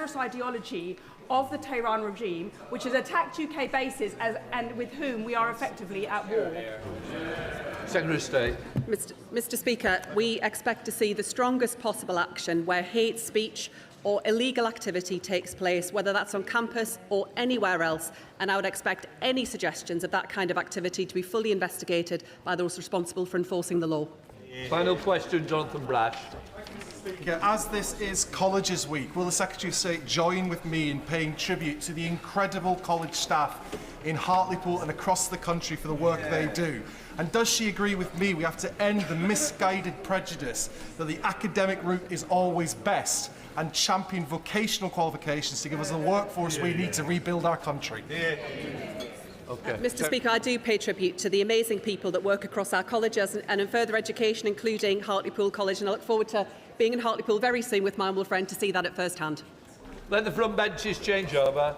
murderous ideology of the Tehran regime, which has attacked UK bases and with whom we are effectively at war. Secretary of State. Mr. Speaker, we expect to see the strongest possible action where hate speech or illegal activity takes place, whether that's on campus or anywhere else, and I would expect any suggestions of that kind of activity to be fully investigated by those responsible for enforcing the law. Final question, Jonathan Brash. Speaker, as this is Colleges Week, will the Secretary of State join with me in paying tribute to the incredible college staff in Hartlepool and across the country for the work they do? And does she agree with me we have to end the misguided prejudice that the academic route is always best and champion vocational qualifications to give us the workforce we need to rebuild our country? Okay. Mr. Speaker, I do pay tribute to the amazing people that work across our colleges and in further education, including Hartlepool College, and I look forward to being in Hartlepool very soon with my humble friend to see that at first hand. Let the front benches change over.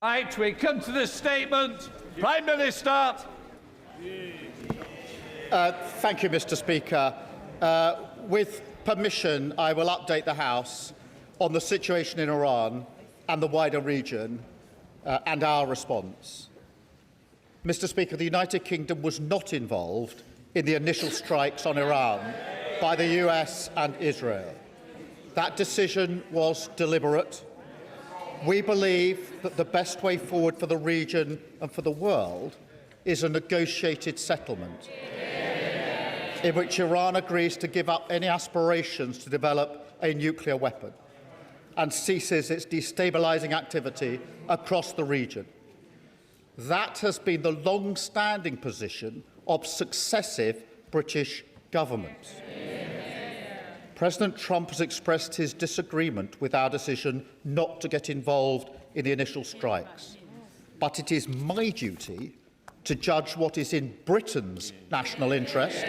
Right, we come to the statement. Prime Minister. Thank you, Mr. Speaker. With permission, I will update the House on the situation in Iran and the wider region and our response. Mr. Speaker, the United Kingdom was not involved in the initial strikes on Iran by the US and Israel. That decision was deliberate. We believe that the best way forward for the region and for the world is a negotiated settlement in which Iran agrees to give up any aspirations to develop a nuclear weapon and ceases its destabilising activity across the region. That has been the long-standing position of successive British governments. President Trump has expressed his disagreement with our decision not to get involved in the initial strikes. But it is my duty to judge what is in Britain's national interest.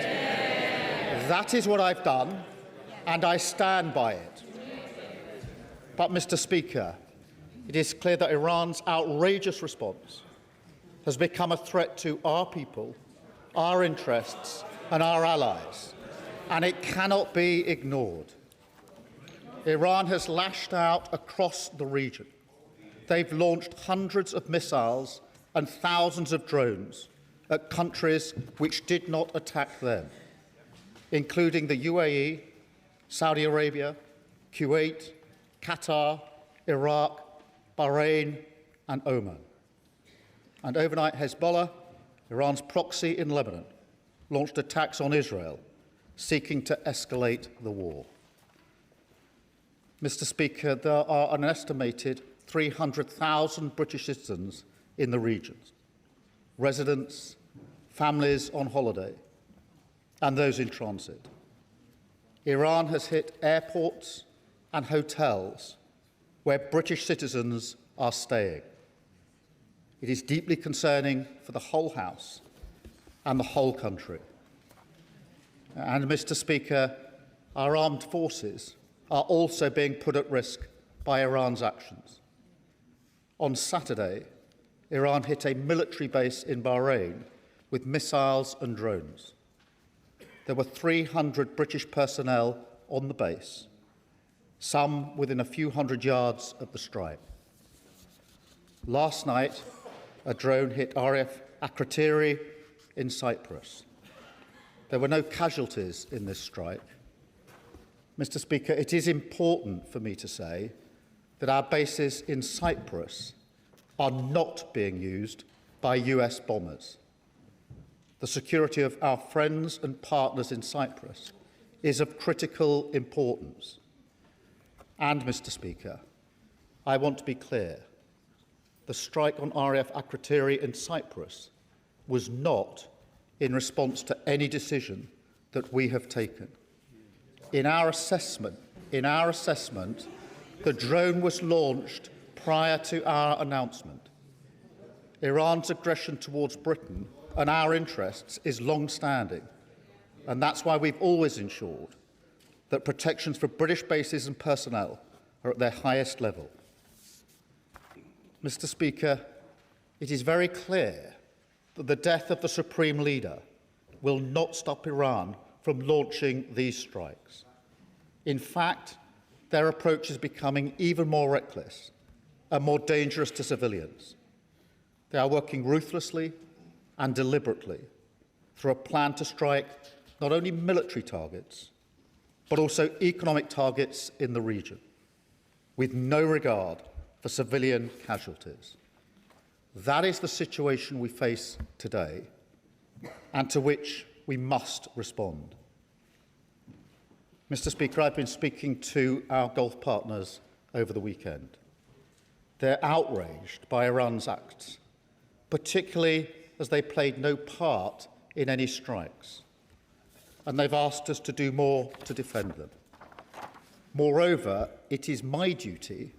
That is what I've done, and I stand by it. But, Mr. Speaker, it is clear that Iran's outrageous response has become a threat to our people, our interests, and our allies, and it cannot be ignored. Iran has lashed out across the region. They've launched hundreds of missiles and thousands of drones at countries which did not attack them, including the UAE, Saudi Arabia, Kuwait, Qatar, Iraq, Bahrain, and Oman. And overnight, Hezbollah, Iran's proxy in Lebanon, launched attacks on Israel, seeking to escalate the war. Mr. Speaker, there are an estimated 300,000 British citizens in the regions, residents, families on holiday, and those in transit. Iran has hit airports and hotels where British citizens are staying. It is deeply concerning for the whole House and the whole country. And, Mr. Speaker, our armed forces are also being put at risk by Iran's actions. On Saturday, Iran hit a military base in Bahrain with missiles and drones. There were 300 British personnel on the base, some within a few hundred yards of the strike. Last night, a drone hit RAF Akrotiri in Cyprus. There were no casualties in this strike. Mr. Speaker, it is important for me to say that our bases in Cyprus are not being used by US bombers. The security of our friends and partners in Cyprus is of critical importance. And, Mr. Speaker, I want to be clear. The strike on RAF Akrotiri in Cyprus was not in response to any decision that we have taken. In our assessment, the drone was launched prior to our announcement. Iran's aggression towards Britain and our interests is long-standing, and that's why we've always ensured that protections for British bases and personnel are at their highest level. Mr. Speaker, it is very clear that the death of the Supreme Leader will not stop Iran from launching these strikes. In fact, their approach is becoming even more reckless and more dangerous to civilians. They are working ruthlessly and deliberately through a plan to strike not only military targets, but also economic targets in the region, with no regard for civilian casualties. That is the situation we face today, and to which we must respond. Mr. Speaker, I've been speaking to our Gulf partners over the weekend. They're outraged by Iran's acts, particularly as they played no part in any strikes, and they've asked us to do more to defend them. Moreover, it is my duty,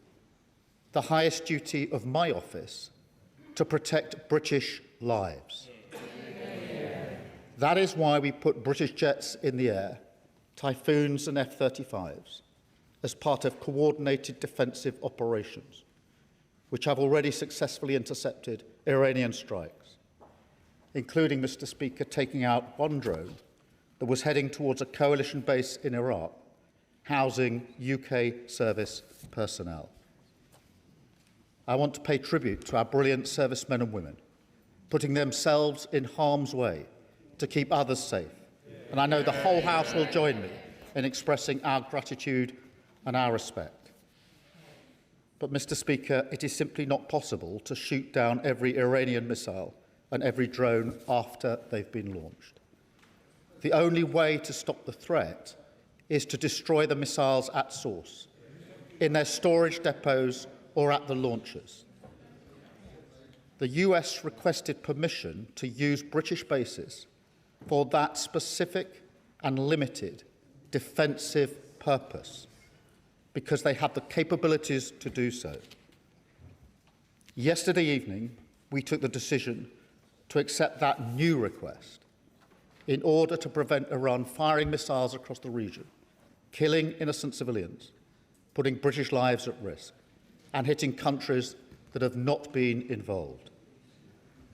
the highest duty of my office, to protect British lives. That is why we put British jets in the air, Typhoons and F-35s, as part of coordinated defensive operations, which have already successfully intercepted Iranian strikes, including, Mr. Speaker, taking out one drone that was heading towards a coalition base in Iraq, housing UK service personnel. I want to pay tribute to our brilliant servicemen and women, putting themselves in harm's way to keep others safe. And I know the whole House will join me in expressing our gratitude and our respect. But, Mr. Speaker, it is simply not possible to shoot down every Iranian missile and every drone after they've been launched. The only way to stop the threat is to destroy the missiles at source, in their storage depots or at the launchers. The US requested permission to use British bases for that specific and limited defensive purpose, because they have the capabilities to do so. Yesterday evening, we took the decision to accept that new request in order to prevent Iran firing missiles across the region, killing innocent civilians, putting British lives at risk, and hitting countries that have not been involved.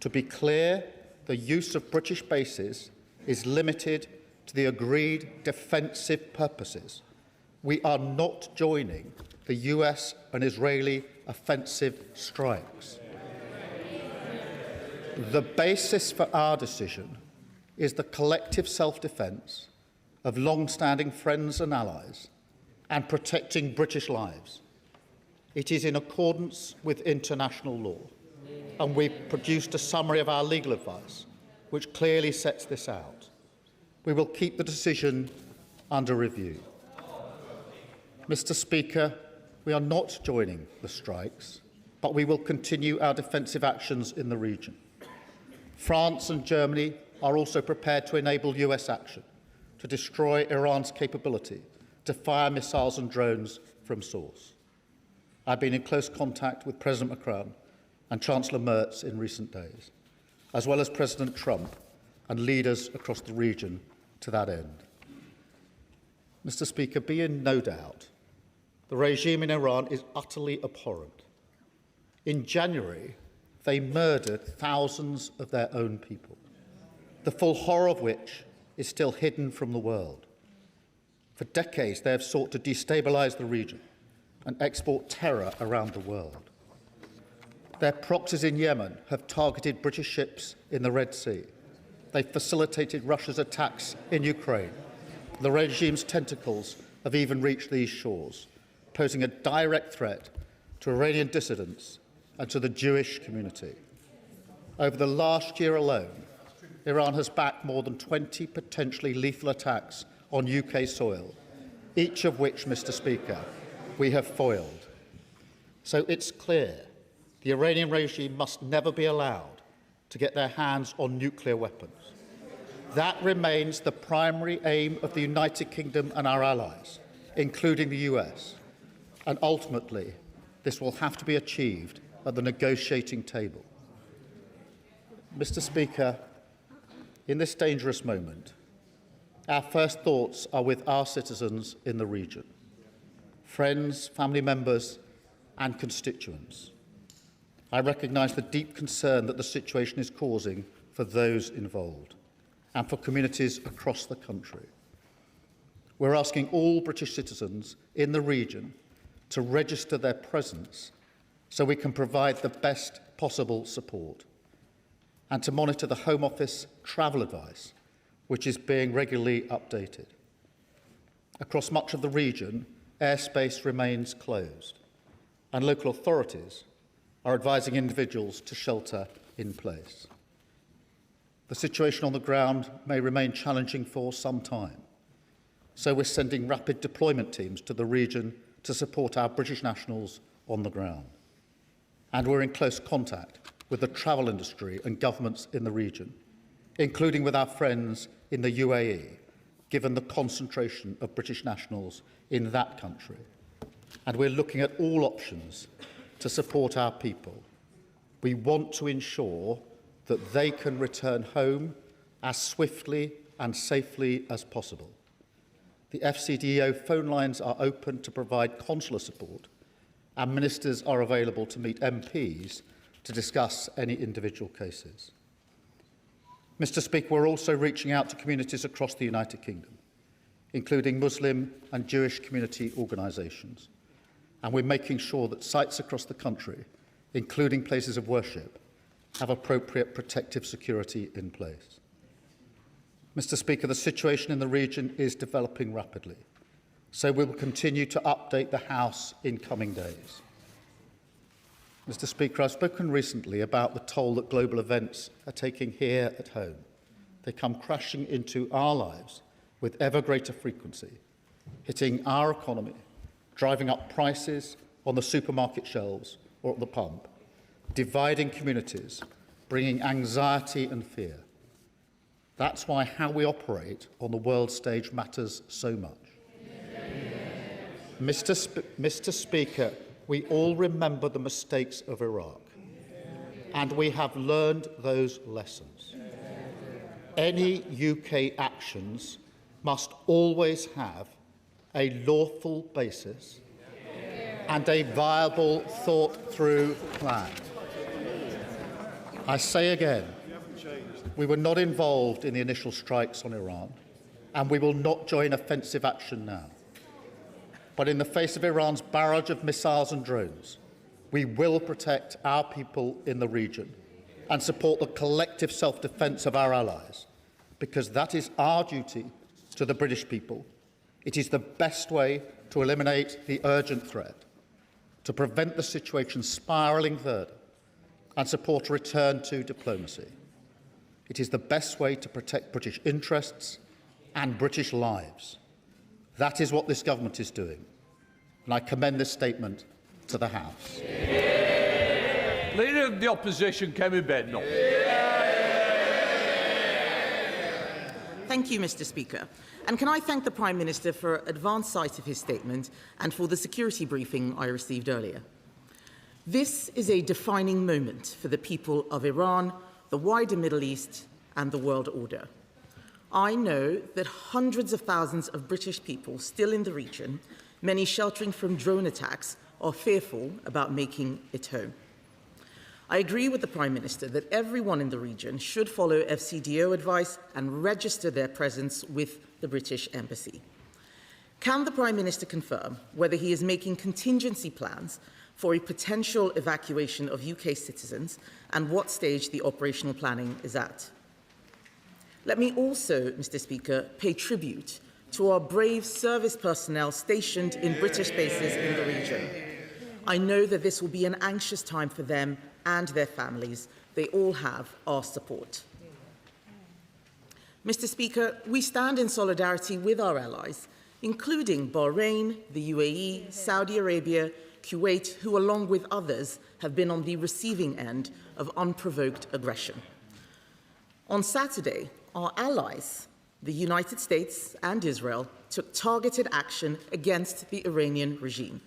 To be clear, the use of British bases is limited to the agreed defensive purposes. We are not joining the US and Israeli offensive strikes. The basis for our decision is the collective self-defence of long-standing friends and allies and protecting British lives. It is in accordance with international law, and we've produced a summary of our legal advice, which clearly sets this out. We will keep the decision under review. Mr. Speaker, we are not joining the strikes, but we will continue our defensive actions in the region. France and Germany are also prepared to enable US action to destroy Iran's capability to fire missiles and drones from source. I've been in close contact with President Macron and Chancellor Merz in recent days, as well as President Trump and leaders across the region to that end. Mr. Speaker, be in no doubt, the regime in Iran is utterly abhorrent. In January, they murdered thousands of their own people, the full horror of which is still hidden from the world. For decades, they have sought to destabilise the region and export terror around the world. Their proxies in Yemen have targeted British ships in the Red Sea. They facilitated Russia's attacks in Ukraine. The regime's tentacles have even reached these shores, posing a direct threat to Iranian dissidents and to the Jewish community. Over the last year alone, Iran has backed more than 20 potentially lethal attacks on UK soil, each of which, Mr. Speaker, we have foiled. So it's clear the Iranian regime must never be allowed to get their hands on nuclear weapons. That remains the primary aim of the United Kingdom and our allies, including the US. And ultimately, this will have to be achieved at the negotiating table. Mr. Speaker, in this dangerous moment, our first thoughts are with our citizens in the region, friends, family members, and constituents. I recognise the deep concern that the situation is causing for those involved and for communities across the country. We're asking all British citizens in the region to register their presence so we can provide the best possible support, and to monitor the Home Office travel advice, which is being regularly updated. Across much of the region, airspace remains closed, and local authorities are advising individuals to shelter in place. The situation on the ground may remain challenging for some time, so we're sending rapid deployment teams to the region to support our British nationals on the ground. And we're in close contact with the travel industry and governments in the region, including with our friends in the UAE, given the concentration of British nationals in that country. And we're looking at all options to support our people. We want to ensure that they can return home as swiftly and safely as possible. The FCDO phone lines are open to provide consular support, and ministers are available to meet MPs to discuss any individual cases. Mr. Speaker, we're also reaching out to communities across the United Kingdom, including Muslim and Jewish community organisations, and we're making sure that sites across the country, including places of worship, have appropriate protective security in place. Mr. Speaker, the situation in the region is developing rapidly, so we will continue to update the House in coming days. Mr. Speaker, I've spoken recently about the toll that global events are taking here at home. They come crashing into our lives with ever greater frequency, hitting our economy, driving up prices on the supermarket shelves or at the pump, dividing communities, bringing anxiety and fear. That's why how we operate on the world stage matters so much. Mr. Speaker, we all remember the mistakes of Iraq, and we have learned those lessons. Any UK actions must always have a lawful basis and a viable, thought-through plan. I say again, we were not involved in the initial strikes on Iran, and we will not join offensive action now. But in the face of Iran's barrage of missiles and drones, we will protect our people in the region and support the collective self-defence of our allies, because that is our duty to the British people. It is the best way to eliminate the urgent threat, to prevent the situation spiralling further, and support a return to diplomacy. It is the best way to protect British interests and British lives. That is what this government is doing, and I commend this statement to the House. Leader of the Opposition, Kemi Bednall. Thank you, Mr. Speaker. And can I thank the Prime Minister for advance sight of his statement and for the security briefing I received earlier. This is a defining moment for the people of Iran, the wider Middle East, and the world order. I know that hundreds of thousands of British people still in the region, many sheltering from drone attacks, are fearful about making it home. I agree with the Prime Minister that everyone in the region should follow FCDO advice and register their presence with the British Embassy. Can the Prime Minister confirm whether he is making contingency plans for a potential evacuation of UK citizens and what stage the operational planning is at? Let me also, Mr. Speaker, pay tribute to our brave service personnel stationed in British bases in the region. I know that this will be an anxious time for them and their families. They all have our support. Mr. Speaker, we stand in solidarity with our allies, including Bahrain, the UAE, Saudi Arabia, Kuwait, who, along with others, have been on the receiving end of unprovoked aggression. On Saturday, our allies, the United States and Israel, took targeted action against the Iranian regime,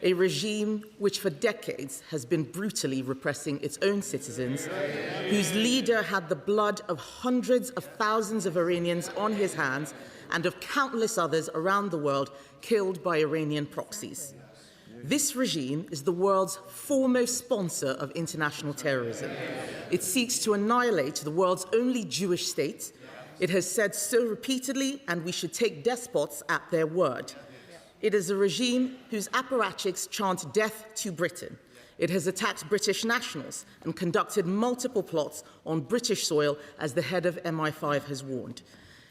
a regime which for decades has been brutally repressing its own citizens, whose leader had the blood of hundreds of thousands of Iranians on his hands and of countless others around the world killed by Iranian proxies. This regime is the world's foremost sponsor of international terrorism. It seeks to annihilate the world's only Jewish state. It has said so repeatedly, and we should take despots at their word. It is a regime whose apparatchiks chant death to Britain. It has attacked British nationals and conducted multiple plots on British soil, as the head of MI5 has warned.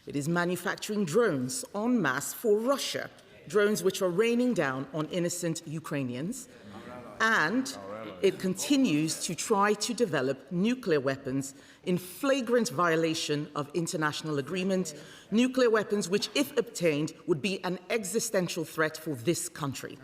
It is manufacturing drones en masse for Russia, drones which are raining down on innocent Ukrainians. And it continues to try to develop nuclear weapons in flagrant violation of international agreement, nuclear weapons which, if obtained, would be an existential threat for this country.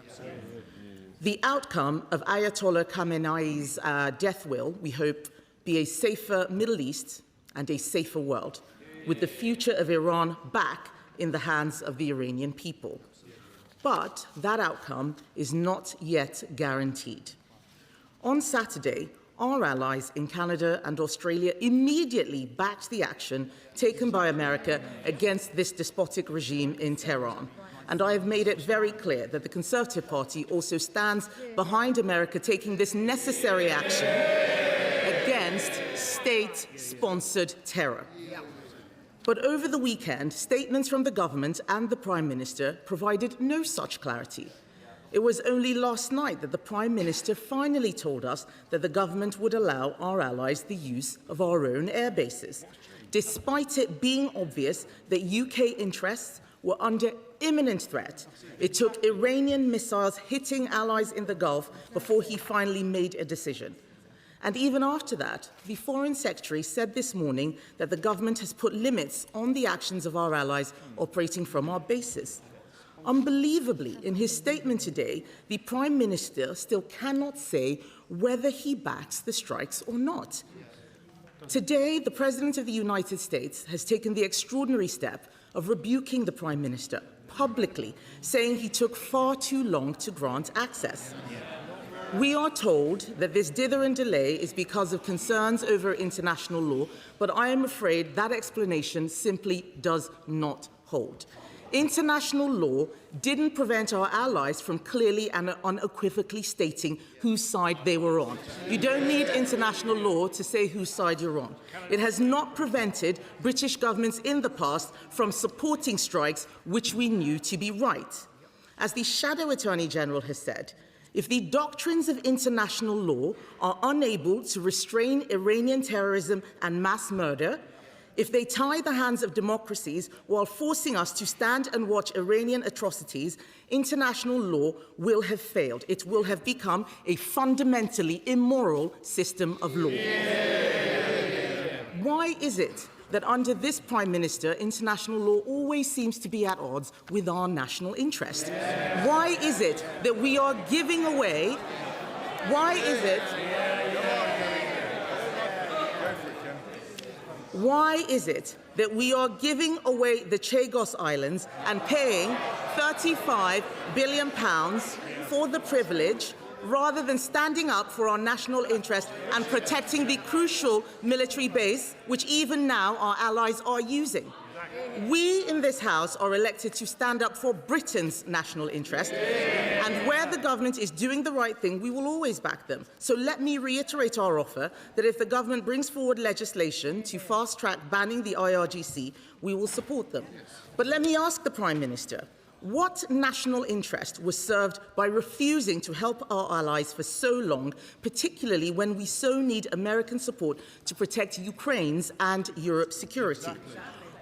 The outcome of Ayatollah Khamenei's death will, we hope, be a safer Middle East and a safer world, with the future of Iran back in the hands of the Iranian people. But that outcome is not yet guaranteed. On Saturday, our allies in Canada and Australia immediately backed the action taken by America against this despotic regime in Tehran. And I have made it very clear that the Conservative Party also stands behind America taking this necessary action against state-sponsored terror. But over the weekend, statements from the government and the Prime Minister provided no such clarity. It was only last night that the Prime Minister finally told us that the government would allow our allies the use of our own air bases, despite it being obvious that UK interests were under imminent threat. It took Iranian missiles hitting allies in the Gulf before he finally made a decision. And even after that, the Foreign Secretary said this morning that the government has put limits on the actions of our allies operating from our bases. Unbelievably, in his statement today, the Prime Minister still cannot say whether he backs the strikes or not. Today, the President of the United States has taken the extraordinary step of rebuking the Prime Minister publicly, saying he took far too long to grant access. We are told that this dither and delay is because of concerns over international law, but I am afraid that explanation simply does not hold. International law didn't prevent our allies from clearly and unequivocally stating whose side they were on. You don't need international law to say whose side you're on. It has not prevented British governments in the past from supporting strikes which we knew to be right. As the Shadow Attorney General has said, if the doctrines of international law are unable to restrain Iranian terrorism and mass murder, if they tie the hands of democracies while forcing us to stand and watch Iranian atrocities, international law will have failed. It will have become a fundamentally immoral system of law. Why is it that under this Prime Minister, international law always seems to be at odds with our national interest? Why is it that we are giving away? Why is it that we are giving away the Chagos Islands and paying £35 billion for the privilege, rather than standing up for our national interest and protecting the crucial military base, which even now our allies are using? We in this House are elected to stand up for Britain's national interest, and where the government is doing the right thing, we will always back them. So let me reiterate our offer that if the government brings forward legislation to fast-track banning the IRGC, we will support them. But let me ask the Prime Minister, what national interest was served by refusing to help our allies for so long, particularly when we so need American support to protect Ukraine's and Europe's security?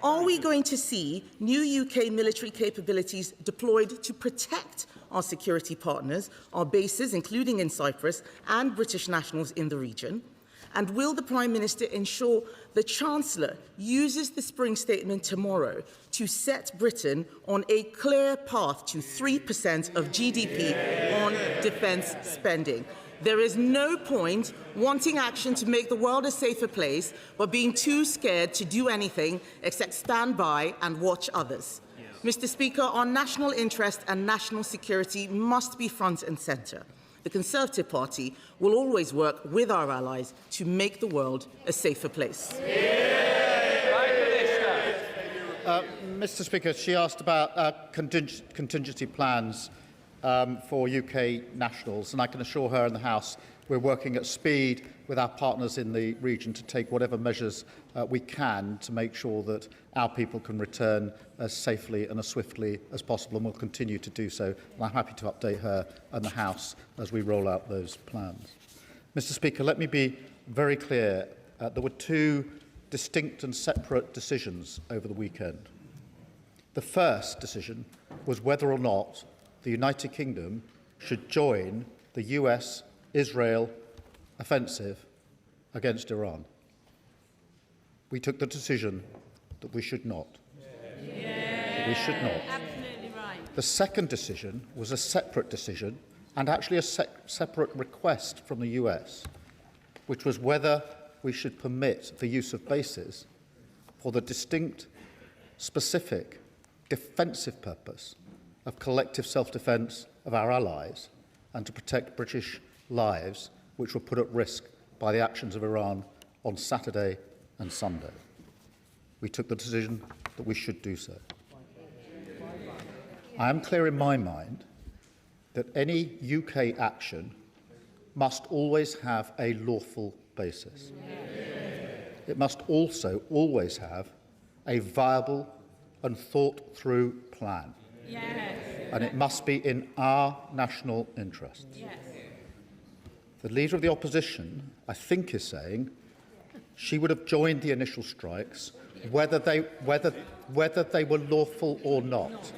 Are we going to see new UK military capabilities deployed to protect our security partners, our bases, including in Cyprus, and British nationals in the region? And will the Prime Minister ensure the Chancellor uses the spring statement tomorrow to set Britain on a clear path to 3% of GDP on defence spending? There is no point wanting action to make the world a safer place, but being too scared to do anything except stand by and watch others. Mr. Speaker, our national interest and national security must be front and centre. The Conservative Party will always work with our allies to make the world a safer place. Mr. Speaker, she asked about contingency plans for UK nationals, and I can assure her and the House we're working at speed with our partners in the region to take whatever measures we can to make sure that our people can return as safely and as swiftly as possible, and we'll continue to do so. And I'm happy to update her and the House as we roll out those plans. Mr. Speaker, let me be very clear. There were two distinct and separate decisions over the weekend. The first decision was whether or not the United Kingdom should join the US-Israel offensive against Iran. We took the decision that we should not. We should not. Absolutely right. The second decision was a separate decision and actually a separate request from the US, which was whether we should permit the use of bases for the distinct, specific, defensive purpose of collective self-defence of our allies and to protect British lives, which were put at risk by the actions of Iran on Saturday and Sunday. We took the decision that we should do so. I am clear in my mind that any UK action must always have a lawful basis. It must also always have a viable and thought-through plan. Yes. And it must be in our national interests. Yes. The Leader of the Opposition, I think, is saying she would have joined the initial strikes whether they were lawful or not.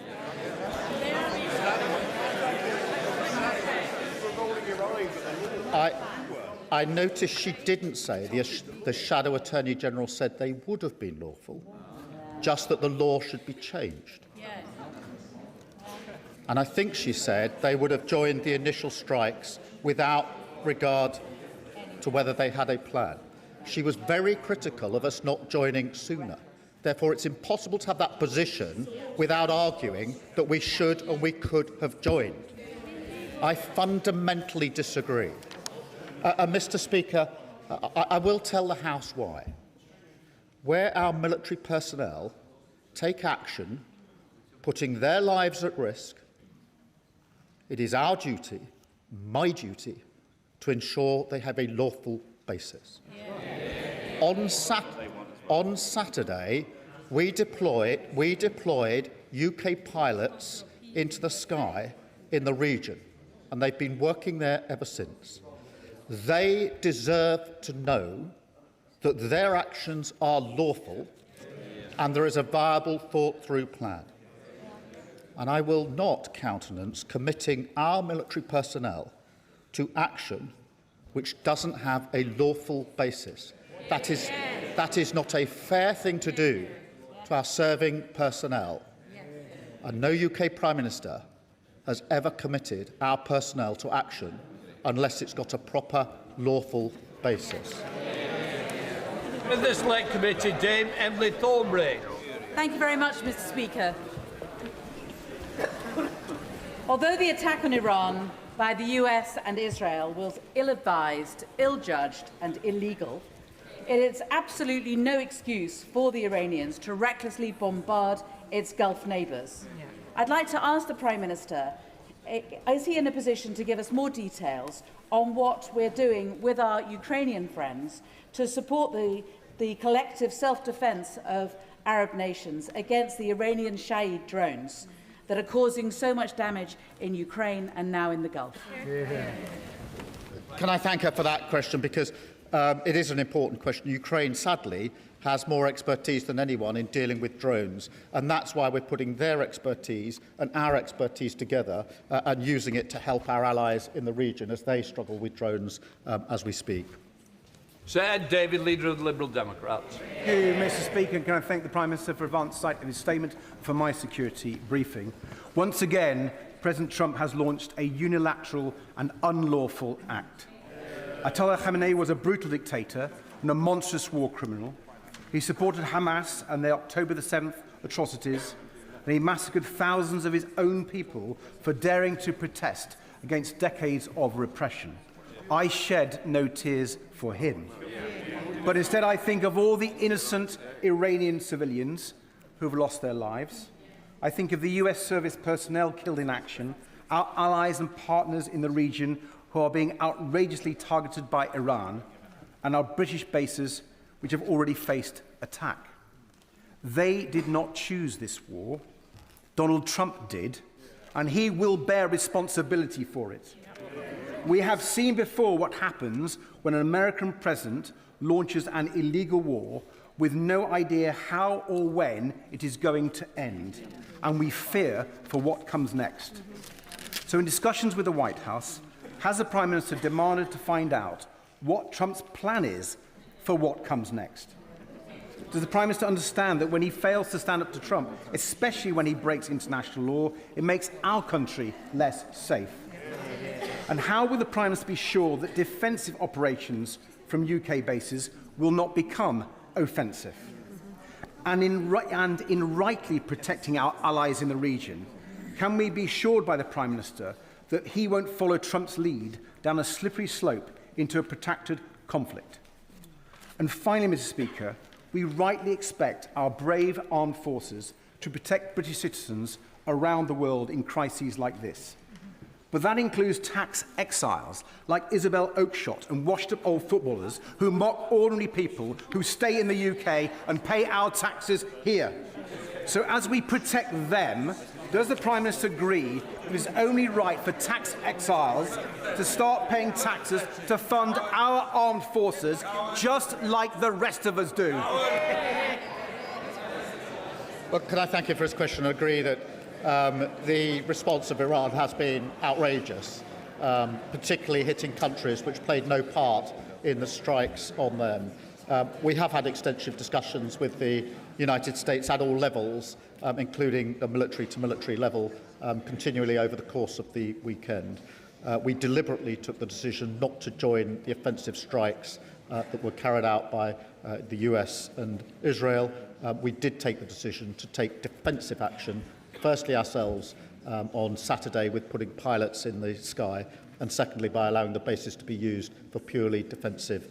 I noticed she didn't say the Shadow Attorney General said they would have been lawful, just that the law should be changed. Yes. And I think she said they would have joined the initial strikes without regard to whether they had a plan. She was very critical of us not joining sooner. Therefore, it's impossible to have that position without arguing that we should and we could have joined. I fundamentally disagree. Mr. Speaker, I will tell the House why. Where our military personnel take action, putting their lives at risk, it is our duty, my duty, to ensure they have a lawful basis. Yeah. On Saturday, we deployed UK pilots into the sky in the region, and they've been working there ever since. They deserve to know that their actions are lawful and there is a viable, thought-through plan. And I will not countenance committing our military personnel to action which doesn't have a lawful basis. That is not a fair thing to do to our serving personnel. And no UK Prime Minister has ever committed our personnel to action unless it's got a proper lawful basis. With this select committee, Dame Emily Thornbury. Thank you very much, Mr. Speaker. Although the attack on Iran by the US and Israel was ill-advised, ill-judged and illegal, it is absolutely no excuse for the Iranians to recklessly bombard its Gulf neighbours. I'd like to ask the Prime Minister, is he in a position to give us more details on what we're doing with our Ukrainian friends to support the collective self-defence of Arab nations against the Iranian Shahid drones that are causing so much damage in Ukraine and now in the Gulf? Can I thank her for that question, because it is an important question. Ukraine, sadly, has more expertise than anyone in dealing with drones, and that's why we're putting their expertise and our expertise together and using it to help our allies in the region as they struggle with drones as we speak. Sir Ed David, Leader of the Liberal Democrats. Thank you, Mr. Speaker. And can I thank the Prime Minister for advance sight of his statement for my security briefing. Once again, President Trump has launched a unilateral and unlawful act. Ayatollah Khamenei was a brutal dictator and a monstrous war criminal. He supported Hamas and their October the 7th atrocities, and he massacred thousands of his own people for daring to protest against decades of repression. I shed no tears for him. But instead I think of all the innocent Iranian civilians who have lost their lives. I think of the US service personnel killed in action our allies and partners in the region who are being outrageously targeted by Iran, and our British bases which have already faced attack. They did not choose this war. Donald Trump did, and he will bear responsibility for it. We have seen before what happens when an American president launches an illegal war with no idea how or when it is going to end, and we fear for what comes next. So in discussions with the White House, has the Prime Minister demanded to find out what Trump's plan is for what comes next? Does the Prime Minister understand that when he fails to stand up to Trump, especially when he breaks international law, it makes our country less safe? And how will the Prime Minister be sure that defensive operations from UK bases will not become offensive? And in rightly protecting our allies in the region, can we be assured by the Prime Minister that he won't follow Trump's lead down a slippery slope into a protracted conflict? And finally, Mr. Speaker, we rightly expect our brave armed forces to protect British citizens around the world in crises like this. But that includes tax exiles like Isabel Oakeshott and washed-up old footballers who mock ordinary people who stay in the UK and pay our taxes here. So as we protect them, does the Prime Minister agree that it is only right for tax exiles to start paying taxes to fund our armed forces just like the rest of us do? Well, can I thank you for his question and agree that the response of Iran has been outrageous, particularly hitting countries which played no part in the strikes on them. We have had extensive discussions with the United States at all levels, including the military-to-military level, continually over the course of the weekend. We deliberately took the decision not to join the offensive strikes that were carried out by the US and Israel. We did take the decision to take defensive action, firstly ourselves on Saturday with putting pilots in the sky, and secondly by allowing the bases to be used for purely defensive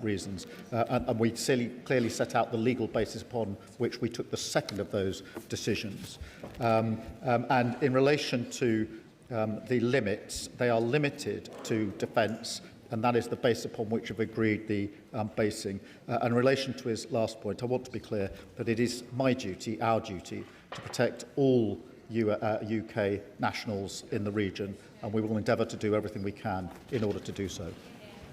reasons. And we clearly set out the legal basis upon which we took the second of those decisions. And in relation to the limits, they are limited to defence, and that is the base upon which we've agreed the basing. And in relation to his last point, I want to be clear that it is my duty, our duty, to protect all UK nationals in the region, and we will endeavour to do everything we can in order to do so.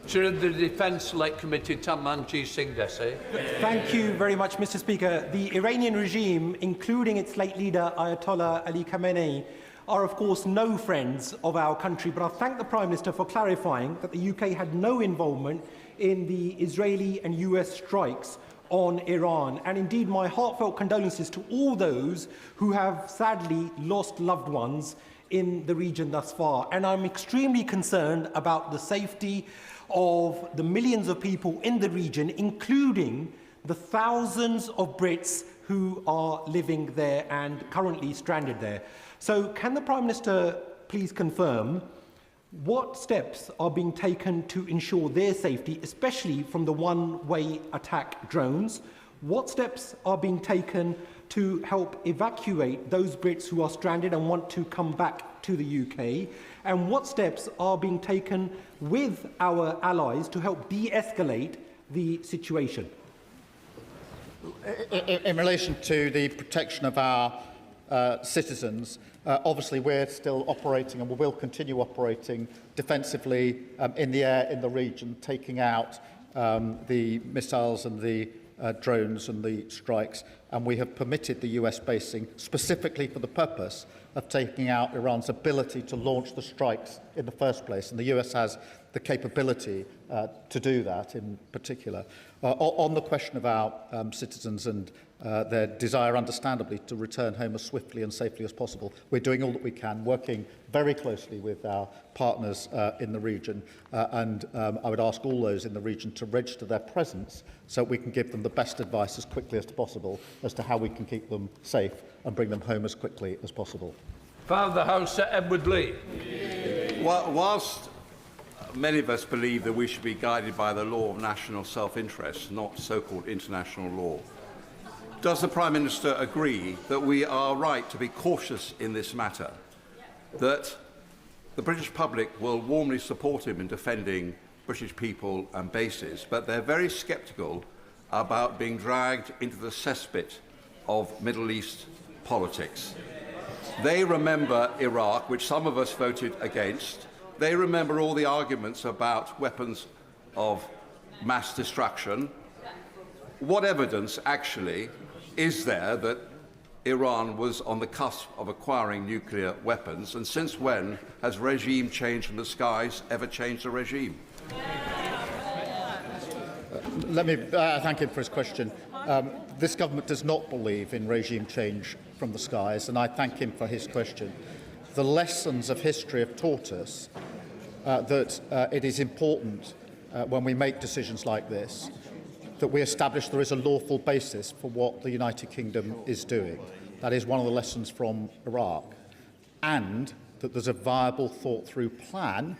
Chair of the Defence Select Committee, Tammanji Singh Desai. Thank you very much, Mr. Speaker. The Iranian regime, including its late leader Ayatollah Ali Khamenei, are of course no friends of our country, but I thank the Prime Minister for clarifying that the UK had no involvement in the Israeli and US strikes on Iran. And indeed, my heartfelt condolences to all those who have sadly lost loved ones in the region thus far. And I'm extremely concerned about the safety of the millions of people in the region, including the thousands of Brits who are living there and currently stranded there. So can the Prime Minister please confirm what steps are being taken to ensure their safety, especially from the one-way attack drones? What steps are being taken to help evacuate those Brits who are stranded and want to come back to the UK? And what steps are being taken with our allies to help de-escalate the situation? In relation to the protection of our citizens, obviously we're still operating and we will continue operating defensively in the air in the region, taking out the missiles and the drones and the strikes, and we have permitted the US basing specifically for the purpose of taking out Iran's ability to launch the strikes in the first place, and the US has the capability to do that in particular. On the question of our citizens and their desire, understandably, to return home as swiftly and safely as possible, we're doing all that we can, working very closely with our partners in the region, and I would ask all those in the region to register their presence so we can give them the best advice as quickly as possible as to how we can keep them safe and bring them home as quickly as possible. Father of the House, Sir Edward Lee. Whilst many of us believe that we should be guided by the law of national self-interest, not so-called international law, does the Prime Minister agree that we are right to be cautious in this matter, that the British public will warmly support him in defending British people and bases, but they're very sceptical about being dragged into the cesspit of Middle East politics. They remember Iraq, which some of us voted against. They remember all the arguments about weapons of mass destruction. What evidence, actually, is there that Iran was on the cusp of acquiring nuclear weapons? And since when has regime change from the skies ever changed the regime? Let me thank him for his question. This government does not believe in regime change from the skies, and I thank him for his question. The lessons of history have taught us that it is important when we make decisions like this that we establish there is a lawful basis for what the United Kingdom is doing. That is one of the lessons from Iraq. And that there's a viable, thought-through plan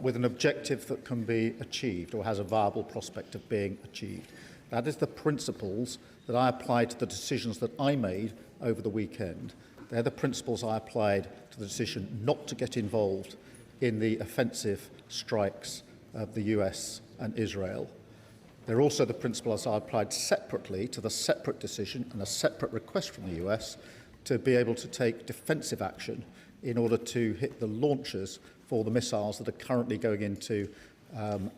with an objective that can be achieved or has a viable prospect of being achieved. That is the principles that I applied to the decisions that I made over the weekend. They're the principles I applied to the decision not to get involved in the offensive strikes of the US and Israel. They're also the principles I applied separately to the separate decision and a separate request from the US to be able to take defensive action in order to hit the launchers for the missiles that are currently going into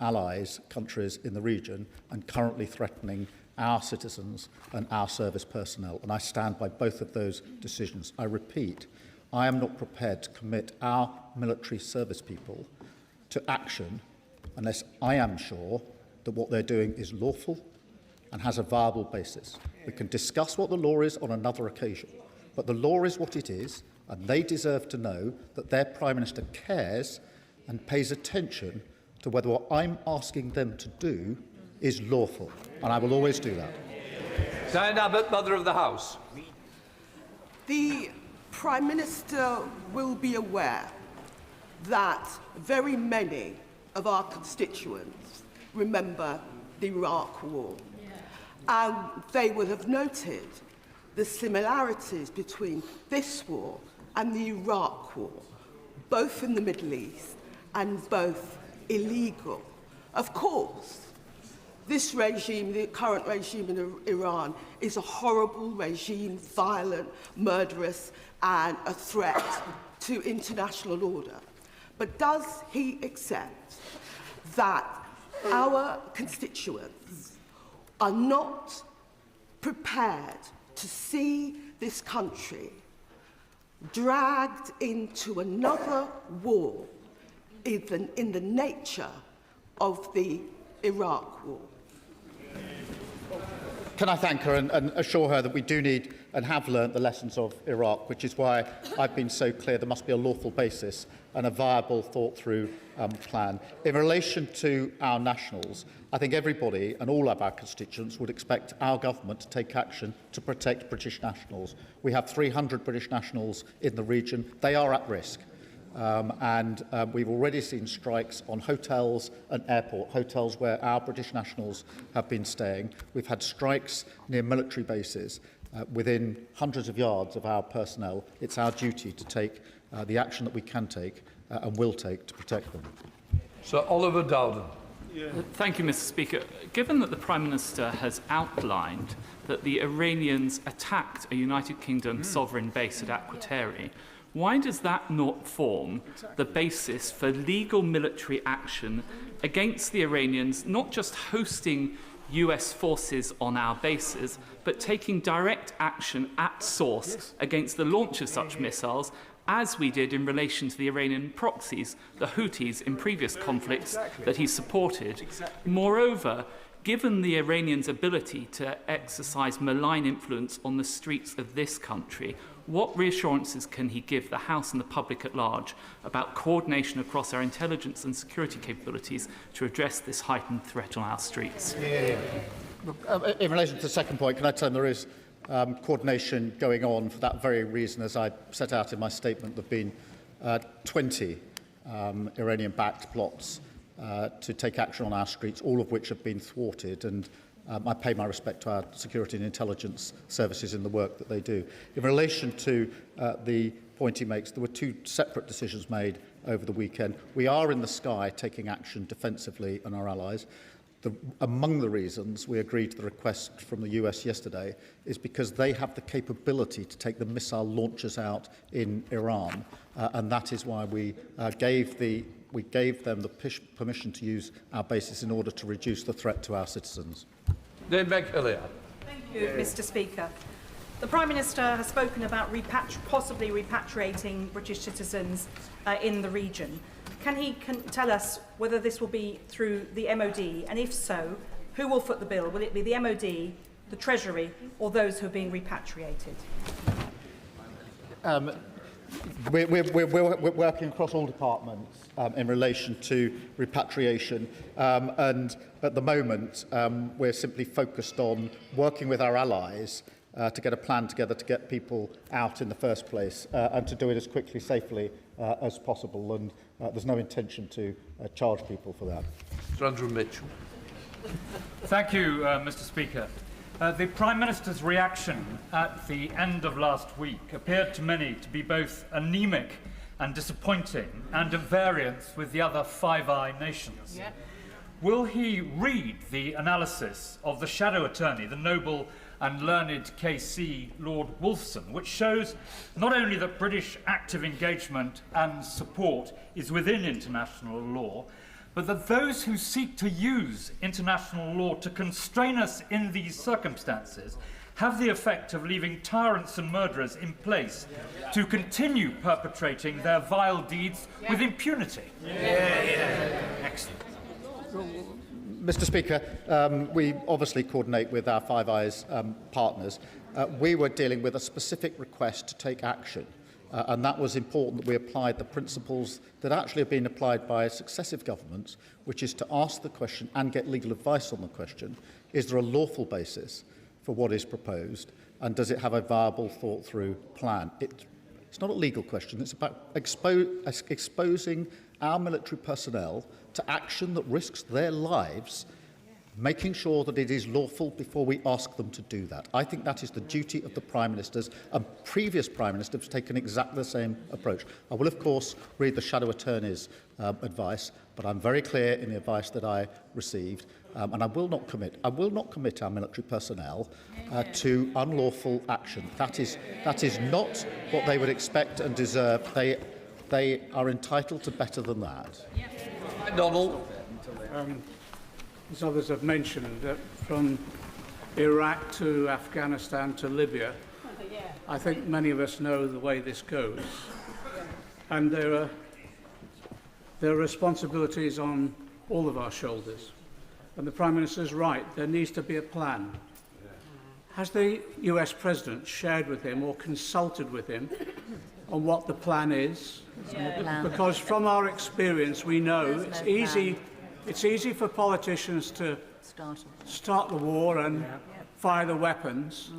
allies, countries in the region, and currently threatening our citizens and our service personnel. And I stand by both of those decisions. I repeat, I am not prepared to commit our military service people to action unless I am sure that what they're doing is lawful and has a viable basis. We can discuss what the law is on another occasion, but the law is what it is, and they deserve to know that their Prime Minister cares and pays attention to whether what I'm asking them to do is lawful, and I will always do that. Diana Abbott, Mother of the House. The Prime Minister will be aware that very many of our constituents remember the Iraq War, and they will have noted the similarities between this war and the Iraq War, both in the Middle East and both illegal. Of course, this regime, the current regime in Iran, is a horrible regime, violent, murderous, and a threat to international order. But does he accept that our constituents are not prepared to see this country dragged into another war even in the nature of the Iraq War? Can I thank her and assure her that we do need and have learnt the lessons of Iraq, which is why I've been so clear there must be a lawful basis and a viable, thought-through plan. In relation to our nationals, I think everybody and all of our constituents would expect our government to take action to protect British nationals. We have 300 British nationals in the region. They are at risk. We've already seen strikes on hotels and airport, hotels where our British nationals have been staying. We've had strikes near military bases within hundreds of yards of our personnel. It's our duty to take the action that we can take and will take to protect them. Sir Oliver Dowden. Thank you, Mr. Speaker. Given that the Prime Minister has outlined that the Iranians attacked a United Kingdom sovereign base at Aquateri, why does that not form the basis for legal military action against the Iranians, not just hosting US forces on our bases, but taking direct action at source against the launch of such missiles, as we did in relation to the Iranian proxies, the Houthis, in previous conflicts that he supported? Moreover, given the Iranians' ability to exercise malign influence on the streets of this country, what reassurances can he give the House and the public at large about coordination across our intelligence and security capabilities to address this heightened threat on our streets? In relation to the second point, can I tell him there is coordination going on for that very reason? As I set out in my statement, there have been 20 Iranian-backed plots to take action on our streets, all of which have been thwarted, and I pay my respect to our security and intelligence services in the work that they do. In relation to the point he makes, there were two separate decisions made over the weekend. We are in the sky taking action defensively on our allies. Among the reasons we agreed to the request from the US yesterday is because they have the capability to take the missile launchers out in Iran, and that is why we gave them the permission to use our bases in order to reduce the threat to our citizens. Thank you, Mr. Speaker. The Prime Minister has spoken about possibly repatriating British citizens in the region. Can he tell us whether this will be through the MOD, and if so, who will foot the bill? Will it be the MOD, the Treasury, or those who are being repatriated? We're working across all departments in relation to repatriation, and at the moment we're simply focused on working with our allies to get a plan together to get people out in the first place and to do it as quickly, safely as possible. And there's no intention to charge people for that. Mr. Andrew Mitchell. Thank you, Mr. Speaker. The Prime Minister's reaction at the end of last week appeared to many to be both anemic and disappointing and at variance with the other Five Eye nations. Yeah. Will he read the analysis of the shadow attorney, the noble and learned KC Lord Wolfson, which shows not only that British active engagement and support is within international law, but that those who seek to use international law to constrain us in these circumstances have the effect of leaving tyrants and murderers in place to continue perpetrating their vile deeds with impunity. Excellent. Mr. Speaker, we obviously coordinate with our Five Eyes partners. We were dealing with a specific request to take action, and that was important that we applied the principles that actually have been applied by successive governments, which is to ask the question and get legal advice on the question, is there a lawful basis for what is proposed, and does it have a viable, thought-through plan? It's not a legal question, it's about exposing our military personnel to action that risks their lives, making sure that it is lawful before we ask them to do that. I think that is the duty of the Prime Ministers, and previous Prime Ministers have taken exactly the same approach. I will, of course, read the Shadow Attorney's advice, but I'm very clear in the advice that I received, and I will not commit our military personnel to unlawful action. That is not what they would expect and deserve. They are entitled to better than that. Donald. As others have mentioned, from Iraq to Afghanistan to Libya, I think many of us know the way this goes. And there are responsibilities on all of our shoulders. And the Prime Minister is right, there needs to be a plan. Has the US President shared with him or consulted with him on what the plan is? Because from our experience we know it's easy for politicians to start the war and fire the weapons.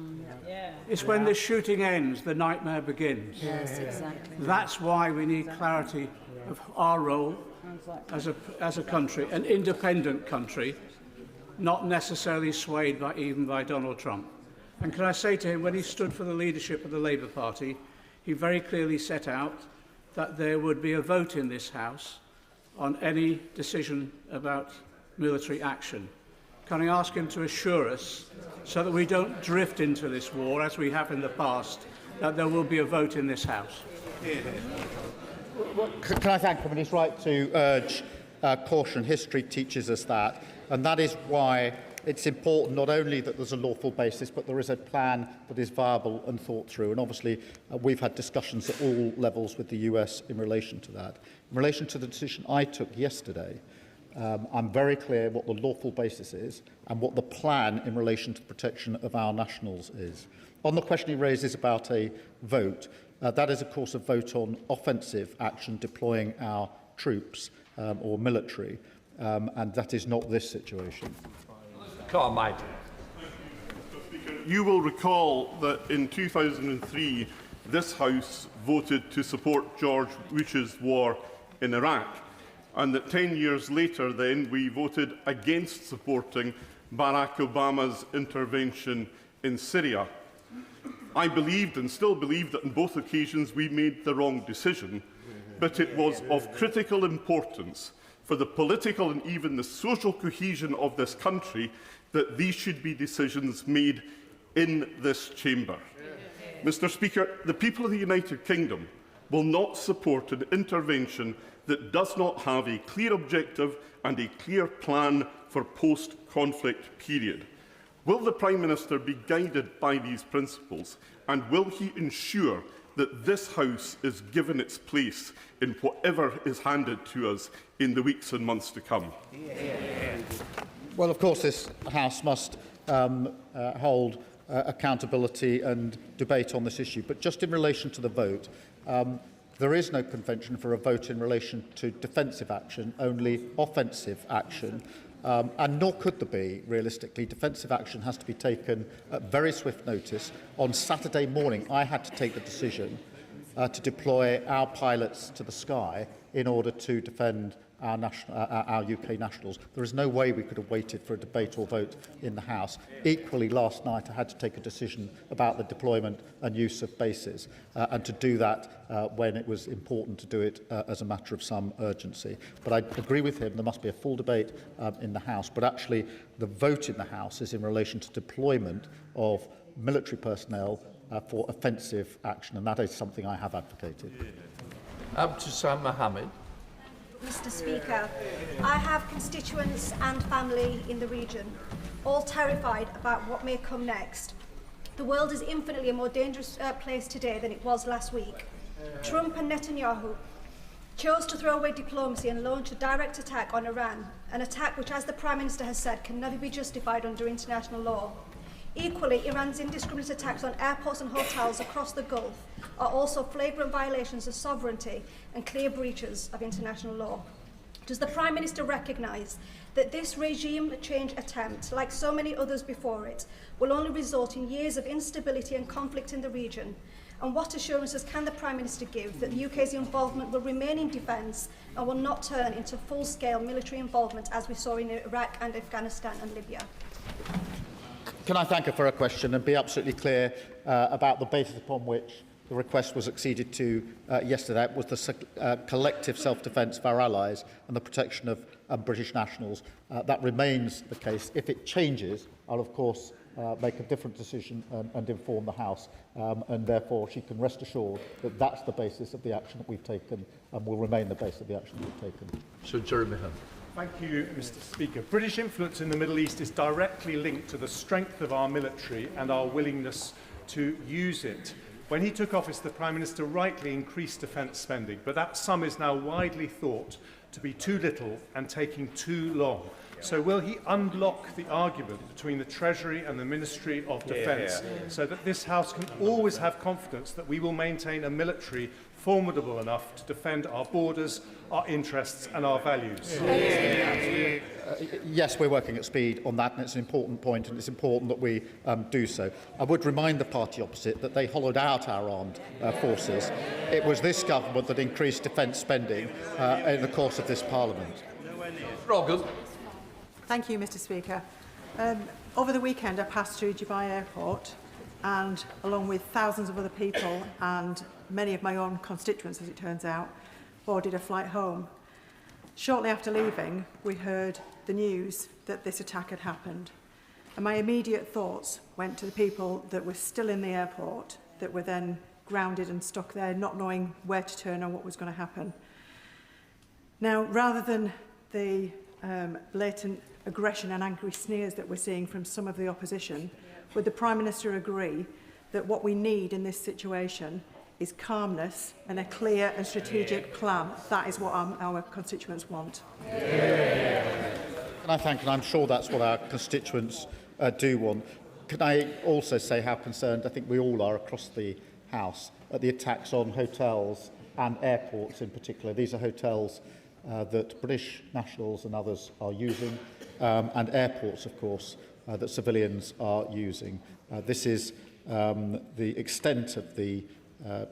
It's when the shooting ends, the nightmare begins. Yes, exactly. That's why we need clarity of our role as a country, an independent country, not necessarily swayed even by Donald Trump. And can I say to him, when he stood for the leadership of the Labour Party, he very clearly set out that there would be a vote in this House on any decision about military action. Can I ask him to assure us, so that we don't drift into this war as we have in the past, that there will be a vote in this House? Can I thank him? And he's right to urge caution. History teaches us that, and that is why it's important not only that there's a lawful basis, but there is a plan that is viable and thought through. And obviously, we've had discussions at all levels with the US in relation to that. In relation to the decision I took yesterday, I'm very clear what the lawful basis is and what the plan in relation to the protection of our nationals is. On the question he raises about a vote, that is, of course, a vote on offensive action, deploying our troops or military, and that is not this situation. Carmichael. You will recall that in 2003, this House voted to support George Bush's war in Iraq, and that 10 years later then we voted against supporting Barack Obama's intervention in Syria. I believed and still believe that on both occasions we made the wrong decision, but it was of critical importance for the political and even the social cohesion of this country that these should be decisions made in this chamber. Mr. Speaker, the people of the United Kingdom will not support an intervention that does not have a clear objective and a clear plan for post-conflict period. Will the Prime Minister be guided by these principles, and will he ensure that this House is given its place in whatever is handed to us in the weeks and months to come? Well, of course, this House must hold accountability and debate on this issue. But just in relation to the vote, there is no convention for a vote in relation to defensive action, only offensive action. And nor could there be, realistically. Defensive action has to be taken at very swift notice. On Saturday morning, I had to take the decision to deploy our pilots to the sky in order to defend our UK nationals. There is no way we could have waited for a debate or vote in the House. Equally, last night I had to take a decision about the deployment and use of bases, and to do that when it was important to do it as a matter of some urgency. But I agree with him, there must be a full debate in the House, but actually the vote in the House is in relation to deployment of military personnel for offensive action, and that is something I have advocated. Abdusam Mohammed. Mr. Speaker, I have constituents and family in the region, all terrified about what may come next. The world is infinitely a more dangerous place today than it was last week. Trump and Netanyahu chose to throw away diplomacy and launch a direct attack on Iran, an attack which, as the Prime Minister has said, can never be justified under international law. Equally, Iran's indiscriminate attacks on airports and hotels across the Gulf are also flagrant violations of sovereignty and clear breaches of international law. Does the Prime Minister recognise that this regime change attempt, like so many others before it, will only result in years of instability and conflict in the region? And what assurances can the Prime Minister give that the UK's involvement will remain in defence and will not turn into full-scale military involvement as we saw in Iraq and Afghanistan and Libya? Can I thank her for her question and be absolutely clear about the basis upon which the request was acceded to yesterday? It was the collective self-defence of our allies and the protection of British nationals. That remains the case. If it changes, I'll of course make a different decision and inform the House, and therefore she can rest assured that that's the basis of the action that we've taken and will remain the basis of the action that we've taken. Sir Jeremy Hunt. Thank you, Mr. Speaker. British influence in the Middle East is directly linked to the strength of our military and our willingness to use it. When he took office, the Prime Minister rightly increased defence spending, but that sum is now widely thought to be too little and taking too long. So will he unlock the argument between the Treasury and the Ministry of Defence so that this House can always have confidence that we will maintain a military formidable enough to defend our borders, our interests and our values? Yes, we're working at speed on that, and it's an important point, and it's important that we do so. I would remind the party opposite that they hollowed out our armed forces. It was this government that increased defence spending in the course of this Parliament. Rogan. Thank you, Mr. Speaker. Over the weekend, I passed through Dubai Airport, and along with thousands of other people and many of my own constituents, as it turns out, boarded a flight home. Shortly after leaving, we heard the news that this attack had happened. And my immediate thoughts went to the people that were still in the airport, that were then grounded and stuck there, not knowing where to turn or what was going to happen. Now, rather than the blatant aggression and angry sneers that we're seeing from some of the opposition, would the Prime Minister agree that what we need in this situation is calmness and a clear and strategic plan? That is what our constituents want. And I thank, and I'm sure that's what our constituents do want. Can I also say how concerned I think we all are across the House at the attacks on hotels and airports in particular. These are hotels that British nationals and others are using, and airports, of course, that civilians are using. This is the extent of the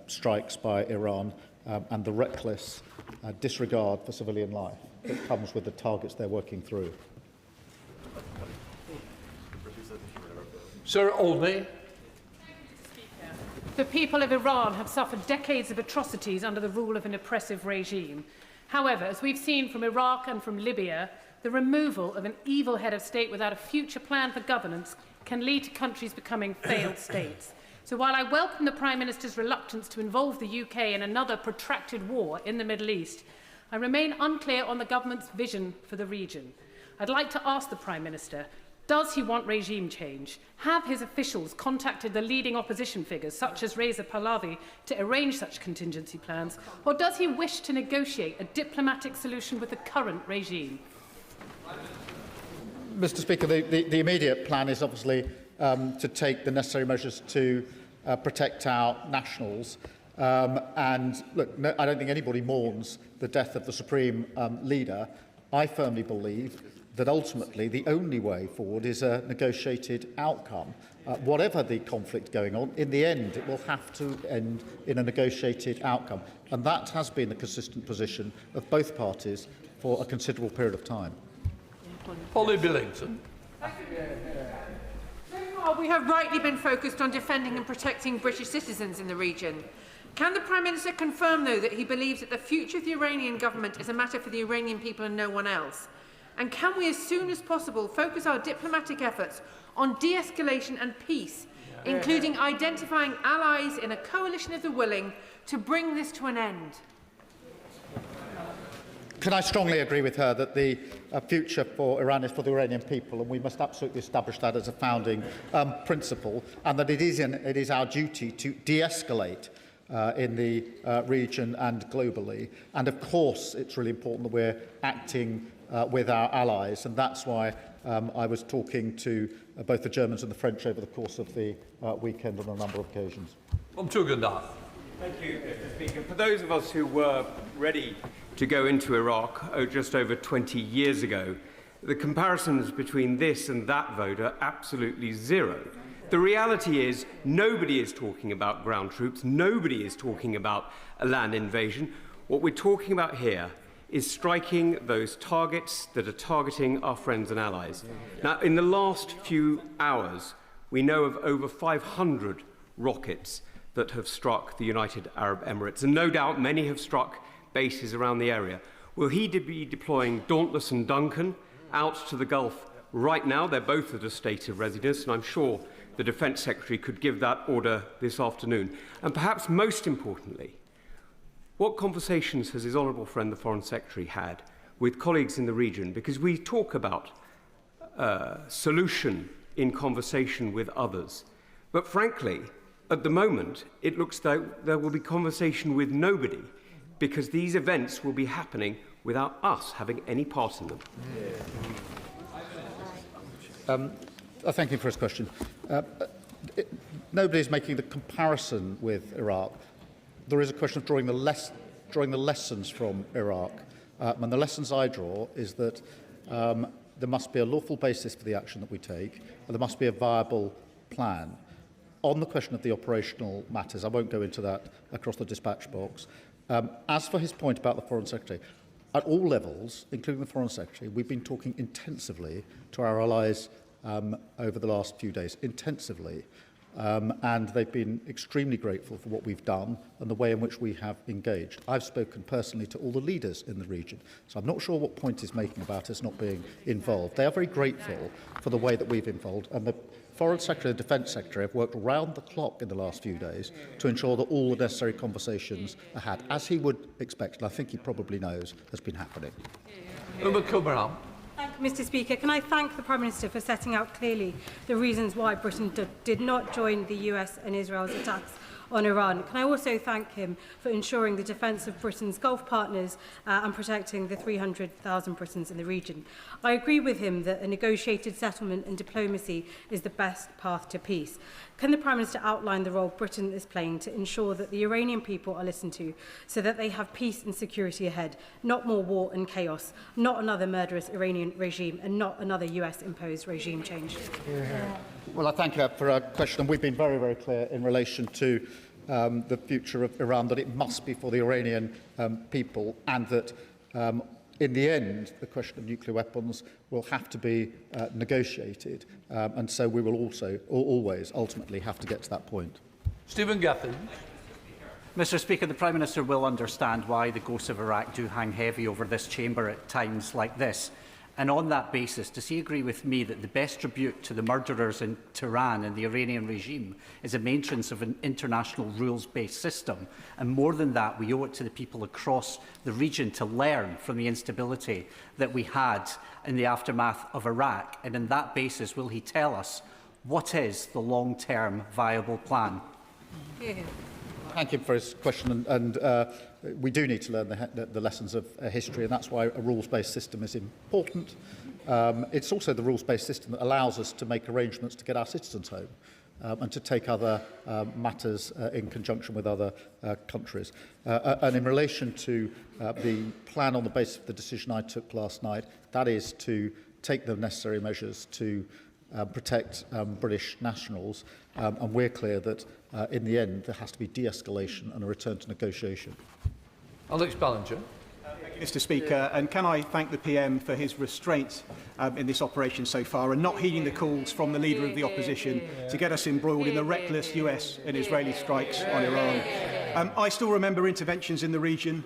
strikes by Iran and the reckless disregard for civilian life that comes with the targets they're working through. Sir Olney. The people of Iran have suffered decades of atrocities under the rule of an oppressive regime. However, as we've seen from Iraq and from Libya, the removal of an evil head of state without a future plan for governance can lead to countries becoming failed states. So while I welcome the Prime Minister's reluctance to involve the UK in another protracted war in the Middle East, I remain unclear on the government's vision for the region. I'd like to ask the Prime Minister, does he want regime change? Have his officials contacted the leading opposition figures, such as Reza Pahlavi, to arrange such contingency plans? Or does he wish to negotiate a diplomatic solution with the current regime? Mr. Speaker, the immediate plan is obviously to take the necessary measures to protect our nationals. And look, no, I don't think anybody mourns the death of the Supreme Leader. I firmly believe that ultimately the only way forward is a negotiated outcome. Whatever the conflict going on, in the end it will have to end in a negotiated outcome. And that has been the consistent position of both parties for a considerable period of time. Polly Billington. So far, we have rightly been focused on defending and protecting British citizens in the region. Can the Prime Minister confirm, though, that he believes that the future of the Iranian government is a matter for the Iranian people and no one else? And can we, as soon as possible, focus our diplomatic efforts on de-escalation and peace, including identifying allies in a coalition of the willing to bring this to an end? Can I strongly agree with her that the future for Iran is for the Iranian people, and we must absolutely establish that as a founding principle, and that it is our duty to de-escalate in the region and globally. And of course, it's really important that we're acting with our allies, and that's why I was talking to both the Germans and the French over the course of the weekend on a number of occasions. Thank you, Mr. Speaker. For those of us who were ready to go into Iraq just over 20 years ago, the comparisons between this and that vote are absolutely zero. The reality is nobody is talking about ground troops, nobody is talking about a land invasion. What we're talking about here is striking those targets that are targeting our friends and allies. Now, in the last few hours, we know of over 500 rockets that have struck the United Arab Emirates, and no doubt many have struck bases around the area. Will he be deploying Dauntless and Duncan out to the Gulf right now? They're both at a state of readiness, and I'm sure the Defence Secretary could give that order this afternoon. And perhaps most importantly, what conversations has his honourable friend, the Foreign Secretary, had with colleagues in the region? Because we talk about solution in conversation with others. But frankly, at the moment, it looks like there will be conversation with nobody, because these events will be happening without us having any part in them. Thank you for his question. Nobody is making the comparison with Iraq. There is a question of drawing the lessons from Iraq. And the lessons I draw is that there must be a lawful basis for the action that we take, and there must be a viable plan. On the question of the operational matters, I won't go into that across the dispatch box. As for his point about the Foreign Secretary, at all levels, including the Foreign Secretary, we've been talking intensively to our allies over the last few days, intensively. And they've been extremely grateful for what we've done and the way in which we have engaged. I've spoken personally to all the leaders in the region, so I'm not sure what point he's making about us not being involved. They are very grateful for the way that we've involved, and the Foreign Secretary and the Defence Secretary have worked round the clock in the last few days to ensure that all the necessary conversations are had, as he would expect, and I think he probably knows has been happening. Thank you, Mr. Speaker. Can I thank the Prime Minister for setting out clearly the reasons why Britain did not join the US and Israel's attacks on Iran? Can I also thank him for ensuring the defence of Britain's Gulf partners and protecting the 300,000 Britons in the region? I agree with him that a negotiated settlement and diplomacy is the best path to peace. Can the Prime Minister outline the role Britain is playing to ensure that the Iranian people are listened to so that they have peace and security ahead, not more war and chaos, not another murderous Iranian regime, and not another US-imposed regime change? Well, I thank her for her question, and we've been very, very clear in relation to the future of Iran, that it must be for the Iranian people, and that in the end, the question of nuclear weapons will have to be negotiated, and so we will also always ultimately have to get to that point. Stephen Guthrie. Mr. Speaker, the Prime Minister will understand why the ghosts of Iraq do hang heavy over this chamber at times like this. And on that basis, does he agree with me that the best tribute to the murderers in Tehran and the Iranian regime is a maintenance of an international rules-based system? And more than that, we owe it to the people across the region to learn from the instability that we had in the aftermath of Iraq. And on that basis, will he tell us what is the long-term viable plan? Thank you for his question, and we do need to learn the lessons of history, and that's why a rules-based system is important. It's also the rules-based system that allows us to make arrangements to get our citizens home and to take other matters in conjunction with other countries. And in relation to the plan on the basis of the decision I took last night, that is to take the necessary measures to protect British nationals, and we're clear that in the end there has to be de-escalation and a return to negotiation. Alex Ballinger. Thank you, Mr. Speaker, and can I thank the PM for his restraint in this operation so far and not heeding the calls from the Leader of the Opposition to get us embroiled in the reckless US and Israeli strikes on Iran. I still remember interventions in the region,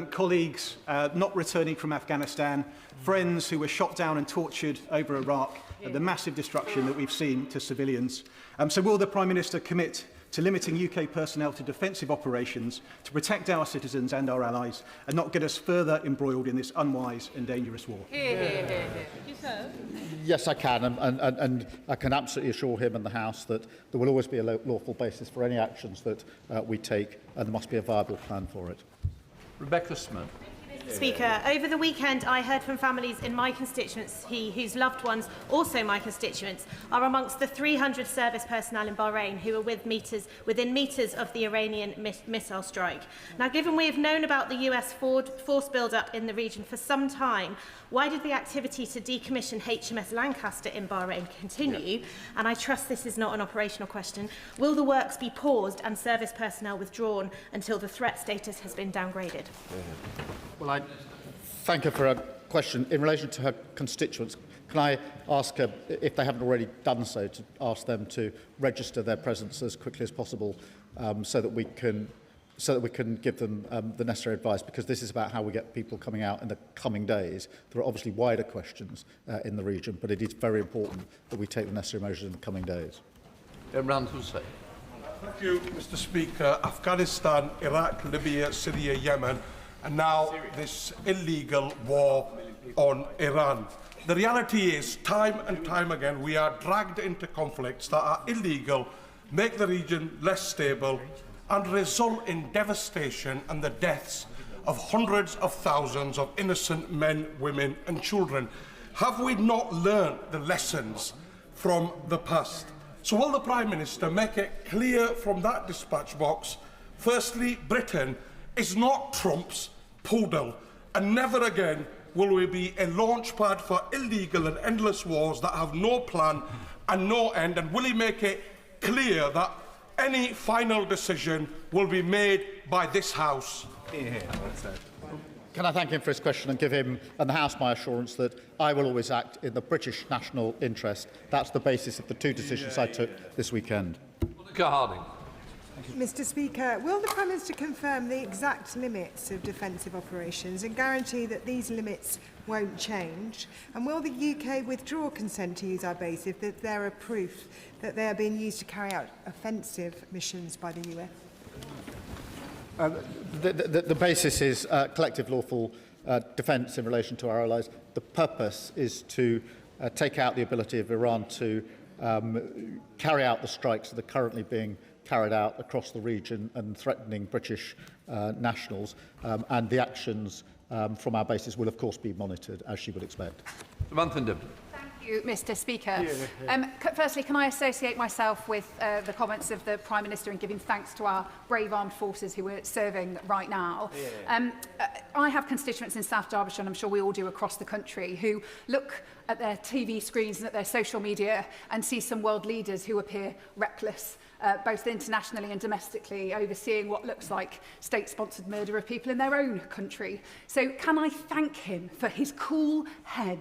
colleagues not returning from Afghanistan, friends who were shot down and tortured over Iraq, and the massive destruction that we've seen to civilians. So will the Prime Minister commit to limiting UK personnel to defensive operations to protect our citizens and our allies and not get us further embroiled in this unwise and dangerous war? Yes, I can, and I can absolutely assure him and the House that there will always be a lawful basis for any actions that we take, and there must be a viable plan for it. Rebecca Smith. Speaker, over the weekend I heard from families in my constituency whose loved ones, also my constituents, are amongst the 300 service personnel in Bahrain who are within metres of the Iranian missile strike. Now, given we have known about the US force build-up in the region for some time, why did the activity to decommission HMS Lancaster in Bahrain continue? And I trust this is not an operational question. Will the works be paused and service personnel withdrawn until the threat status has been downgraded? Well, I thank her for her question. In relation to her constituents, can I ask her, if they haven't already done so, to ask them to register their presence as quickly as possible so that we can give them the necessary advice, because this is about how we get people coming out in the coming days. There are obviously wider questions in the region, but it is very important that we take the necessary measures in the coming days. Imran Hussain. Thank you, Mr. Speaker. Afghanistan, Iraq, Libya, Syria, Yemen, and now this illegal war on Iran. The reality is, time and time again, we are dragged into conflicts that are illegal, make the region less stable, and result in devastation and the deaths of hundreds of thousands of innocent men, women and children. Have we not learned the lessons from the past? So will the Prime Minister make it clear from that dispatch box, firstly, Britain is not Trump's poodle, and never again will we be a launchpad for illegal and endless wars that have no plan and no end, and will he make it clear that any final decision will be made by this House? Can I thank him for his question and give him and the House my assurance that I will always act in the British national interest? That's the basis of the two decisions I took this weekend. Harding. Mr. Speaker, will the Prime Minister confirm the exact limits of defensive operations and guarantee that these limits won't change? And will the UK withdraw consent to use our base if there are proof that they are being used to carry out offensive missions by the US? The basis is collective lawful defence in relation to our allies. The purpose is to take out the ability of Iran to carry out the strikes that are currently being carried out across the region and threatening British nationals, and the actions from our bases will of course be monitored, as she would expect. Thank you, Mr. Speaker. Firstly, can I associate myself with the comments of the Prime Minister in giving thanks to our brave armed forces who are serving right now? I have constituents in South Derbyshire, and I'm sure we all do across the country, who look at their TV screens and at their social media and see some world leaders who appear reckless, both internationally and domestically, overseeing what looks like state-sponsored murder of people in their own country. So can I thank him for his cool head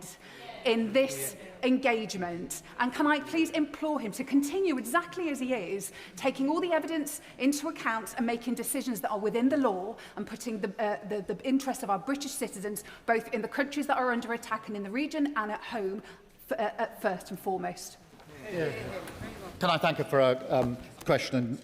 in this engagement. And can I please implore him to continue exactly as he is, taking all the evidence into account and making decisions that are within the law and putting the interests of our British citizens, both in the countries that are under attack and in the region and at home, first and foremost. Can I thank her for a question?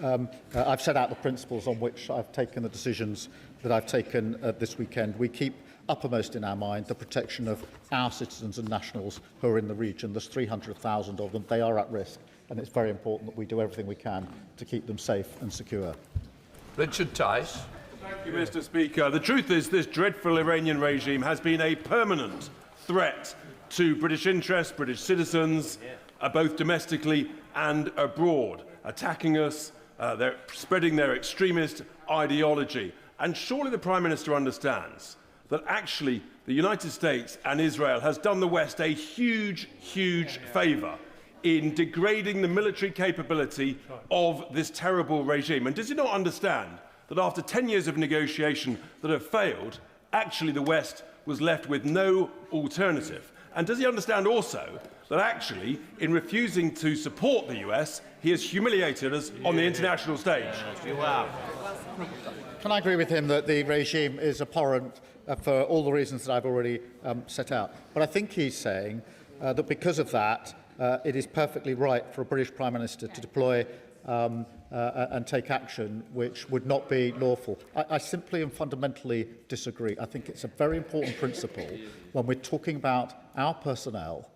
I've set out the principles on which I've taken the decisions that I've taken this weekend. We keep uppermost in our mind the protection of our citizens and nationals who are in the region. There's 300,000 of them. They are at risk, and it's very important that we do everything we can to keep them safe and secure. Richard Tice. Thank you, Mr. Speaker. The truth is this dreadful Iranian regime has been a permanent threat to British interests, British citizens, both domestically and abroad, attacking us, they're spreading their extremist ideology. And surely the Prime Minister understands that actually the United States and Israel has done the West a huge, huge favour in degrading the military capability of this terrible regime. And does he not understand that after 10 years of negotiation that have failed, actually the West was left with no alternative? And does he understand also that actually, in refusing to support the US, he has humiliated us on the international stage? Can I agree with him that the regime is abhorrent for all the reasons that I've already set out? But I think he's saying that because of that, it is perfectly right for a British Prime Minister to deploy and take action which would not be lawful. I simply and fundamentally disagree. I think it's a very important principle when we're talking about our personnel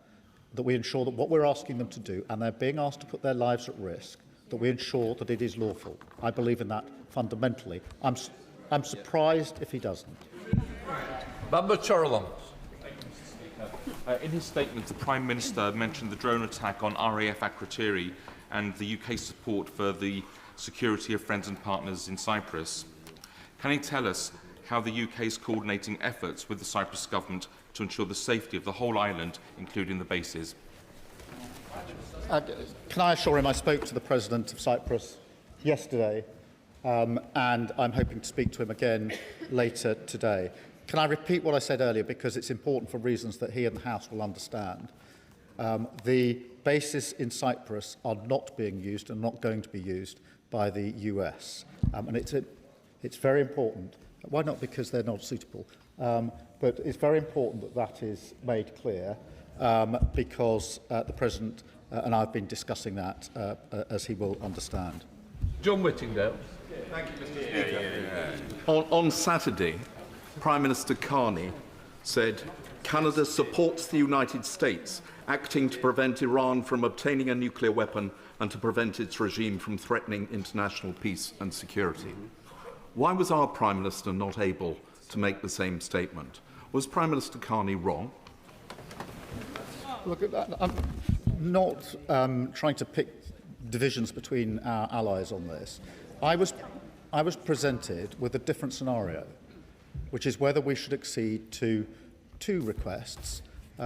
that we ensure that what we're asking them to do, and they're being asked to put their lives at risk, that we ensure that it is lawful. I believe in that fundamentally. I'm surprised if he doesn't. In his statement, the Prime Minister mentioned the drone attack on RAF Akrotiri and the UK's support for the security of friends and partners in Cyprus. Can he tell us how the UK is coordinating efforts with the Cyprus government to ensure the safety of the whole island, including the bases? Can I assure him I spoke to the President of Cyprus yesterday, and I'm hoping to speak to him again later today. Can I repeat what I said earlier, because it's important for reasons that he and the House will understand? The bases in Cyprus are not being used and not going to be used by the US. And it's very important. Why not? Because they're not suitable. But it's very important that that is made clear, because the President and I have been discussing that, as he will understand. John Whittingdale. Thank you, Mr. Speaker. On Saturday, Prime Minister Carney said, Canada supports the United States acting to prevent Iran from obtaining a nuclear weapon and to prevent its regime from threatening international peace and security. Why was our Prime Minister not able to make the same statement? Was Prime Minister Carney wrong? Look, I'm not trying to pick divisions between our allies on this. I was presented with a different scenario, which is whether we should accede to two requests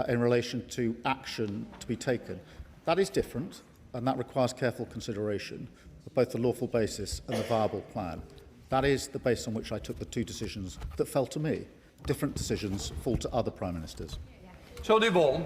in relation to action to be taken. That is different, and that requires careful consideration of both the lawful basis and the viable plan. That is the basis on which I took the two decisions that fell to me. Different decisions fall to other Prime Ministers. Tony Vaughan.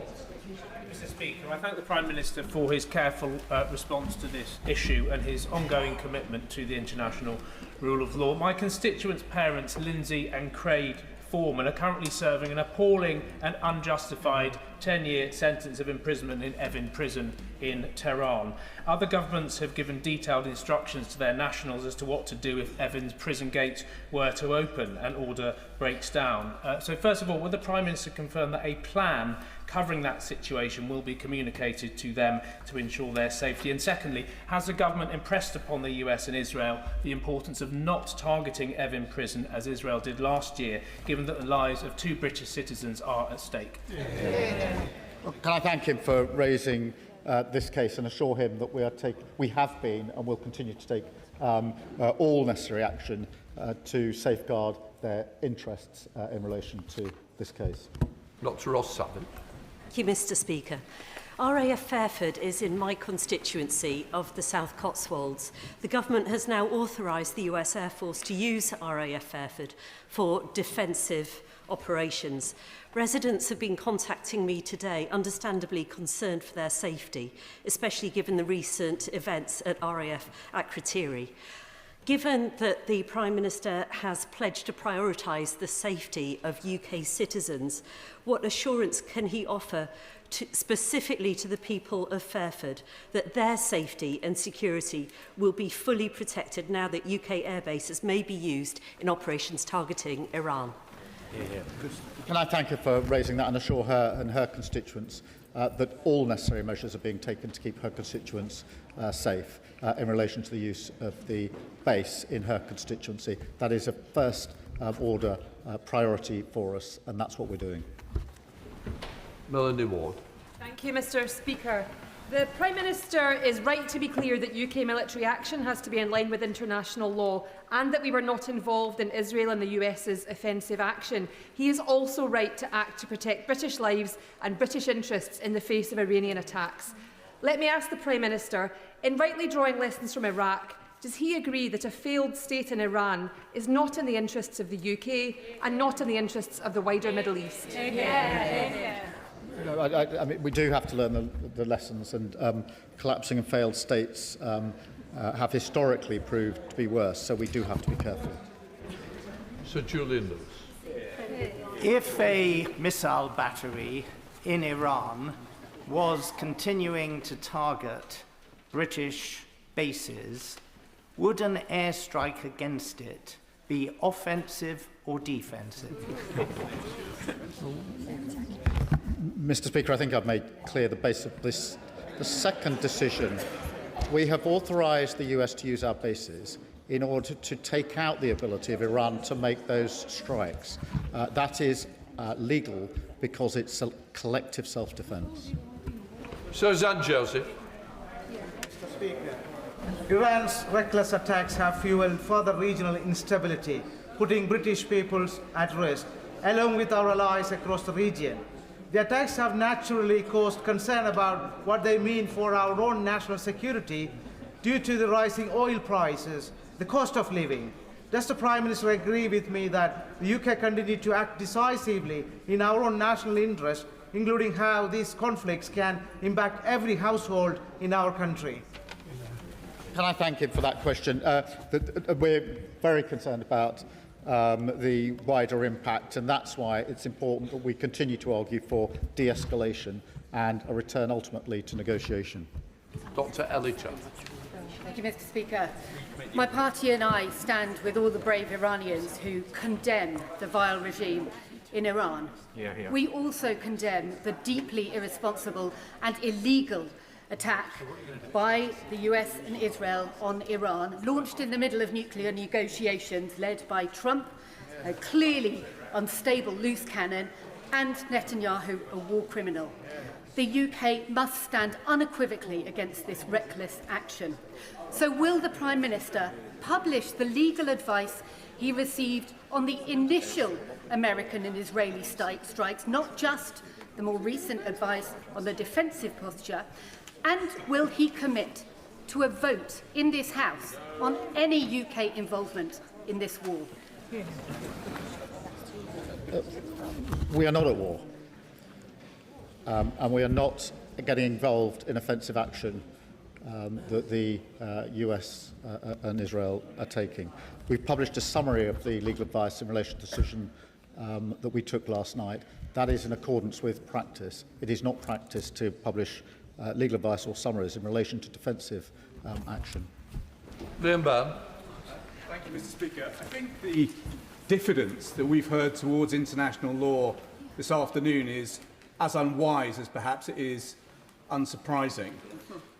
Mr. Speaker, I thank the Prime Minister for his careful response to this issue and his ongoing commitment to the international rule of law. My constituents' parents, Lindsay and Craig Foreman, are currently serving an appalling and unjustified 10-year sentence of imprisonment in Evin prison in Tehran. Other governments have given detailed instructions to their nationals as to what to do if Evin's prison gates were to open and order breaks down. So first of all, will the Prime Minister confirm that a plan covering that situation will be communicated to them to ensure their safety? And secondly, has the government impressed upon the US and Israel the importance of not targeting Evin prison as Israel did last year, given that the lives of 2 British citizens are at stake? Can I thank him for raising this case and assure him that we have been and will continue to take all necessary action to safeguard their interests in relation to this case. Dr. Ross-Savin. Thank you, Mr. Speaker. RAF Fairford is in my constituency of the South Cotswolds. The government has now authorised the US Air Force to use RAF Fairford for defensive operations. Residents have been contacting me today, understandably concerned for their safety, especially given the recent events at RAF Akrotiri. Given that the Prime Minister has pledged to prioritise the safety of UK citizens, what assurance can he offer specifically to the people of Fairford that their safety and security will be fully protected now that UK airbases may be used in operations targeting Iran? Can I thank her for raising that and assure her and her constituents that all necessary measures are being taken to keep her constituents safe in relation to the use of the base in her constituency. That is a first order priority for us, and that's what we're doing. Melanie Ward. Thank you, Mr. Speaker. The Prime Minister is right to be clear that UK military action has to be in line with international law and that we were not involved in Israel and the US's offensive action. He is also right to act to protect British lives and British interests in the face of Iranian attacks. Let me ask the Prime Minister, in rightly drawing lessons from Iraq, does he agree that a failed state in Iran is not in the interests of the UK and not in the interests of the wider Middle East? I mean, we do have to learn the lessons, and collapsing and failed states have historically proved to be worse, so we do have to be careful. Sir Julian Lewis. If a missile battery in Iran was continuing to target British bases, would an airstrike against it be offensive or defensive? Mr. Speaker, I think I've made clear the base of this. The second decision, we have authorised the US to use our bases in order to take out the ability of Iran to make those strikes. That is legal because it's a collective self-defence. Sir Zan-Joseph. Mr. Speaker, Iran's reckless attacks have fuelled further regional instability, putting British peoples at risk, along with our allies across the region. The attacks have naturally caused concern about what they mean for our own national security due to the rising oil prices, the cost of living. Does the Prime Minister agree with me that the UK continue to act decisively in our own national interest, including how these conflicts can impact every household in our country? Can I thank him for that question? We're very concerned about the wider impact, and that's why it's important that we continue to argue for de-escalation and a return ultimately to negotiation. Dr. Elicha. Thank you, Mr. Speaker. My party and I stand with all the brave Iranians who condemn the vile regime in Iran. We also condemn the deeply irresponsible and illegal attack by the US and Israel on Iran, launched in the middle of nuclear negotiations led by Trump, a clearly unstable loose cannon, and Netanyahu, a war criminal. The UK must stand unequivocally against this reckless action. So will the Prime Minister publish the legal advice he received on the initial American and Israeli strikes, not just the more recent advice on the defensive posture? And will he commit to a vote in this House on any UK involvement in this war? We are not at war, and we are not getting involved in offensive action that the US and Israel are taking. We've published a summary of the legal advice in relation to the decision that we took last night. That is in accordance with practice. It is not practice to publish legal advice or summaries in relation to defensive action. Liam Bann. Thank you, Mr. Speaker. I think the diffidence that we've heard towards international law this afternoon is as unwise as perhaps it is unsurprising.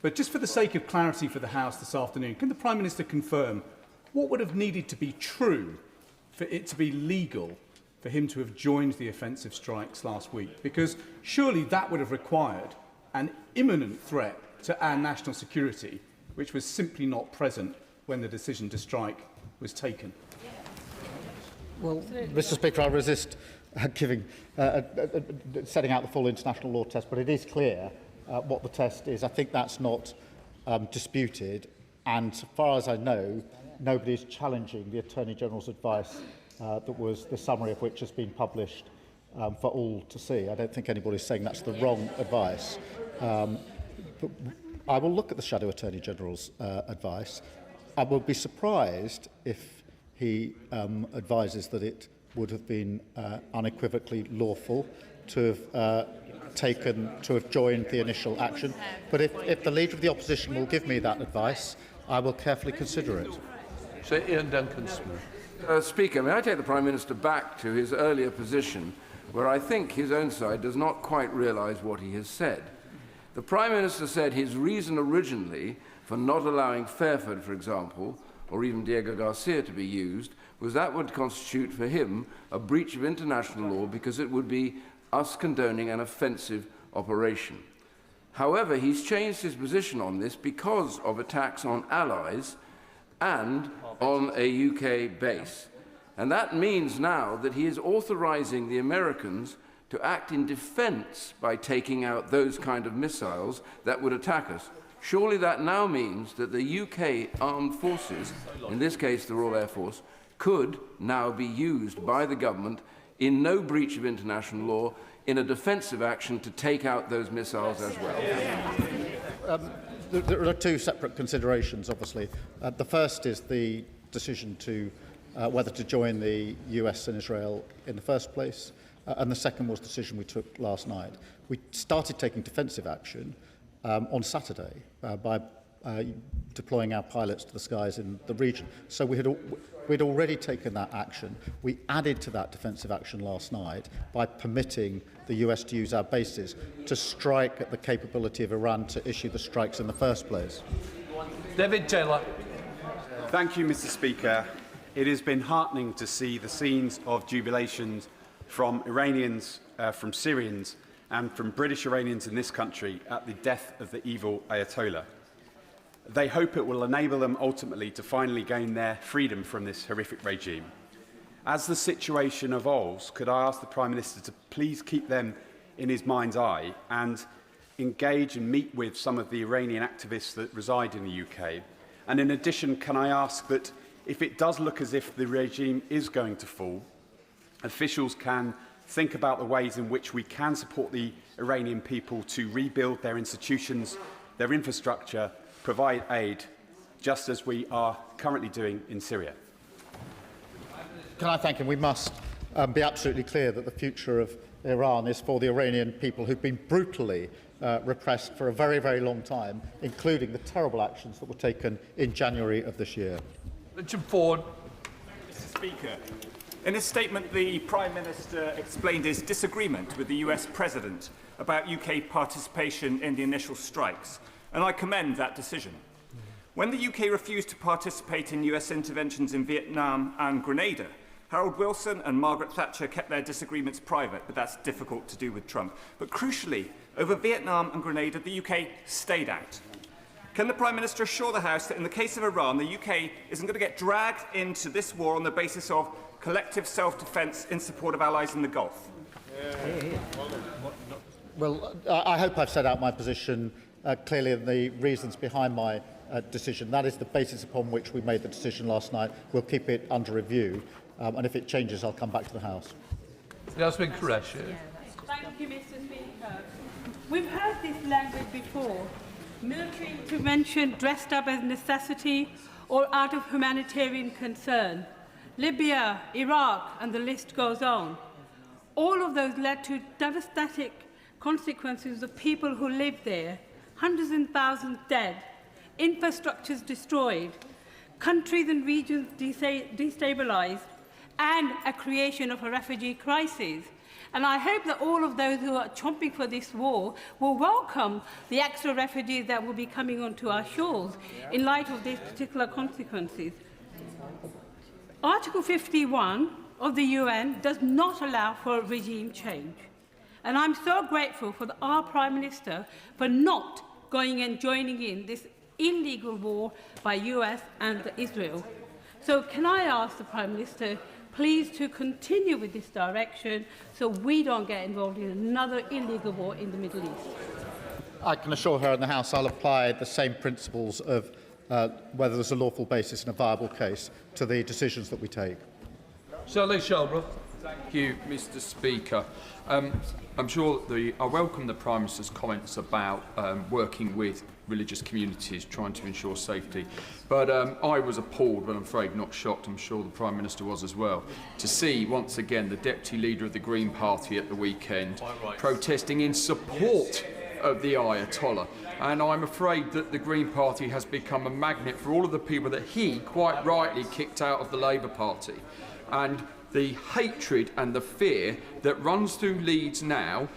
But just for the sake of clarity for the House this afternoon, can the Prime Minister confirm what would have needed to be true for it to be legal for him to have joined the offensive strikes last week? Because surely that would have required an imminent threat to our national security, which was simply not present when the decision to strike was taken. Well, Mr. Speaker, I resist setting out the full international law test, but it is clear what the test is. I think that's not disputed, and so far as I know, nobody is challenging the Attorney General's advice that was the summary of which has been published for all to see. I don't think anybody's saying that's the wrong advice. But I will look at the Shadow Attorney General's advice. I will be surprised if he advises that it would have been unequivocally lawful to have joined the initial action. But if the Leader of the Opposition will give me that advice, I will carefully consider it. Sir Ian Duncan-Smith. Speaker, may I take the Prime Minister back to his earlier position, where I think his own side does not quite realise what he has said. The Prime Minister said his reason originally for not allowing Fairford, for example, or even Diego Garcia to be used, was that would constitute for him a breach of international law because it would be us condoning an offensive operation. However, he's changed his position on this because of attacks on allies and on a UK base. And that means now that he is authorising the Americans to act in defence by taking out those kind of missiles that would attack us. Surely that now means that the UK armed forces, in this case the Royal Air Force, could now be used by the government in no breach of international law in a defensive action to take out those missiles as well. There are two separate considerations, obviously. The first is the decision to whether to join the US and Israel in the first place, and the second was the decision we took last night. We started taking defensive action on Saturday by deploying our pilots to the skies in the region. So we'd already taken that action. We added to that defensive action last night by permitting the US to use our bases to strike at the capability of Iran to issue the strikes in the first place. David Taylor. Thank you, Mr. Speaker. It has been heartening to see the scenes of jubilations from Iranians, from Syrians, and from British Iranians in this country at the death of the evil Ayatollah. They hope it will enable them ultimately to finally gain their freedom from this horrific regime. As the situation evolves, could I ask the Prime Minister to please keep them in his mind's eye and engage and meet with some of the Iranian activists that reside in the UK? And in addition, can I ask that if it does look as if the regime is going to fall, officials can think about the ways in which we can support the Iranian people to rebuild their institutions, their infrastructure, provide aid, just as we are currently doing in Syria. Can I thank him? We must be absolutely clear that the future of Iran is for the Iranian people who've been brutally repressed for a very, very long time, including the terrible actions that were taken in January of this year. Richard Ford. Mr. Speaker, in his statement, the Prime Minister explained his disagreement with the US President about UK participation in the initial strikes, and I commend that decision. When the UK refused to participate in US interventions in Vietnam and Grenada, Harold Wilson and Margaret Thatcher kept their disagreements private, but that's difficult to do with Trump. But crucially, over Vietnam and Grenada, the UK stayed out. Can the Prime Minister assure the House that in the case of Iran, the UK isn't going to get dragged into this war on the basis of collective self-defence in support of allies in the Gulf? Well, I hope I've set out my position clearly and the reasons behind my decision. That is the basis upon which we made the decision last night. We'll keep it under review, and if it changes, I'll come back to the House. Yasmin Qureshi. Thank you, Mr. Speaker. We've heard this language before. Military intervention dressed up as necessity or out of humanitarian concern. Libya, Iraq, and the list goes on. All of those led to devastating consequences of people who lived there, hundreds and thousands dead, infrastructures destroyed, countries and regions destabilized, and a creation of a refugee crisis. And I hope that all of those who are chomping for this war will welcome the extra refugees that will be coming onto our shores in light of these particular consequences. Article 51 of the UN does not allow for regime change. And I'm so grateful for our Prime Minister for not going and joining in this illegal war by US and Israel. So can I ask the Prime Minister please to continue with this direction so we don't get involved in another illegal war in the Middle East? I can assure her in the House I'll apply the same principles of whether there's a lawful basis and a viable case to the decisions that we take. Shirley Shelbrook. Thank you, Mr. Speaker. I'm sure I welcome the Prime Minister's comments about working with religious communities, trying to ensure safety. But I was appalled, but I'm afraid not shocked, I'm sure the Prime Minister was as well, to see once again the Deputy Leader of the Green Party at the weekend protesting in support of the Ayatollah. And I'm afraid that the Green Party has become a magnet for all of the people that he, quite rightly, kicked out of the Labour Party. And the hatred and the fear that runs through Leeds now,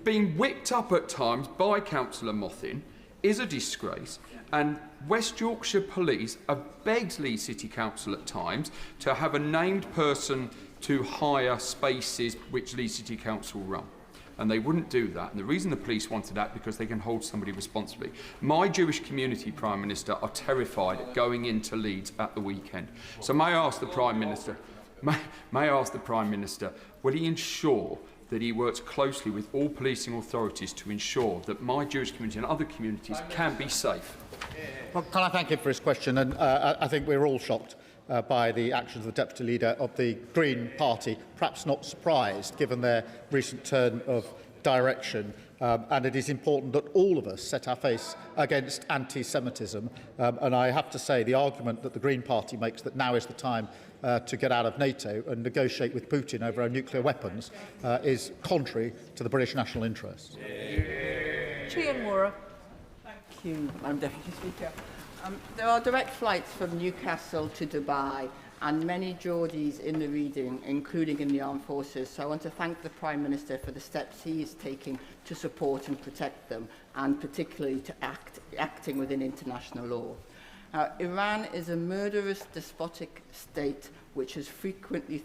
being whipped up at times by Councillor Mothin, is a disgrace. And West Yorkshire Police have begged Leeds City Council at times to have a named person to hire spaces which Leeds City Council run. And they wouldn't do that. And the reason the police wanted that, because they can hold somebody responsibly. My Jewish community, Prime Minister, are terrified going into Leeds at the weekend. So may I ask the Prime Minister, will he ensure that he works closely with all policing authorities to ensure that my Jewish community and other communities can be safe? Well, can I thank him for his question? And I think we're all shocked by the actions of the Deputy Leader of the Green Party, perhaps not surprised given their recent turn of direction. And it is important that all of us set our face against anti-Semitism. And I have to say the argument that the Green Party makes that now is the time to get out of NATO and negotiate with Putin over our nuclear weapons is contrary to the British national interest. Thank you, Madam Deputy Speaker. There are direct flights from Newcastle to Dubai and many Geordies in the region, including in the armed forces. So I want to thank the Prime Minister for the steps he is taking to support and protect them, and particularly to acting within international law. Iran is a murderous, despotic state which has frequently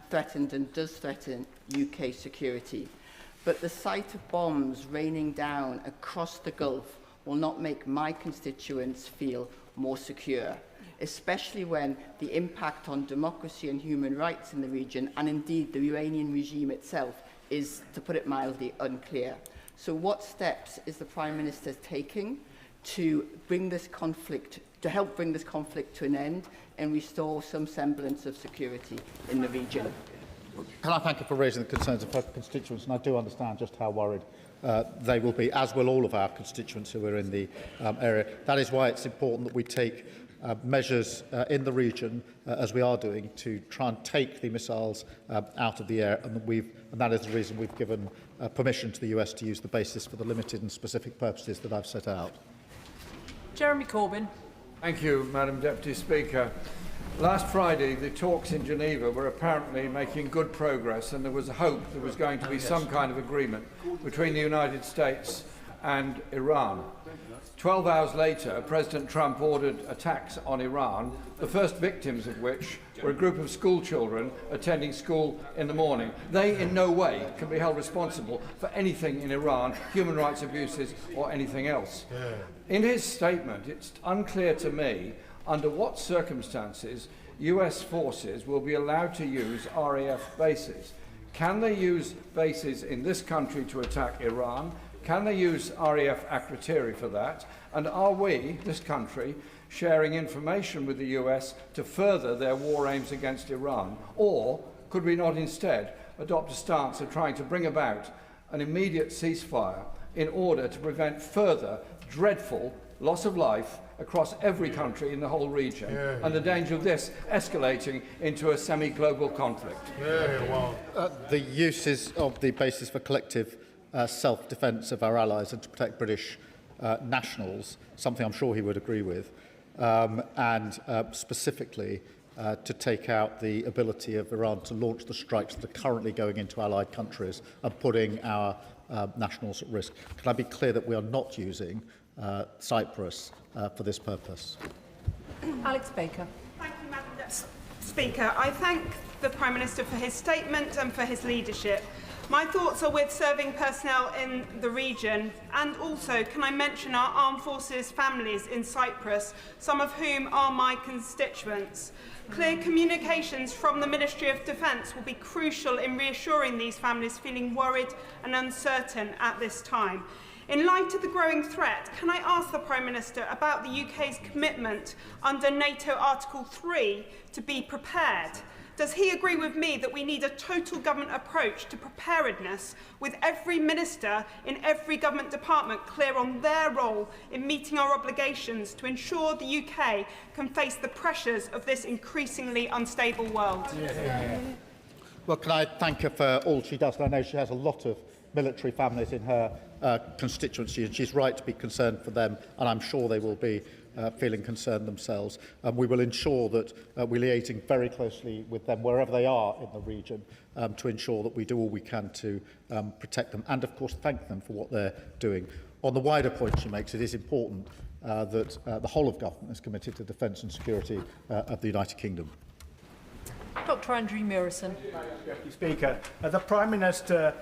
threatened and does threaten UK security. But the sight of bombs raining down across the Gulf will not make my constituents feel more secure, especially when the impact on democracy and human rights in the region, and indeed the Iranian regime itself, is, to put it mildly, unclear. So what steps is the Prime Minister taking to bring this conflict, to help bring this conflict to an end and restore some semblance of security in the region? Can I thank you for raising the concerns of her constituents, and I do understand just how worried they will be, as will all of our constituents who are in the area. That is why it's important that we take measures in the region, as we are doing, to try and take the missiles out of the air, and that is the reason we've given permission to the US to use the basis for the limited and specific purposes that I've set out. Jeremy Corbyn. Thank you, Madam Deputy Speaker. Last Friday, the talks in Geneva were apparently making good progress, and there was a hope there was going to be some kind of agreement between the United States and Iran. 12 hours later, President Trump ordered attacks on Iran, the first victims of which were a group of school children attending school in the morning. They in no way can be held responsible for anything in Iran, human rights abuses or anything else. In his statement, it's unclear to me under what circumstances US forces will be allowed to use RAF bases. Can they use bases in this country to attack Iran? Can they use RAF Akrotiri for that? And are we, this country, sharing information with the US to further their war aims against Iran? Or could we not instead adopt a stance of trying to bring about an immediate ceasefire in order to prevent further dreadful loss of life across every country in the whole region, and the danger of this escalating into a semi-global conflict? The uses of the basis for collective self-defence of our allies and to protect British nationals, something I'm sure he would agree with, and specifically to take out the ability of Iran to launch the strikes that are currently going into allied countries and putting our nationals at risk. Can I be clear that we are not using Cyprus for this purpose? Alex Baker. Thank you, Madam Speaker. I thank the Prime Minister for his statement and for his leadership. My thoughts are with serving personnel in the region, and also can I mention our armed forces families in Cyprus, some of whom are my constituents. Clear communications from the Ministry of Defence will be crucial in reassuring these families feeling worried and uncertain at this time. In light of the growing threat, can I ask the Prime Minister about the UK's commitment under NATO Article 3 to be prepared? does he agree with me that we need a total government approach to preparedness, with every minister in every government department clear on their role in meeting our obligations to ensure the UK can face the pressures of this increasingly unstable world? Well, can I thank her for all she does? And I know she has a lot of military families in her constituency, and she's right to be concerned for them, and I'm sure they will be feeling concerned themselves. We will ensure that we're liaising very closely with them wherever they are in the region to ensure that we do all we can to protect them and, of course, thank them for what they're doing. On the wider point she makes, it is important that the whole of government is committed to defence and security of the United Kingdom. Dr Andrew Murison. Deputy Speaker, the Prime Minister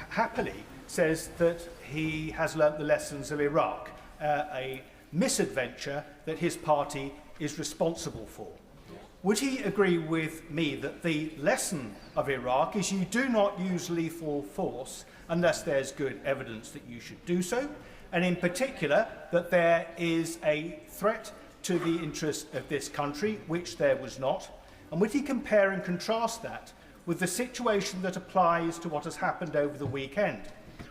happily says that he has learnt the lessons of Iraq, a misadventure that his party is responsible for. Would he agree with me that the lesson of Iraq is you do not use lethal force unless there's good evidence that you should do so, and in particular that there is a threat to the interest of this country, which there was not? And would he compare and contrast that with the situation that applies to what has happened over the weekend,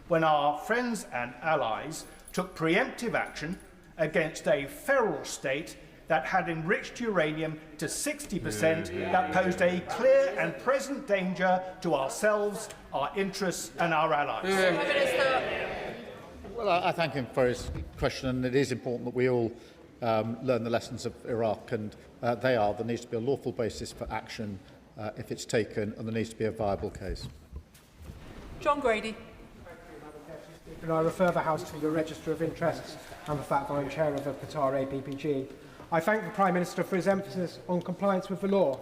when our friends and allies took preemptive action against a feral state that had enriched uranium to 60%, that posed a clear and present danger to ourselves, our interests and our allies? Well, I thank him for his question, and it is important that we all learn the lessons of Iraq, and there needs to be a lawful basis for action if it's taken, and there needs to be a viable case. John Grady. And I refer the House to the Register of Interests and the fact that I'm chair of the Qatar APPG. I thank the Prime Minister for his emphasis on compliance with the law.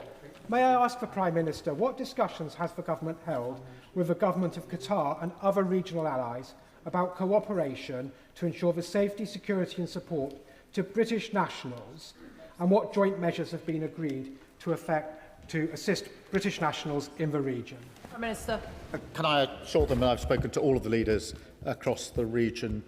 May I ask the Prime Minister, what discussions has the government held with the government of Qatar and other regional allies about cooperation to ensure the safety, security and support to British nationals, and what joint measures have been agreed to assist British nationals in the region? Prime Minister. Can I assure them that I've spoken to all of the leaders across the region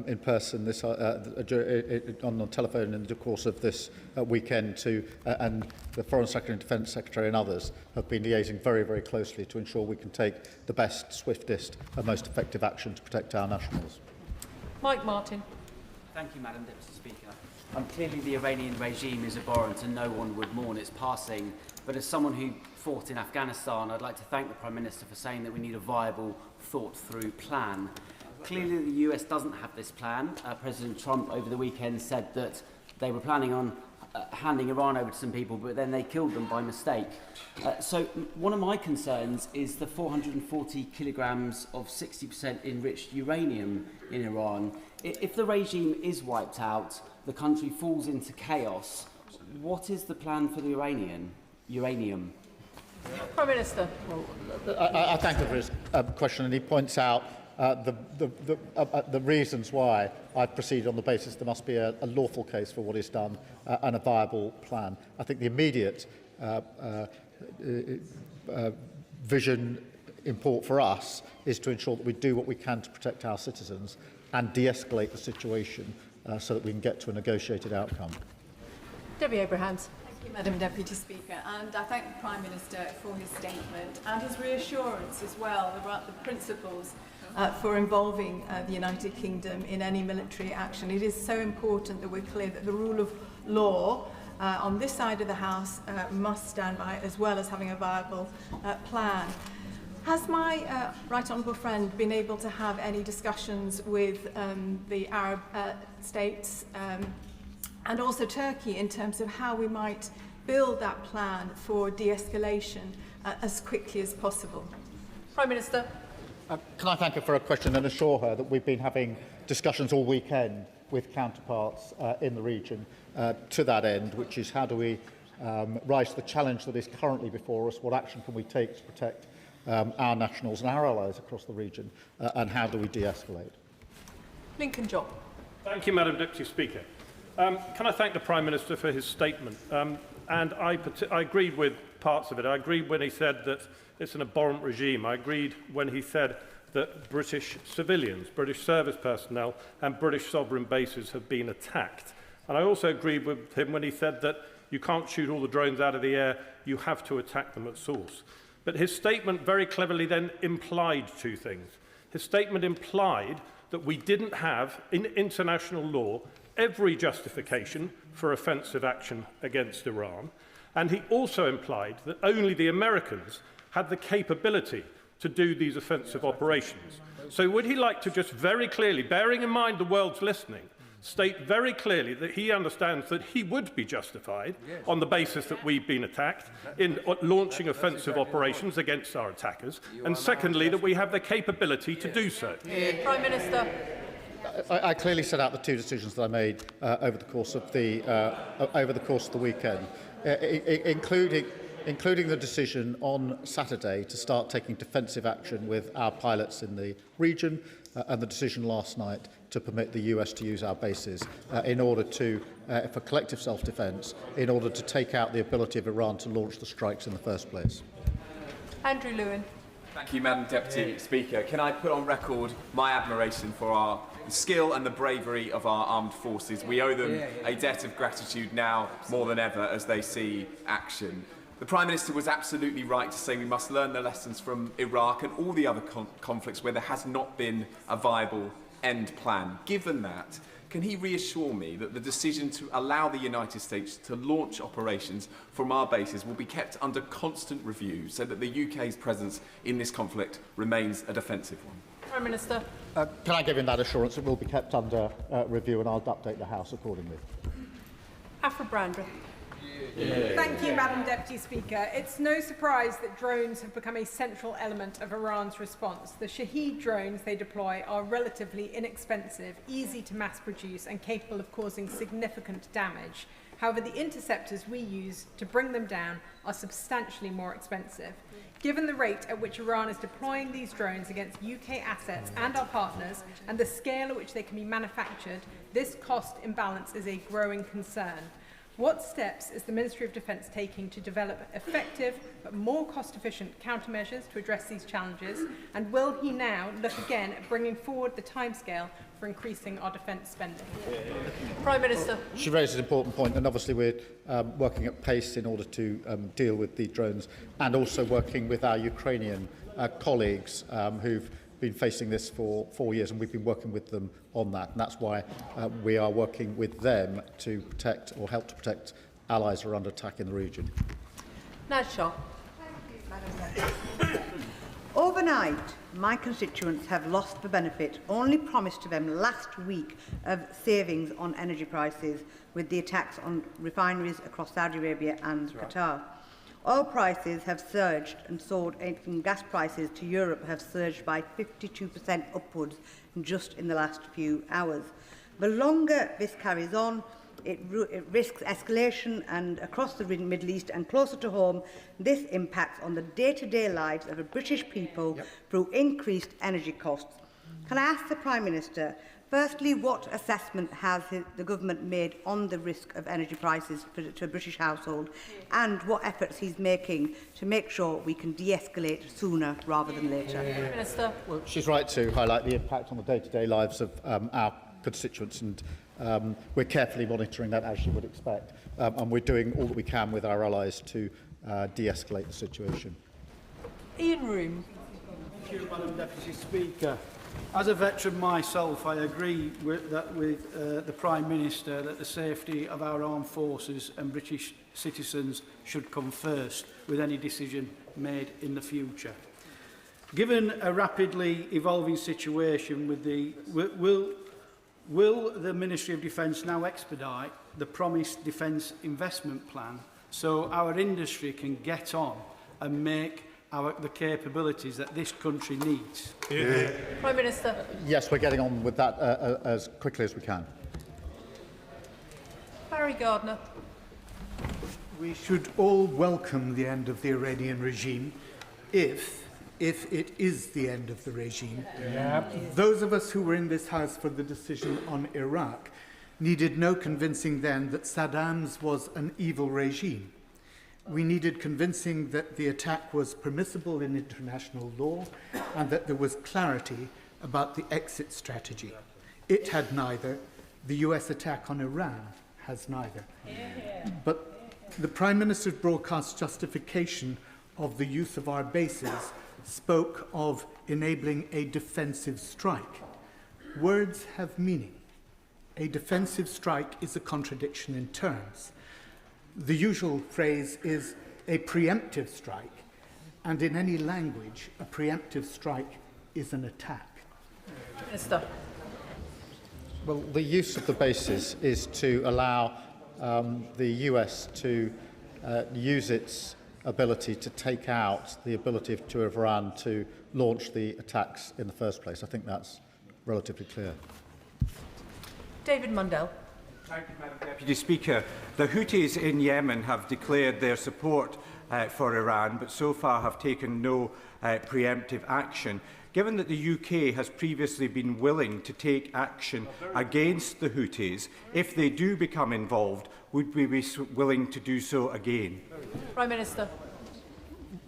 in person on the telephone in the course of this weekend, and the Foreign Secretary and Defence Secretary and others have been liaising very, very closely to ensure we can take the best, swiftest and most effective action to protect our nationals. Mike Martin. Thank you, Madam Deputy Speaker. Clearly the Iranian regime is abhorrent and no one would mourn its passing, but as someone who fought in Afghanistan, I'd like to thank the Prime Minister for saying that we need a viable, thought-through plan. Clearly the US doesn't have this plan. President Trump over the weekend said that they were planning on handing Iran over to some people, but then they killed them by mistake. So one of my concerns is the 440 kilograms of 60% enriched uranium in Iran. If the regime is wiped out, the country falls into chaos. What is the plan for the uranium? Prime Minister. I thank him for his question, and he points out the reasons why I proceed on the basis there must be a lawful case for what is done and a viable plan. I think the immediate vision import for us is to ensure that we do what we can to protect our citizens and de-escalate the situation so that we can get to a negotiated outcome. Debbie Abrahams. Thank you, Madam Deputy Speaker, and I thank the Prime Minister for his statement and his reassurance as well about the principles for involving the United Kingdom in any military action. It is so important that we're clear that the rule of law on this side of the House must stand by, as well as having a viable plan. Has my right honourable friend been able to have any discussions with the Arab states and also Turkey in terms of how we might build that plan for de-escalation as quickly as possible? Prime Minister. Can I thank her for a question and assure her that we've been having discussions all weekend with counterparts in the region to that end, which is how do we rise to the challenge that is currently before us, what action can we take to protect our nationals and our allies across the region, and how do we de-escalate? Lincoln John. Thank you, Madam Deputy Speaker. Can I thank the Prime Minister for his statement? And I agreed with parts of it. I agreed when he said that it's an abhorrent regime. I agreed when he said that British civilians, British service personnel and British sovereign bases have been attacked. And I also agreed with him when he said that You can't shoot all the drones out of the air. You have to attack them at source. But his statement very cleverly then implied two things. His statement implied that we didn't have, in international law, every justification for offensive action against Iran. And he also implied that only the Americans had the capability to do these offensive operations. So would he like to just very clearly, bearing in mind the world's listening, state very clearly that he understands that he would be justified on the basis that we've been attacked in launching offensive operations against our attackers, and secondly, that we have the capability to do so? Prime Minister. I clearly set out the two decisions that I made over the course of the weekend, including the decision on Saturday to start taking defensive action with our pilots in the region, and the decision last night to permit the US to use our bases in order to, for collective self-defence, in order to take out the ability of Iran to launch the strikes in the first place. Andrew Lewin. Thank you, Madam Deputy Speaker. Can I put on record my admiration for the skill and the bravery of our armed forces? We owe them a debt of gratitude now more than ever as they see action. The Prime Minister was absolutely right to say we must learn the lessons from Iraq and all the other conflicts where there has not been a viable end plan. Given that, can he reassure me that the decision to allow the United States to launch operations from our bases will be kept under constant review so that the UK's presence in this conflict remains a defensive one? Prime Minister. Can I give him that assurance? It will be kept under review, and I'll update the House accordingly. Afra Brandreth. Thank you, Madam Deputy Speaker. It's no surprise that drones have become a central element of Iran's response. The Shahed drones they deploy are relatively inexpensive, easy to mass produce and capable of causing significant damage. However, the interceptors we use to bring them down are substantially more expensive. Given the rate at which Iran is deploying these drones against UK assets and our partners, and the scale at which they can be manufactured, this cost imbalance is a growing concern. What steps is the Ministry of Defence taking to develop effective but more cost-efficient countermeasures to address these challenges? And will he now look again at bringing forward the timescale for increasing our defence spending? Prime Minister. She raised an important point, and obviously we're working at pace in order to deal with the drones, and also working with our Ukrainian colleagues who've been facing this for 4 years, and we've been working with them on that. And that's why we are working with them to protect or help to protect allies who are under attack in the region. Naz Shah. Overnight, my constituents have lost the benefit only promised to them last week of savings on energy prices with the attacks on refineries across Saudi Arabia and Qatar. Oil prices have surged, and gas prices to Europe have surged by 52% upwards just in the last few hours. The longer this carries on, it risks escalation, and across the Middle East and closer to home, this impacts on the day-to-day lives of the British people through increased energy costs. Can I ask the Prime Minister, firstly, what assessment has the government made on the risk of energy prices to a British household, and what efforts he's making to make sure we can de-escalate sooner rather than later? Minister. Well, she's right to highlight the impact on the day-to-day lives of our constituents, and we're carefully monitoring that, as you would expect, and we're doing all that we can with our allies to de-escalate the situation. Ian Room. Thank you, Madam Deputy Speaker. As a veteran myself, I agree with the Prime Minister that the safety of our armed forces and British citizens should come first with any decision made in the future. Given a rapidly evolving situation, will the Ministry of Defence now expedite the promised defence investment plan so our industry can get on and make the capabilities that this country needs? Prime Minister. Yes, we're getting on with that as quickly as we can. Barry Gardner. We should all welcome the end of the Iranian regime if it is the end of the regime. Those of us who were in this House for the decision on Iraq needed no convincing then that Saddam's was an evil regime. We needed convincing that the attack was permissible in international law and that there was clarity about the exit strategy. It had neither. The US attack on Iran has neither. But The Prime Minister's broadcast justification of the use of our bases spoke of enabling a defensive strike. Words have meaning. A defensive strike is a contradiction in terms. The usual phrase is a preemptive strike, and in any language, a preemptive strike is an attack. Minister. Well, the use of the bases is to allow the US to use its ability to take out the ability of Iran to launch the attacks in the first place. I think that's relatively clear. David Mundell. Thank you, Madam Deputy Speaker. The Houthis in Yemen have declared their support for Iran, but so far have taken no preemptive action. Given that the UK has previously been willing to take action against the Houthis, if they do become involved, would we be willing to do so again? Prime Minister.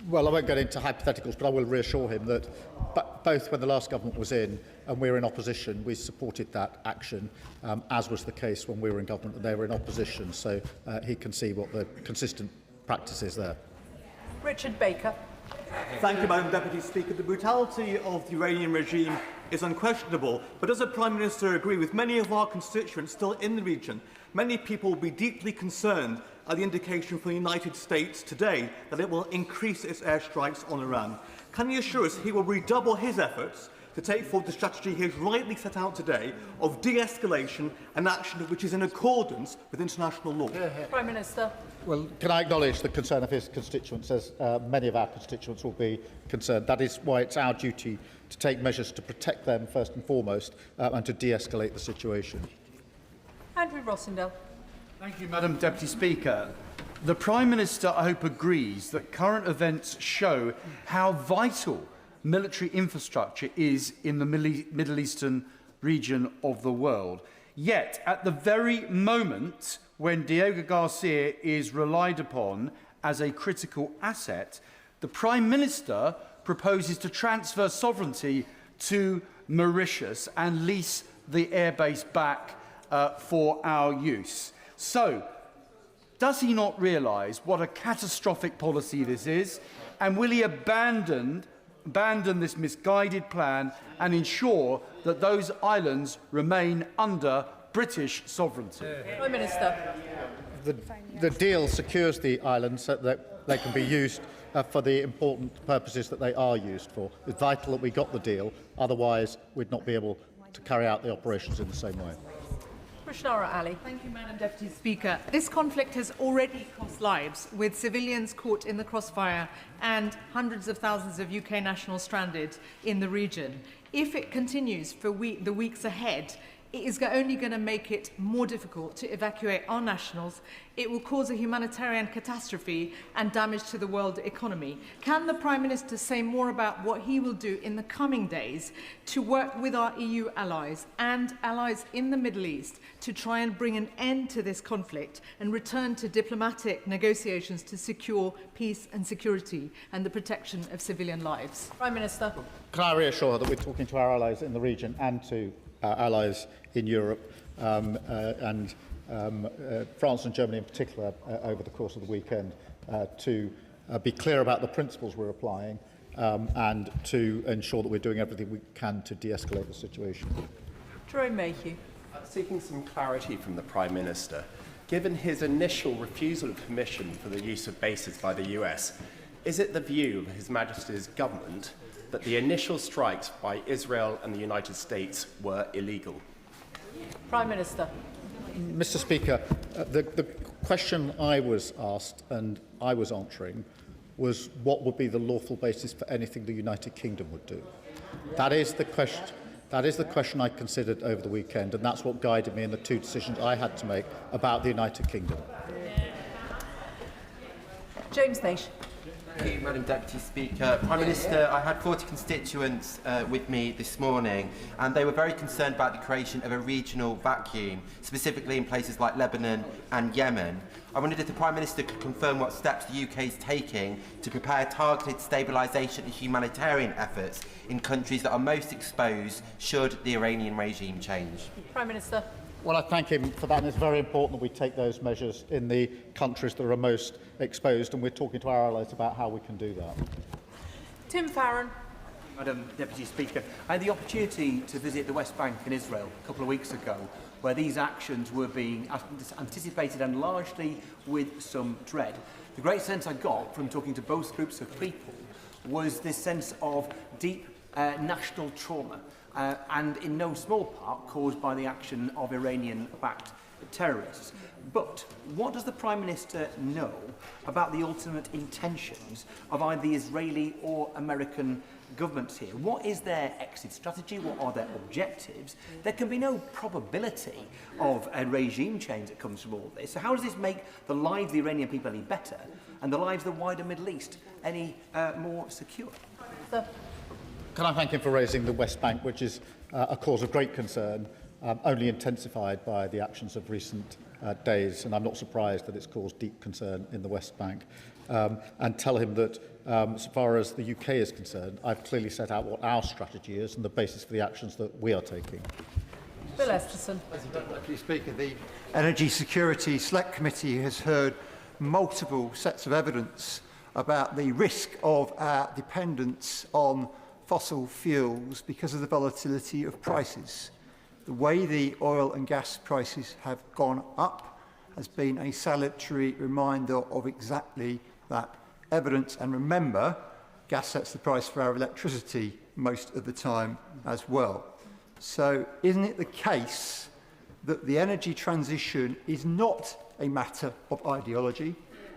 Well, I won't get into hypotheticals, but I will reassure him that both when the last government was in and we were in opposition, we supported that action, as was the case when we were in government and they were in opposition. So he can see what the consistent practice is there. Richard Baker. Thank you, Madam Deputy Speaker. The brutality of the Iranian regime is unquestionable, but does the Prime Minister agree with many of our constituents still in the region? Many people will be deeply concerned at the indication from the United States today that it will increase its airstrikes on Iran. Can he assure us he will redouble his efforts to take forward the strategy he has rightly set out today of de-escalation and action which is in accordance with international law? Prime Minister. Well, can I acknowledge the concern of his constituents, as many of our constituents will be concerned. That is why it's our duty to take measures to protect them first and foremost and to de-escalate the situation. Andrew Rossendale. Thank you, Madam Deputy Speaker. The Prime Minister, I hope, agrees that current events show how vital military infrastructure is in the Middle Eastern region of the world. Yet, at the very moment when Diego Garcia is relied upon as a critical asset, the Prime Minister proposes to transfer sovereignty to Mauritius and lease the airbase back for our use. So, does he not realise what a catastrophic policy this is? And will he abandon this misguided plan and ensure that those islands remain under British sovereignty? Prime Minister. The deal secures the islands so that they can be used for the important purposes that they are used for. It's vital that we got the deal, otherwise we'd not be able to carry out the operations in the same way. Ali. Thank you, Madam Deputy Speaker. This conflict has already cost lives, with civilians caught in the crossfire and hundreds of thousands of UK nationals stranded in the region. If it continues for the weeks ahead, it is only going to make it more difficult to evacuate our nationals. It will cause a humanitarian catastrophe and damage to the world economy. Can the Prime Minister say more about what he will do in the coming days to work with our EU allies and allies in the Middle East to try and bring an end to this conflict and return to diplomatic negotiations to secure peace and security and the protection of civilian lives? Prime Minister. Can I reassure her that we're talking to our allies in the region and to our allies in Europe and France and Germany in particular over the course of the weekend to be clear about the principles we're applying and to ensure that we're doing everything we can to de-escalate the situation. Jerome Mayhew. Seeking some clarity from the Prime Minister. Given his initial refusal of permission for the use of bases by the US, is it the view of His Majesty's government that the initial strikes by Israel and the United States were illegal? Prime Minister. Mr. Speaker, the question I was asked and I was answering was what would be the lawful basis for anything the United Kingdom would do. That is the question. That is the question I considered over the weekend, and that's what guided me in the two decisions I had to make about the United Kingdom. James Nation. Thank you, Madam Deputy Speaker. Prime Minister, I had 40 constituents with me this morning, and they were very concerned about the creation of a regional vacuum, specifically in places like Lebanon and Yemen. I wondered if the Prime Minister could confirm what steps the UK is taking to prepare targeted stabilisation and humanitarian efforts in countries that are most exposed should the Iranian regime change. Prime Minister. Well, I thank him for that, and it's very important that we take those measures in the countries that are most exposed, and we're talking to our allies about how we can do that. Tim Farron. Madam Deputy Speaker, I had the opportunity to visit the West Bank in Israel a couple of weeks ago, where these actions were being anticipated and largely with some dread. The great sense I got from talking to both groups of people was this sense of deep national trauma, and in no small part caused by the action of Iranian-backed terrorists. But what does the Prime Minister know about the ultimate intentions of either the Israeli or American governments here? What is their exit strategy? What are their objectives? There can be no probability of a regime change that comes from all this. So how does this make the lives of the Iranian people any better and the lives of the wider Middle East any more secure? Can I thank him for raising the West Bank, which is a cause of great concern, only intensified by the actions of recent days, and I'm not surprised that it's caused deep concern in the West Bank, and tell him that as far as the UK is concerned, I've clearly set out what our strategy is and the basis for the actions that we are taking. Bill Esterson. Deputy Speaker, the Energy Security Select Committee has heard multiple sets of evidence about the risk of our dependence on fossil fuels because of the volatility of prices. The way the oil and gas prices have gone up has been a salutary reminder of exactly that evidence. And remember, gas sets the price for our electricity most of the time as well. So isn't it the case that the energy transition is not a matter of ideology?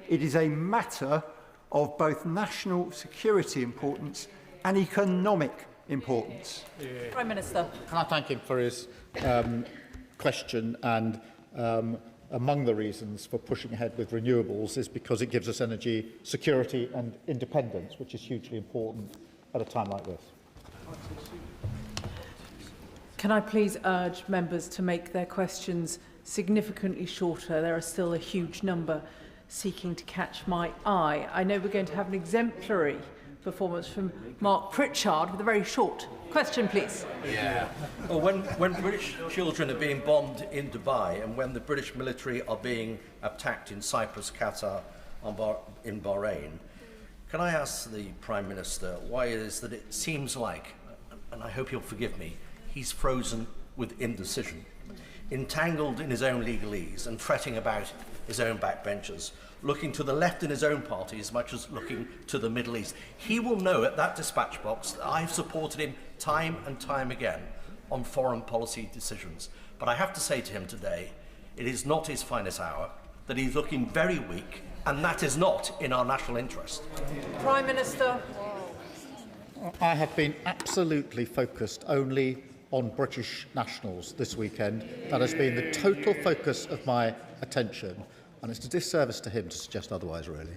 It is a matter of both national security importance and economic importance. Prime Minister. Can I thank him for his question? And among the reasons for pushing ahead with renewables is because it gives us energy security and independence, which is hugely important at a time like this. Can I please urge members to make their questions significantly shorter? There are still a huge number seeking to catch my eye. I know we're going to have an exemplary performance from Mark Pritchard with a very short question, please. Yeah. Well, when British children are being bombed in Dubai and when the British military are being attacked in Cyprus, Qatar, in Bahrain, can I ask the Prime Minister why it is that it seems like, and I hope you'll forgive me, he's frozen with indecision, entangled in his own legalese and fretting about his own backbenchers, looking to the left in his own party as much as looking to the Middle East. He will know at that dispatch box that I've supported him time and time again on foreign policy decisions. But I have to say to him today, it is not his finest hour, that he's looking very weak, and that is not in our national interest. Prime Minister. I have been absolutely focused only on British nationals this weekend. That has been the total focus of my attention, and it's a disservice to him to suggest otherwise, really.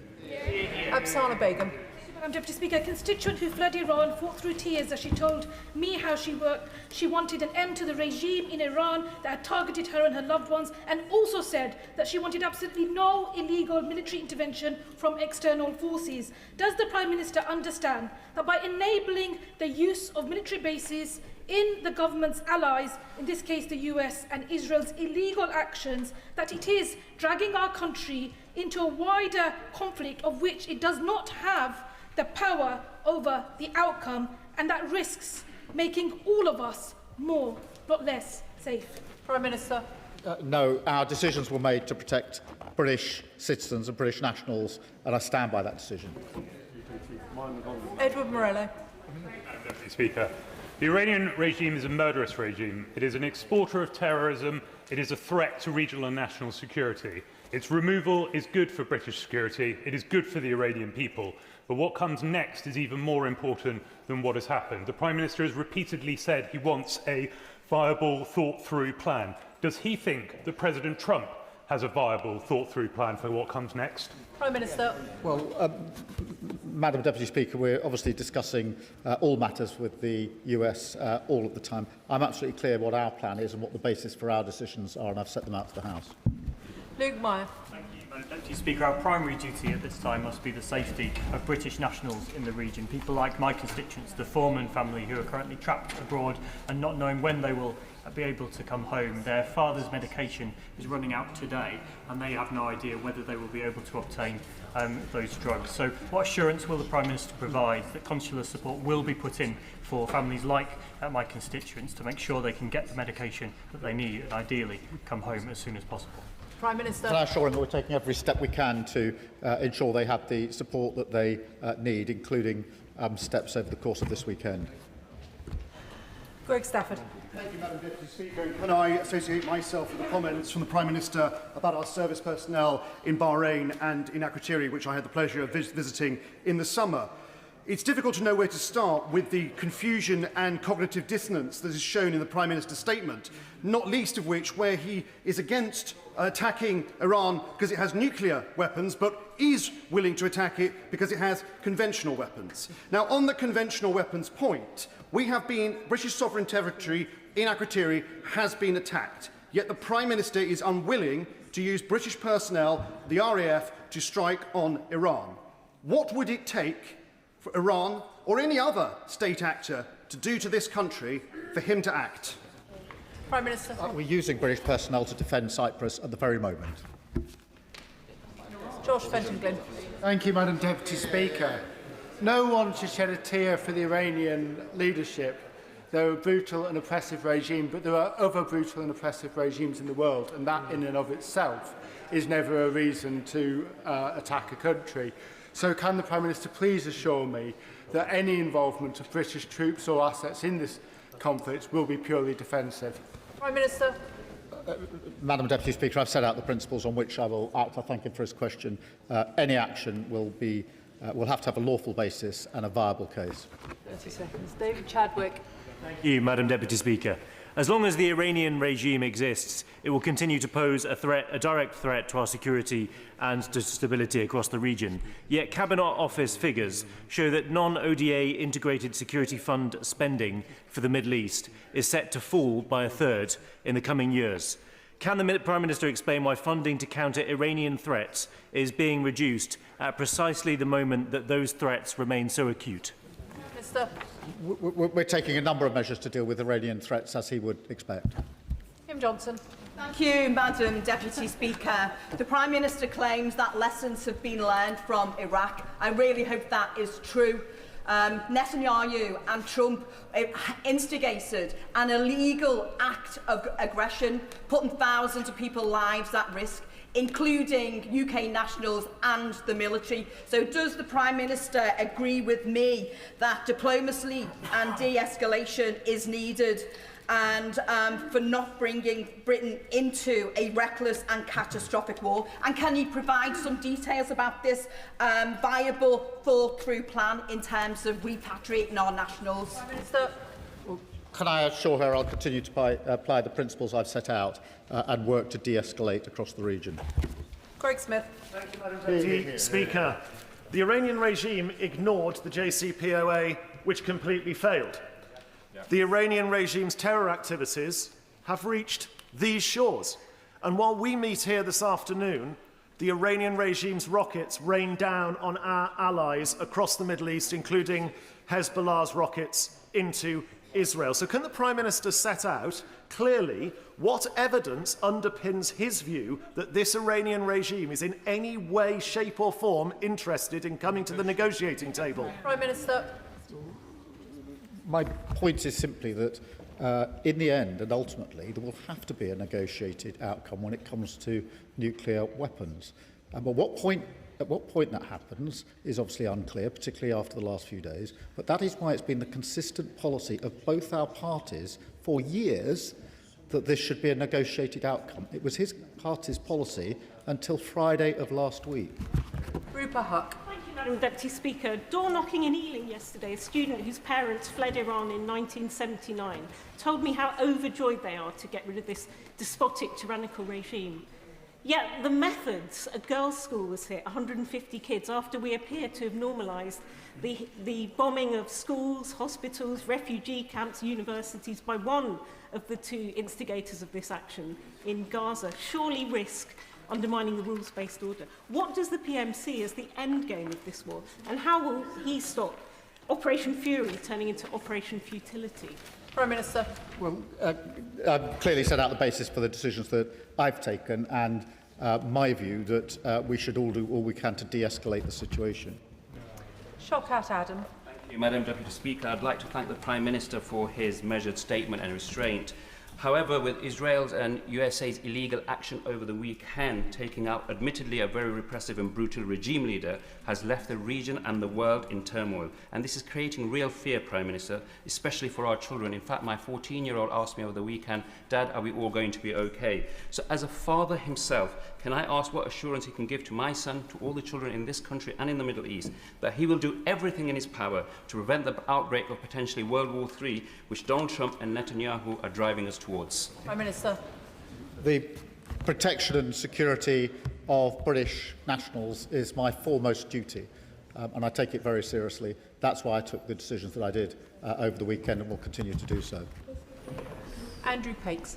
Absana Begum. Madam Deputy Speaker, a constituent who fled Iran fought through tears as she told me how she worked. She wanted an end to the regime in Iran that had targeted her and her loved ones, and also said that she wanted absolutely no illegal military intervention from external forces. Does the Prime Minister understand that by enabling the use of military bases in the government's allies, in this case the US and Israel's illegal actions, that it is dragging our country into a wider conflict of which it does not have the power over the outcome, and that risks making all of us more, not less, safe? Prime Minister. No, our decisions were made to protect British citizens and British nationals, and I stand by that decision. Edward Morello. Deputy Speaker, the Iranian regime is a murderous regime. It is an exporter of terrorism. It is a threat to regional and national security. Its removal is good for British security. It is good for the Iranian people. But what comes next is even more important than what has happened. The Prime Minister has repeatedly said he wants a viable, thought-through plan. Does he think that President Trump has a viable, thought-through plan for what comes next? Prime Minister. Well, Madam Deputy Speaker, we're obviously discussing all matters with the US all of the time. I'm absolutely clear what our plan is and what the basis for our decisions are, and I've set them out to the House. Luke Meyer. Thank you. Madam Deputy Speaker, our primary duty at this time must be the safety of British nationals in the region. People like my constituents, the Foreman family, who are currently trapped abroad and not knowing when they will be able to come home. Their father's medication is running out today and they have no idea whether they will be able to obtain those drugs. So what assurance will the Prime Minister provide that consular support will be put in for families like my constituents to make sure they can get the medication that they need and ideally come home as soon as possible? Prime Minister. Can I assure him that we're taking every step we can to ensure they have the support that they need, including steps over the course of this weekend? Greg Stafford. Thank you, Madam Deputy Speaker. And can I associate myself with the comments from the Prime Minister about our service personnel in Bahrain and in Akrotiri, which I had the pleasure of visiting in the summer. It's difficult to know where to start with the confusion and cognitive dissonance that is shown in the Prime Minister's statement, not least of which where he is against attacking Iran because it has nuclear weapons, but is willing to attack it because it has conventional weapons. Now, on the conventional weapons point, British sovereign territory in Akrotiri has been attacked, yet the Prime Minister is unwilling to use British personnel, the RAF, to strike on Iran. What would it take for Iran or any other state actor to do to this country for him to act? Prime Minister. We're using British personnel to defend Cyprus at the very moment. Josh Fenton-Glynn. Thank you, Madam Deputy Speaker. No one should shed a tear for the Iranian leadership. They're a brutal and oppressive regime, but there are other brutal and oppressive regimes in the world, and that in and of itself is never a reason to attack a country. So can the Prime Minister please assure me that any involvement of British troops or assets in this conflict will be purely defensive? Prime Minister. Madam Deputy Speaker, I've set out the principles on which I will act. I thank him for his question. Any action will have to have a lawful basis and a viable case. 30 seconds. David Chadwick. Thank you, Madam Deputy Speaker. As long as the Iranian regime exists, it will continue to pose a direct threat to our security and to stability across the region. Yet Cabinet Office figures show that non-ODA integrated security fund spending for the Middle East is set to fall by a third in the coming years. Can the Prime Minister explain why funding to counter Iranian threats is being reduced at precisely the moment that those threats remain so acute? Minister. We're taking a number of measures to deal with Iranian threats, as he would expect. Kim Johnson. Thank you, Madam Deputy Speaker. The Prime Minister claims that lessons have been learned from Iraq. I really hope that is true. Netanyahu and Trump instigated an illegal act of aggression, putting thousands of people's lives at risk, including UK nationals and the military. So does the Prime Minister agree with me that diplomacy and de-escalation is needed and for not bringing Britain into a reckless and catastrophic war? And can you provide some details about this viable, thought-through plan in terms of repatriating our nationals? Prime Minister. Can I assure her I'll continue to apply the principles I've set out and work to de-escalate across the region? Craig Smith. Thank you, Madam Deputy Speaker. The Iranian regime ignored the JCPOA, which completely failed. The Iranian regime's terror activities have reached these shores. And while we meet here this afternoon, the Iranian regime's rockets rain down on our allies across the Middle East, including Hezbollah's rockets into Israel. So can the Prime Minister set out clearly what evidence underpins his view that this Iranian regime is in any way, shape or form interested in coming to the negotiating table? Prime Minister. My point is simply that in the end and ultimately there will have to be a negotiated outcome when it comes to nuclear weapons. But at what point that happens is obviously unclear, particularly after the last few days, but that is why it's been the consistent policy of both our parties for years that this should be a negotiated outcome. It was his party's policy until Friday of last week. Rupa Huck. Thank you, Madam Deputy Speaker. Door knocking in Ealing yesterday, a student whose parents fled Iran in 1979 told me how overjoyed they are to get rid of this despotic, tyrannical regime. Yet the methods, a girls' school was hit, 150 kids, after we appear to have normalised the bombing of schools, hospitals, refugee camps, universities by one of the two instigators of this action in Gaza, surely risk undermining the rules-based order. What does the PM see as the end game of this war, and how will he stop Operation Fury turning into Operation Futility? Prime Minister. Well, I've clearly set out the basis for the decisions that I've taken and my view that we should all do all we can to de-escalate the situation. Shortcut Adam. Thank you, Madam Deputy Speaker. I'd like to thank the Prime Minister for his measured statement and restraint. However, with Israel's and USA's illegal action over the weekend, taking out admittedly a very repressive and brutal regime leader, has left the region and the world in turmoil. And this is creating real fear, Prime Minister, especially for our children. In fact, my 14-year-old asked me over the weekend, Dad, are we all going to be okay? So as a father himself, can I ask what assurance he can give to my son, to all the children in this country and in the Middle East, that he will do everything in his power to prevent the outbreak of potentially World War III, which Donald Trump and Netanyahu are driving us towards? Prime Minister. The protection and security of British nationals is my foremost duty, and I take it very seriously. That's why I took the decisions that I did over the weekend and will continue to do so. Andrew Pakes.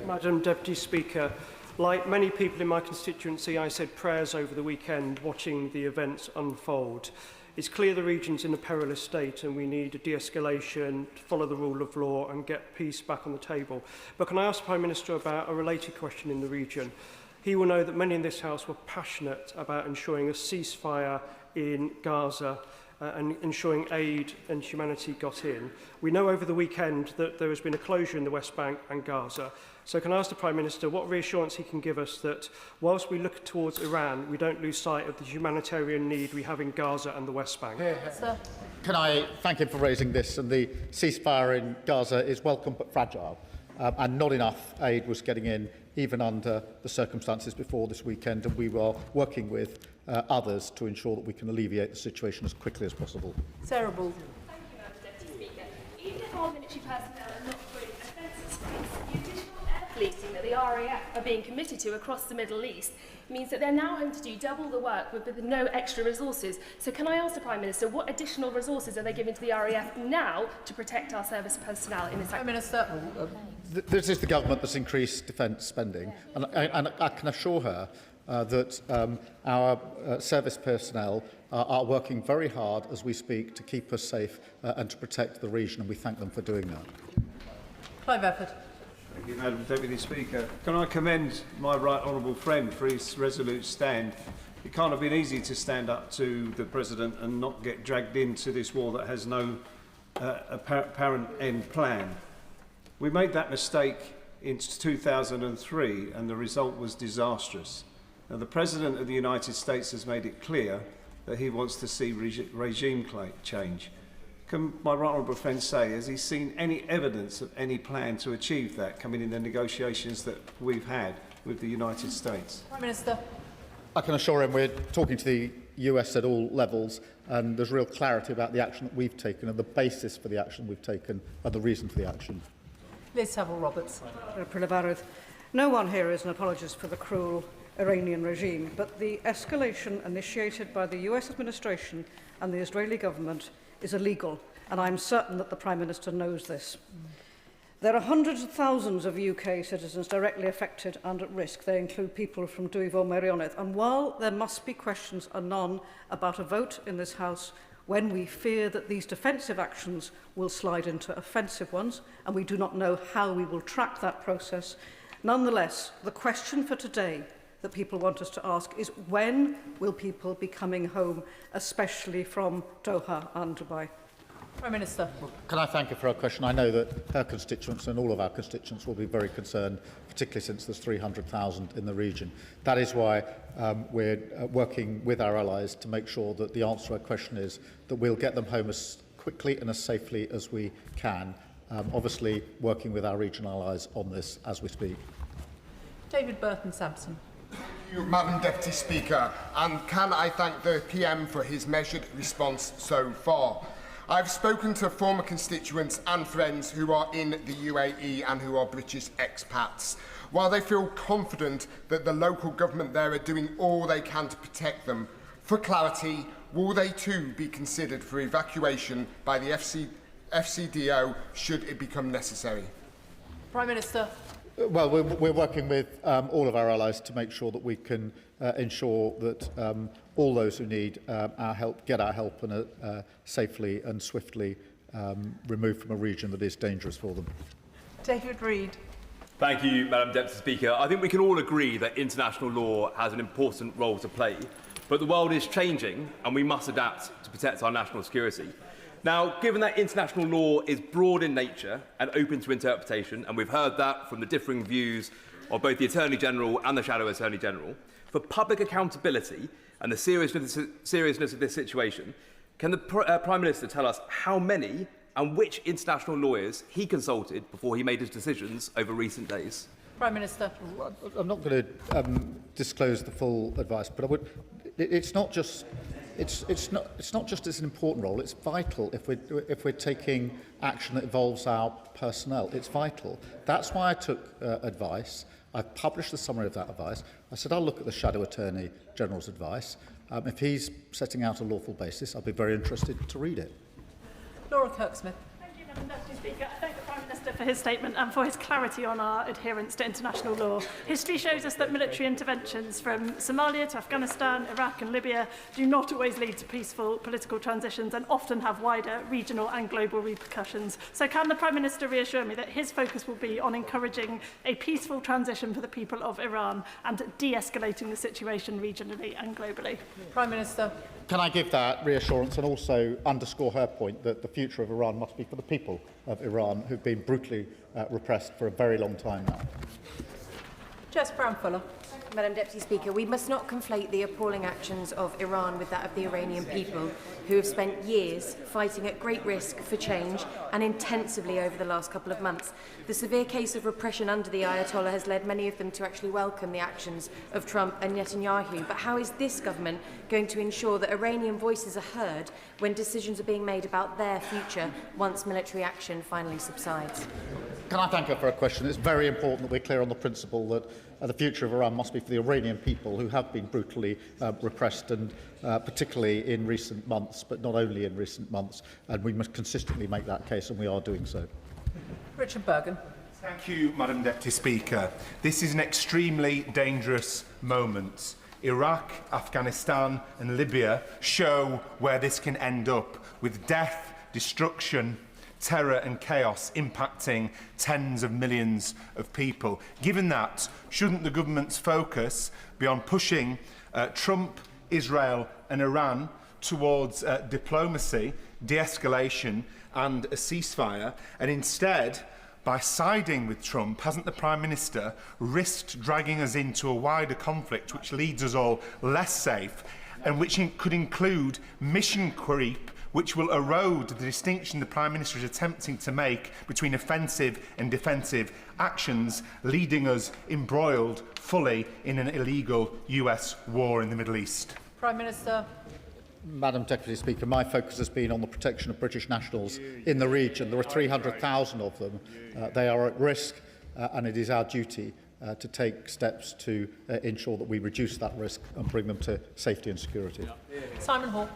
Madam Deputy Speaker, like many people in my constituency, I said prayers over the weekend watching the events unfold. It's clear the region's in a perilous state and we need a de-escalation, to follow the rule of law and get peace back on the table. But can I ask the Prime Minister about a related question in the region? He will know that many in this House were passionate about ensuring a ceasefire in Gaza and ensuring aid and humanity got in. We know over the weekend that there has been a closure in the West Bank and Gaza. So can I ask the Prime Minister what reassurance he can give us that whilst we look towards Iran, we don't lose sight of the humanitarian need we have in Gaza and the West Bank? Sir. Can I thank him for raising this? And the ceasefire in Gaza is welcome but fragile, and not enough aid was getting in even under the circumstances before this weekend, and we were working with others to ensure that we can alleviate the situation as quickly as possible. Sarah Bull. Thank you, Madam Deputy Speaker. Even if our military personnel are not free offences, the additional air policing that the RAF are being committed to across the Middle East means that they're now having to do double the work with no extra resources. So can I ask the Prime Minister, what additional resources are they giving to the RAF now to protect our service personnel in this Prime Minister. This is the government that's increased defence spending, and I can assure her that our service personnel are working very hard as we speak to keep us safe and to protect the region, and we thank them for doing that. Clive Efford. Thank you, Madam Deputy Speaker. Can I commend my right honourable friend for his resolute stand? It can't have been easy to stand up to the President and not get dragged into this war that has no apparent end plan. We made that mistake in 2003 and the result was disastrous. Now, the President of the United States has made it clear that he wants to see regime change. Can my right honourable friend say, has he seen any evidence of any plan to achieve that coming in the negotiations that we've had with the United States? Prime Minister. I can assure him we're talking to the US at all levels, and there's real clarity about the action that we've taken and the basis for the action we've taken and the reason for the action. Liz Saville-Roberts. No one here is an apologist for the cruel Iranian regime, but the escalation initiated by the US administration and the Israeli government is illegal, and I'm certain that the Prime Minister knows this. There are hundreds of thousands of UK citizens directly affected and at risk. They include people from Dwyfor Meirionnydd. And while there must be questions anon about a vote in this House when we fear that these defensive actions will slide into offensive ones, and we do not know how we will track that process, nonetheless, the question for today that people want us to ask is when will people be coming home, especially from Doha and Dubai? Prime Minister. Can I thank her for her question? I know that her constituents and all of our constituents will be very concerned, particularly since there's 300,000 in the region. That is why we're working with our allies to make sure that the answer to her question is that we'll get them home as quickly and as safely as we can, obviously working with our regional allies on this as we speak. David Burton-Sampson. Thank you, Madam Deputy Speaker, and can I thank the PM for his measured response so far. I've spoken to former constituents and friends who are in the UAE and who are British expats. While they feel confident that the local government there are doing all they can to protect them, for clarity, will they too be considered for evacuation by the FCDO should it become necessary? Prime Minister. Well, we're working with all of our allies to make sure that we can ensure that all those who need our help get our help and are safely and swiftly removed from a region that is dangerous for them. David Reid. Thank you, Madam Deputy Speaker. I think we can all agree that international law has an important role to play, but the world is changing and we must adapt to protect our national security. Now, given that international law is broad in nature and open to interpretation, and we've heard that from the differing views of both the Attorney General and the Shadow Attorney General, for public accountability and the seriousness of this situation, can the Prime Minister tell us how many and which international lawyers he consulted before he made his decisions over recent days? Prime Minister. I'm not going to disclose the full advice, but I would. It's not just it's an important role. It's vital if we're taking action that involves our personnel. It's vital. That's why I took advice. I've published the summary of that advice. I said I'll look at the Shadow Attorney General's advice. If he's setting out a lawful basis, I'll be very interested to read it. Laura Kirksmith. Thank you, Madam Deputy Speaker. I thank the Prime Minister for his statement and for his clarity on our adherence to international law. History shows us that military interventions from Somalia to Afghanistan, Iraq and Libya do not always lead to peaceful political transitions and often have wider regional and global repercussions. So can the Prime Minister reassure me that his focus will be on encouraging a peaceful transition for the people of Iran and de-escalating the situation regionally and globally? Prime Minister. Can I give that reassurance and also underscore her point that the future of Iran must be for the people of Iran who've been brutally repressed for a very long time now? Jess Brown-Fuller. Madam Deputy Speaker, we must not conflate the appalling actions of Iran with that of the Iranian people, who have spent years fighting at great risk for change and intensively over the last couple of months. The severe case of repression under the Ayatollah has led many of them to actually welcome the actions of Trump and Netanyahu. But how is this government going to ensure that Iranian voices are heard when decisions are being made about their future once military action finally subsides? Can I thank her for a question? It's very important that we're clear on the principle that the future of Iran must be for the Iranian people who have been brutally repressed, and particularly in recent months, but not only in recent months, and we must consistently make that case, and we are doing so. Richard Bergen. Thank you, Madam Deputy Speaker. This is an extremely dangerous moment. Iraq, Afghanistan and Libya show where this can end up, with death, destruction, terror and chaos impacting tens of millions of people. Given that, shouldn't the government's focus be on pushing Trump, Israel and Iran towards diplomacy, de-escalation and a ceasefire, and instead, by siding with Trump, hasn't the Prime Minister risked dragging us into a wider conflict which leaves us all less safe and which could include mission creep, which will erode the distinction the Prime Minister is attempting to make between offensive and defensive actions, leading us embroiled fully in an illegal US war in the Middle East? Prime Minister. Madam Deputy Speaker, my focus has been on the protection of British nationals in the region. There are 300,000 of them. They are at risk, and it is our duty to take steps to ensure that we reduce that risk and bring them to safety and security. Simon Hall.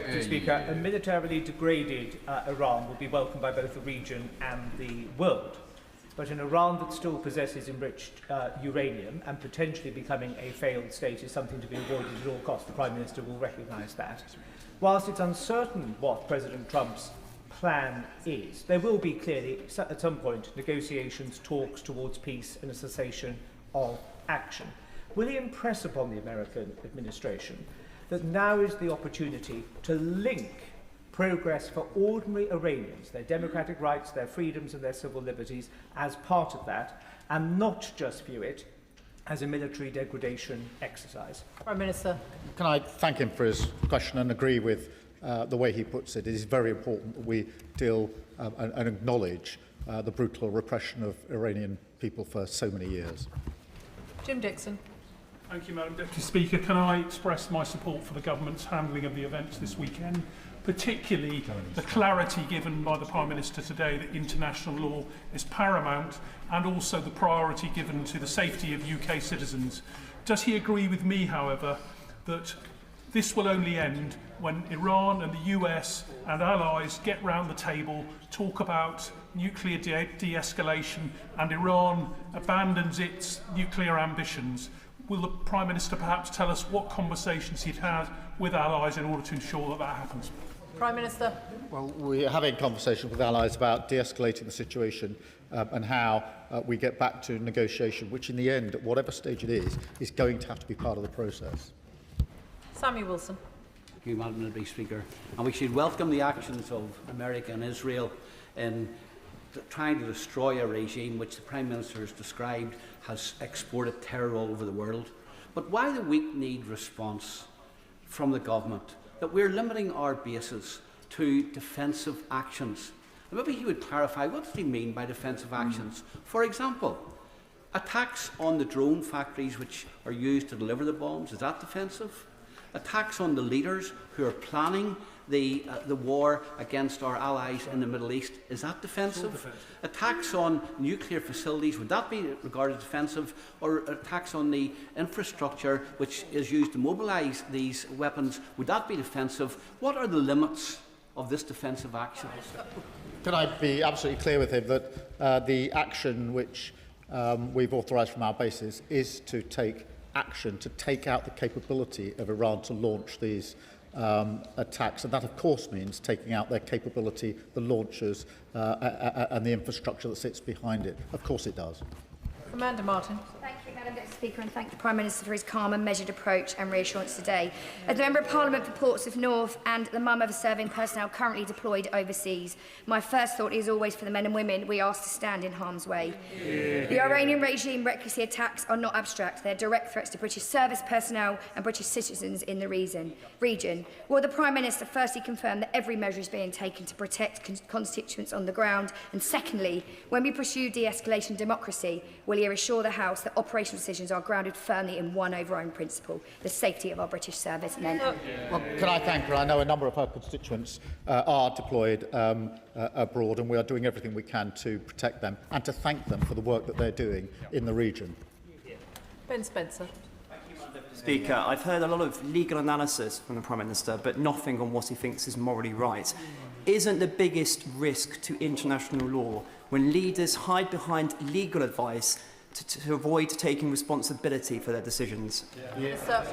Mr. Speaker, a militarily degraded Iran will be welcomed by both the region and the world. But an Iran that still possesses enriched uranium and potentially becoming a failed state is something to be avoided at all costs. The Prime Minister will recognise that. Whilst it's uncertain what President Trump's plan is, there will be clearly, at some point, negotiations, talks towards peace and a cessation of action. Will he impress upon the American administration that now is the opportunity to link progress for ordinary Iranians, their democratic rights, their freedoms and their civil liberties as part of that, and not just view it as a military degradation exercise? Prime Minister. Can I thank him for his question and agree with the way he puts it? It is very important that we deal and acknowledge the brutal repression of Iranian people for so many years. Jim Dixon. Thank you, Madam Deputy Speaker. Can I express my support for the government's handling of the events this weekend, particularly the clarity given by the Prime Minister today that international law is paramount, and also the priority given to the safety of UK citizens. Does he agree with me, however, that This will only end when Iran and the US and allies get round the table, talk about nuclear de-escalation, and Iran abandons its nuclear ambitions. Will the Prime Minister perhaps tell us what conversations he'd had with allies in order to ensure that that happens? Prime Minister. Well, we're having conversations with allies about de-escalating the situation and how we get back to negotiation, which in the end, at whatever stage it is going to have to be part of the process. Samuel Wilson. Thank you, Madam Deputy Speaker. And we should welcome the actions of America and Israel in trying to destroy a regime which the Prime Minister has described has exported terror all over the world. But why the weak-kneed response from the government that we're limiting our bases to defensive actions? And maybe he would clarify, what does he mean by defensive actions? For example, attacks on the drone factories which are used to deliver the bombs, is that defensive? Attacks on the leaders who are planning the war against our allies in the Middle East, is that defensive? Attacks on nuclear facilities, would that be regarded defensive? Or attacks on the infrastructure which is used to mobilise these weapons, would that be defensive? What are the limits of this defensive action? Can I be absolutely clear with him that the action which we've authorised from our bases is to take action to take out the capability of Iran to launch these attacks, and that of course means taking out their capability, the launchers and the infrastructure that sits behind it. Of course it does. Amanda Martin. Thank you, Madam Deputy Speaker, and thank the Prime Minister for his calm and measured approach and reassurance today. As the Member of Parliament for Portsmouth North and the mum of a serving personnel currently deployed overseas, my first thought is always for the men and women we ask to stand in harm's way. The Iranian regime recklessly attacks are not abstract. They are direct threats to British service personnel and British citizens in the region. Will the Prime Minister firstly confirm that every measure is being taken to protect constituents on the ground? And secondly, when we pursue de-escalation democracy, will he assure the House that operational decisions are grounded firmly in one overriding principle, the safety of our British servicemen? Well, can I thank her? I know a number of her constituents are deployed abroad, and we are doing everything we can to protect them and to thank them for the work that they're doing in the region. Ben Spencer. Speaker, I've heard a lot of legal analysis from the Prime Minister, but nothing on what he thinks is morally right. Isn't the biggest risk to international law when leaders hide behind legal advice to avoid taking responsibility for their decisions? Sir.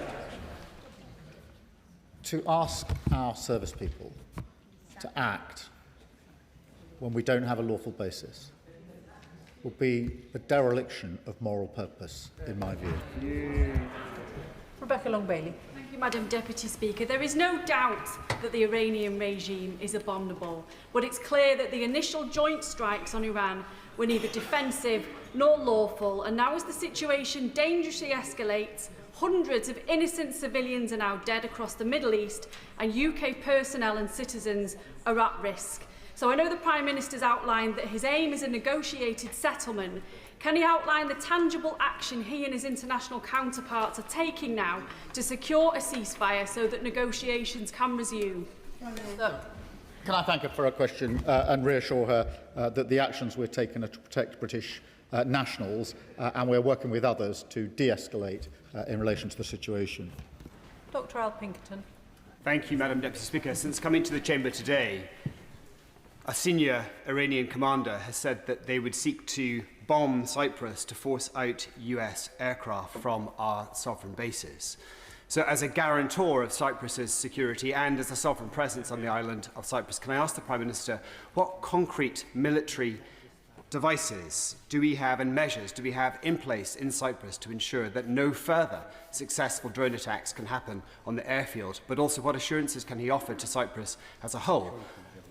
To ask our service people to act when we don't have a lawful basis will be a dereliction of moral purpose, in my view. Rebecca Long-Bailey. Thank you, Madam Deputy Speaker. There is no doubt that the Iranian regime is abominable, but it's clear that the initial joint strikes on Iran were neither defensive nor lawful, and now as the situation dangerously escalates, hundreds of innocent civilians are now dead across the Middle East, and UK personnel and citizens are at risk. So I know the Prime Minister's outlined that his aim is a negotiated settlement. Can he outline the tangible action he and his international counterparts are taking now to secure a ceasefire so that negotiations can resume? Can I thank her for her question and reassure her that the actions we're taking are to protect British nationals and we're working with others to de-escalate in relation to the situation. Dr Al Pinkerton. Thank you, Madam Deputy Speaker. Since coming to the Chamber today, a senior Iranian commander has said that they would seek to bomb Cyprus to force out US aircraft from our sovereign bases. So as a guarantor of Cyprus's security and as a sovereign presence on the island of Cyprus, can I ask the Prime Minister what concrete military devices do we have and measures do we have in place in Cyprus to ensure that no further successful drone attacks can happen on the airfield, but also what assurances can he offer to Cyprus as a whole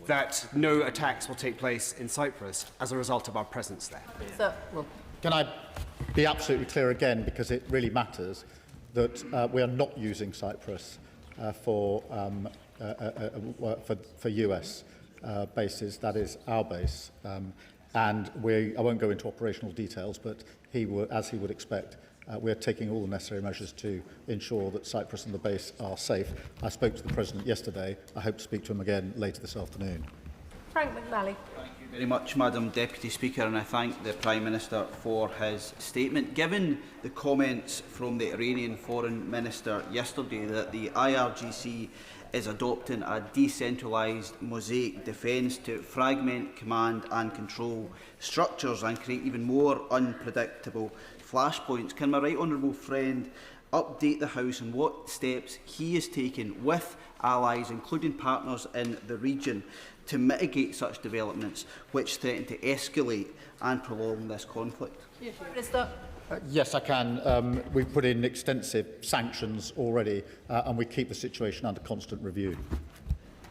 that no attacks will take place in Cyprus as a result of our presence there? Sir, well. Can I be absolutely clear again, because it really matters, that we are not using Cyprus for US bases. That is our base. And I won't go into operational details, but as he would expect, we are taking all the necessary measures to ensure that Cyprus and the base are safe. I spoke to the President yesterday. I hope to speak to him again later this afternoon. Frank McNally. Thank you, Very much, Madam Deputy Speaker, and I thank the Prime Minister for his statement. Given the comments from the Iranian Foreign Minister yesterday that the IRGC is adopting a decentralised mosaic defence to fragment command and control structures and create even more unpredictable flashpoints, can my right honourable friend update the House on what steps he is taking with allies, including partners in the region, to mitigate such developments which threaten to escalate and prolong this conflict? Yes, I can. We've put in extensive sanctions already, and we keep the situation under constant review.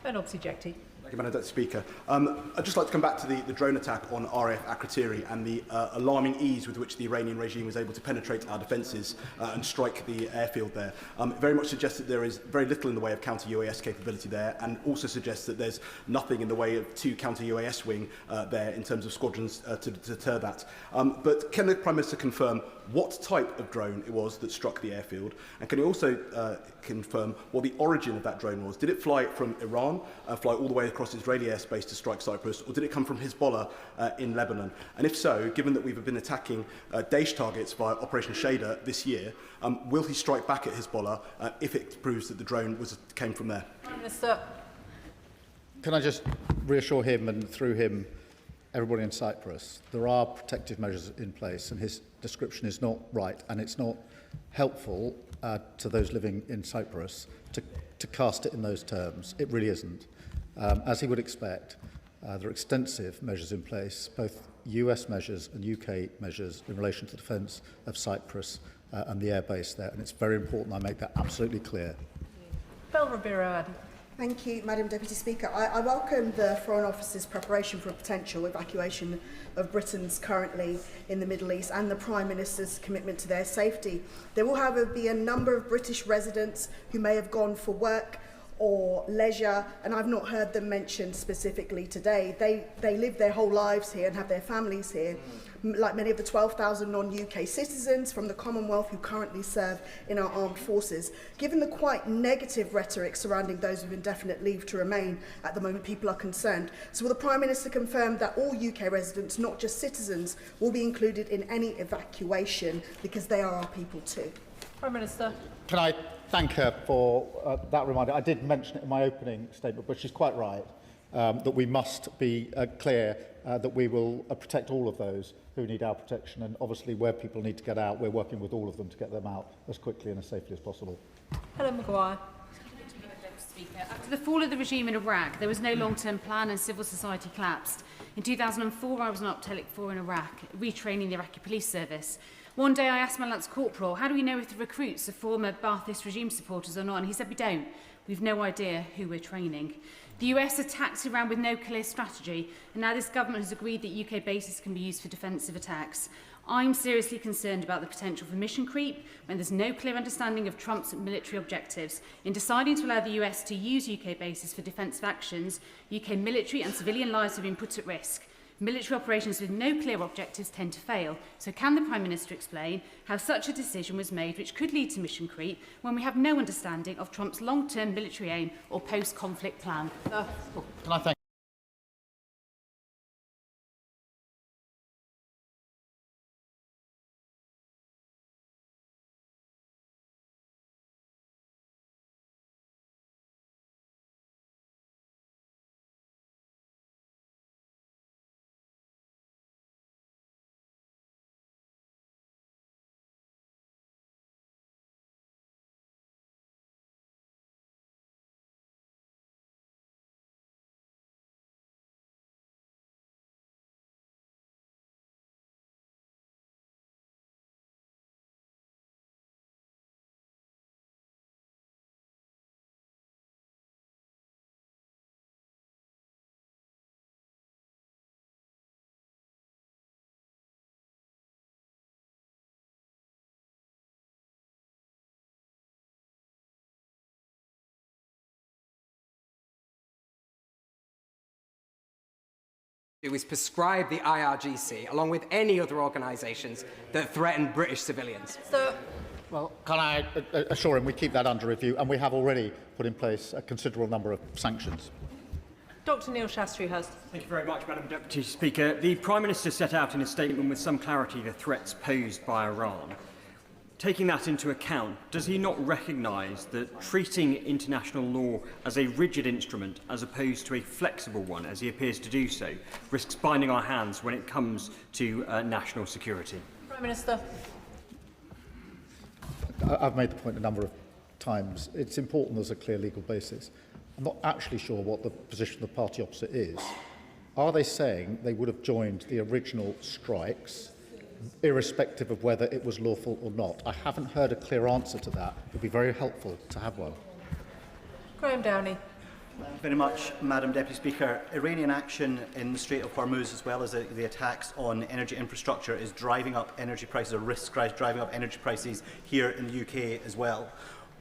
Thank you, Madam Deputy Speaker. I'd just like to come back to the drone attack on RAF Akrotiri and the alarming ease with which the Iranian regime was able to penetrate our defences and strike the airfield there. It very much suggests that there is very little in the way of counter-UAS capability there, and also suggests that there's nothing in the way of two counter-UAS wing there in terms of squadrons to deter that. But can the Prime Minister confirm what type of drone it was that struck the airfield, and can he also confirm what the origin of that drone was? Did it fly from Iran, fly all the way across Israeli airspace to strike Cyprus, or did it come from Hezbollah in Lebanon? And if so, given that we've been attacking Daesh targets via Operation Shader this year, will he strike back at Hezbollah if it proves that the drone came from there? Prime Minister. Can I just reassure him and through him everybody in Cyprus, there are protective measures in place, and his description is not right, and it's not helpful to those living in Cyprus to cast it in those terms. It really isn't. As he would expect, there are extensive measures in place, both US measures and UK measures in relation to the defence of Cyprus and the airbase there, and it's very important I make that absolutely clear. Thank you, Madam Deputy Speaker. I welcome the Foreign Office's preparation for a potential evacuation of Britons currently in the Middle East and the Prime Minister's commitment to their safety. There will, however, be a number of British residents who may have gone for work or leisure, and I've not heard them mentioned specifically today. They live their whole lives here and have their families here, like many of the 12,000 non-UK citizens from the Commonwealth who currently serve in our armed forces. Given the quite negative rhetoric surrounding those with indefinite leave to remain at the moment, people are concerned. So will the Prime Minister confirm that all UK residents, not just citizens, will be included in any evacuation, because they are our people too? Prime Minister. Can I thank her for that reminder? I did mention it in my opening statement, but she's quite right that we must be clear that we will protect all of those who need our protection, and obviously where people need to get out, we're working with all of them to get them out as quickly and as safely as possible. Helen Maguire. After the fall of the regime in Iraq, there was no long-term plan and civil society collapsed. In 2004, I was an Optelic 4 in Iraq, retraining the Iraqi police service. One day I asked my Lance Corporal, how do we know if the recruits are former Ba'athist regime supporters or not? And he said, we don't. We've no idea who we're training. The US attacked Iran with no clear strategy, and now this government has agreed that UK bases can be used for defensive attacks. I'm seriously concerned about the potential for mission creep when there's no clear understanding of Trump's military objectives. In deciding to allow the US to use UK bases for defensive actions, UK military and civilian lives have been put at risk. Military operations with no clear objectives tend to fail. So can the Prime Minister explain how such a decision was made which could lead to mission creep when we have no understanding of Trump's long-term military aim or post-conflict plan? Can I thank is prescribe the IRGC, along with any other organisations that threaten British civilians. Well, can I assure him we keep that under review, and we have already put in place a considerable number of sanctions. Dr Neil Shastri-Hurst. Thank you very much, Madam Deputy Speaker. The Prime Minister set out in his statement with some clarity the threats posed by Iran. Taking that into account, does he not recognise that treating international law as a rigid instrument as opposed to a flexible one, as he appears to do so, risks binding our hands when it comes to national security? Prime Minister. I've made the point a number of times. It's important there's a clear legal basis. I'm not actually sure what the position of the party opposite is. Are they saying they would have joined the original strikes irrespective of whether it was lawful or not? I haven't heard a clear answer to that. It would be very helpful to have one. Graham Downey. Thank you very much, Madam Deputy Speaker. Iranian action in the Strait of Hormuz, as well as the attacks on energy infrastructure, is driving up energy prices, or risks driving up energy prices here in the UK as well.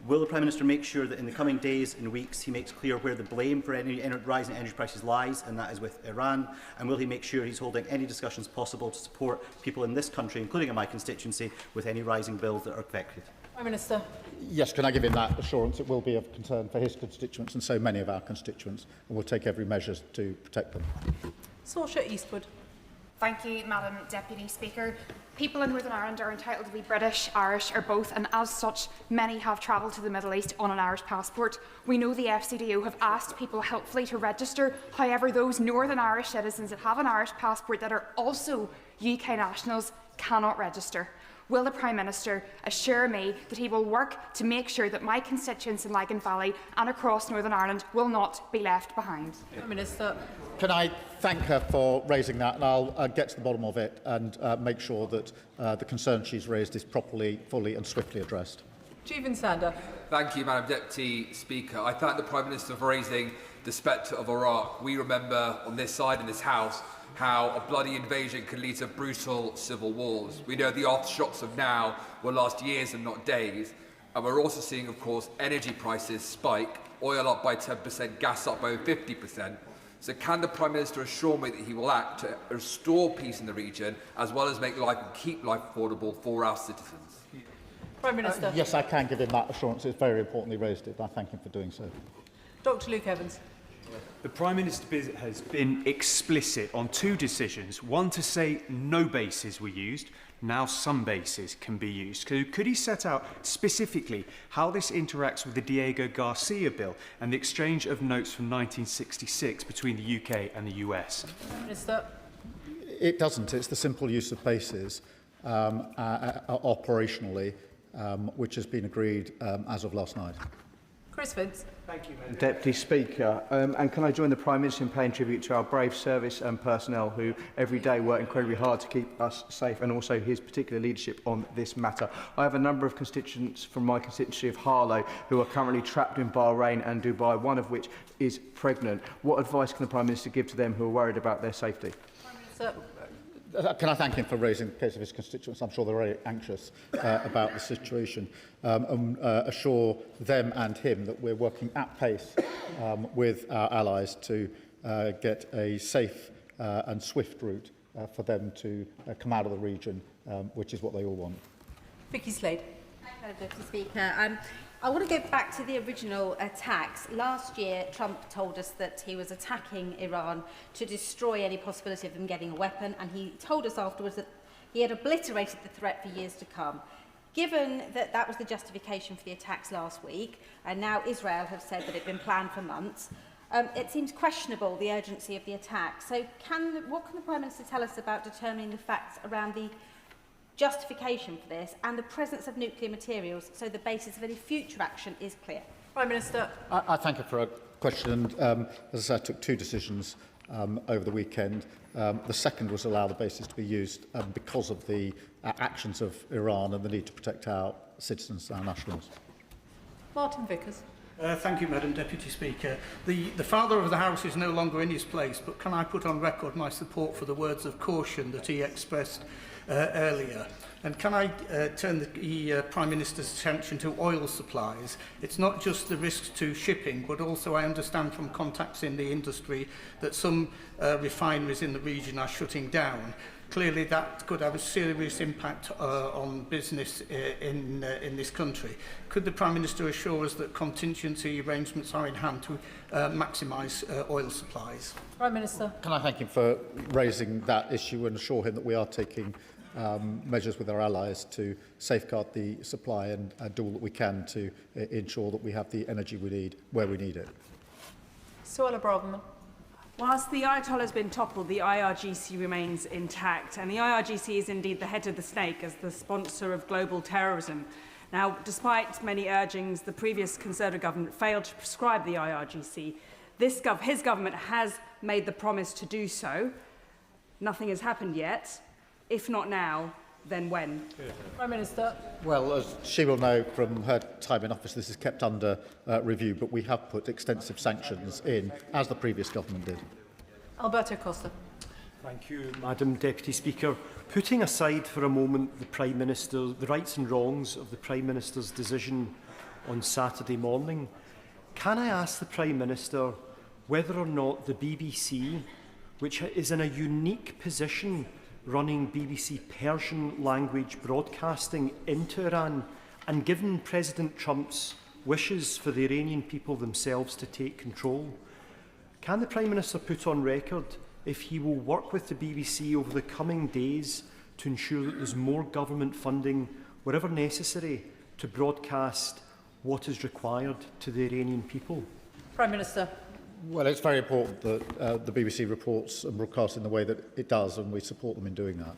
Will the Prime Minister make sure that in the coming days and weeks he makes clear where the blame for any rising energy prices lies, and that is with Iran? And will he make sure he's holding any discussions possible to support people in this country, including in my constituency, with any rising bills that are affected? Prime Minister. Yes, can I give him that assurance? It will be of concern for his constituents and so many of our constituents, and we'll take every measure to protect them. Saoirse Eastwood. Thank you, Madam Deputy Speaker. People in Northern Ireland are entitled to be British, Irish or both, and as such, many have travelled to the Middle East on an Irish passport. We know the FCDO have asked people helpfully to register. However, those Northern Irish citizens that have an Irish passport that are also UK nationals cannot register. Will the Prime Minister assure me that he will work to make sure that my constituents in Lagan Valley and across Northern Ireland will not be left behind? Prime Minister. Can I thank her for raising that, and I'll get to the bottom of it and make sure that the concern she's raised is properly, fully and swiftly addressed. Jeevan Sander. Thank you, Madam Deputy Speaker. I thank the Prime Minister for raising the spectre of Iraq. We remember on this side in this House how a bloody invasion can lead to brutal civil wars. We know the aftershocks of now will last years and not days. And we're also seeing, of course, energy prices spike, oil up by 10%, gas up by over 50%. So can the Prime Minister assure me that he will act to restore peace in the region, as well as make life and keep life affordable for our citizens? Prime Minister. Yes, I can give him that assurance. It's very importantly raised it. I thank him for doing so. Dr Luke Evans. The Prime Minister has been explicit on two decisions. One to say no bases were used, now some bases can be used. Could he set out specifically how this interacts with the Diego Garcia bill and the exchange of notes from 1966 between the UK and the US? Prime Minister. It doesn't. It's the simple use of bases operationally, which has been agreed as of last night. Chris Vince. Thank you, Madam Deputy Speaker. And can I join the Prime Minister in paying tribute to our brave service and personnel who every day work incredibly hard to keep us safe, and also his particular leadership on this matter. I have a number of constituents from my constituency of Harlow who are currently trapped in Bahrain and Dubai, one of which is pregnant. What advice can the Prime Minister give to them who are worried about their safety? Prime Minister. Can I thank him for raising the case of his constituents? I'm sure they're very anxious about the situation, and assure them and him that we're working at pace with our allies to get a safe and swift route for them to come out of the region, which is what they all want. Vicky Slade. Thank you, Deputy Speaker. I want to go back to the original attacks. Last year, Trump told us that he was attacking Iran to destroy any possibility of them getting a weapon, and he told us afterwards that he had obliterated the threat for years to come. Given that that was the justification for the attacks last week, and now Israel have said that it had been planned for months, it seems questionable, the urgency of the attack. So what can the Prime Minister tell us about determining the facts around the justification for this and the presence of nuclear materials, so the basis of any future action is clear? Prime Minister. I thank her for a question, and as I said, I took two decisions over the weekend. The second was allow the bases to be used because of the actions of Iran and the need to protect our citizens, our nationals. Martin Vickers. Thank you, Madam Deputy Speaker. The Father of the House is no longer in his place, but can I put on record my support for the words of caution that he expressed earlier? And can I turn the Prime Minister's attention to oil supplies? It's not just the risks to shipping, but also I understand from contacts in the industry that some refineries in the region are shutting down. clearly that could have a serious impact on business in this country. Could the Prime Minister assure us that contingency arrangements are in hand to maximise oil supplies? Prime Minister. Can I thank him for raising that issue and assure him that we are taking measures with our allies to safeguard the supply and do all that we can to ensure that we have the energy we need where we need it. Suella Braverman. Whilst the Ayatollah has been toppled, the IRGC remains intact, and the IRGC is indeed the head of the snake as the sponsor of global terrorism. Now, despite many urgings, the previous Conservative government failed to prescribe the IRGC. His government has made the promise to do so. Nothing has happened yet. If not now, then when? Prime Minister. Well, as she will know from her time in office, this is kept under review, but we have put extensive sanctions in, as the previous government did. Alberto Costa. Thank you, Madam Deputy Speaker. Putting aside for a moment the rights and wrongs of the Prime Minister's decision on Saturday morning, can I ask the Prime Minister whether or not the BBC, which is in a unique position running BBC Persian language broadcasting into Iran, and given President Trump's wishes for the Iranian people themselves to take control, can the Prime Minister put on record if he will work with the BBC over the coming days to ensure that there's more government funding, wherever necessary, to broadcast what is required to the Iranian people? Prime Minister. Well, it's very important that the BBC reports and broadcasts in the way that it does, and we support them in doing that.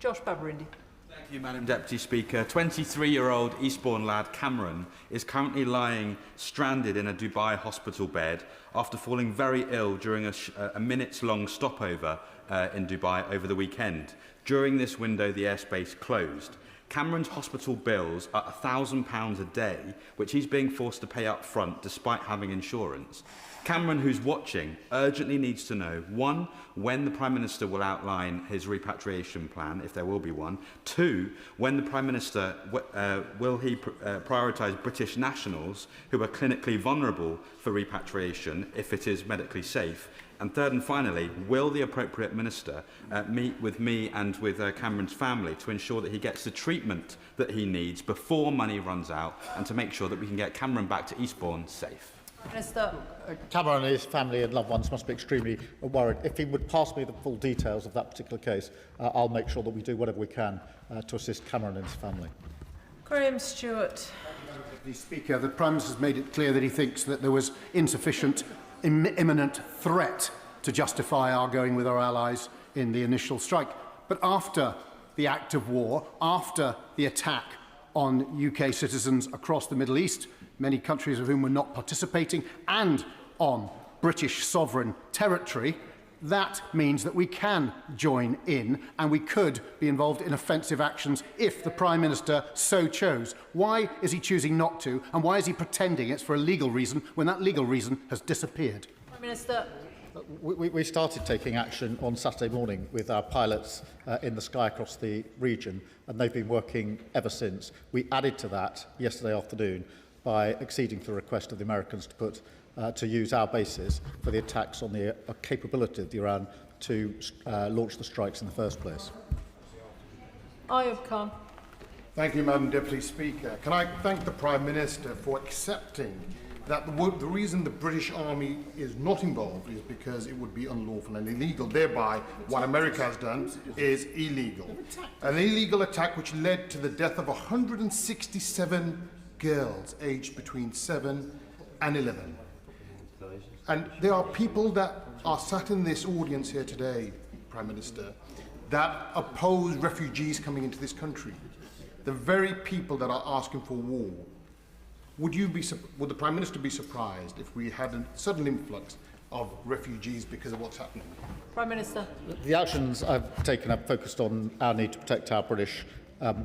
Josh Babarindi. Thank you, Madam Deputy Speaker. 23-year-old Eastbourne lad Cameron is currently lying stranded in a Dubai hospital bed after falling very ill during a minutes-long stopover in Dubai over the weekend. During this window, the airspace closed. Cameron's hospital bills are £1,000 a day, which he's being forced to pay up front despite having insurance. Cameron, who's watching, urgently needs to know, 1, when the Prime Minister will outline his repatriation plan, if there will be one. 2, when the Prime Minister will he prioritise British nationals who are clinically vulnerable for repatriation if it is medically safe. And third and finally, will the appropriate minister meet with me and with Cameron's family to ensure that he gets the treatment that he needs before money runs out, and to make sure that we can get Cameron back to Eastbourne safe? Minister. Cameron and his family and loved ones must be extremely worried. If he would pass me the full details of that particular case, I'll make sure that we do whatever we can to assist Cameron and his family. Graham Stewart. The Speaker, the Prime Minister has made it clear that he thinks that there was insufficient imminent threat to justify our going with our allies in the initial strike. But after the act of war, after the attack on UK citizens across the Middle East, many countries of whom were not participating, and on British sovereign territory, that means that we can join in and we could be involved in offensive actions if the Prime Minister so chose. Why is he choosing not to, and why is he pretending it's for a legal reason when that legal reason has disappeared? Prime Minister. We started taking action on Saturday morning with our pilots in the sky across the region, and they've been working ever since. We added to that yesterday afternoon by acceding to the request of the Americans to use our bases for the attacks on the capability of Iran to launch the strikes in the first place. Ayub Khan. Thank you, Madam Deputy Speaker. Can I thank the Prime Minister for accepting that the reason the British Army is not involved is because it would be unlawful and illegal. Thereby, what America has done is illegal. An illegal attack which led to the death of 167 girls aged between 7 and 11. And there are people that are sat in this audience here today, Prime Minister, that oppose refugees coming into this country. The very people that are asking for war. Would the Prime Minister be surprised if we had a sudden influx of refugees because of what's happening? Prime Minister. The actions I've taken have focused on our need to protect our British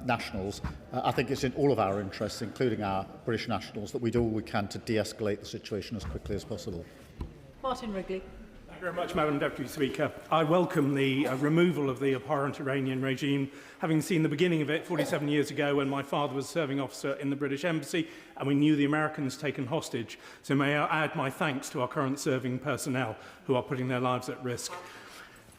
nationals. I think it's in all of our interests, including our British nationals, that we do all we can to de-escalate the situation as quickly as possible. Martin Wrigley. Thank you very much, Madam Deputy Speaker. I welcome the removal of the abhorrent Iranian regime, having seen the beginning of it 47 years ago when my father was a serving officer in the British Embassy and we knew the Americans taken hostage. So may I add my thanks to our current serving personnel who are putting their lives at risk.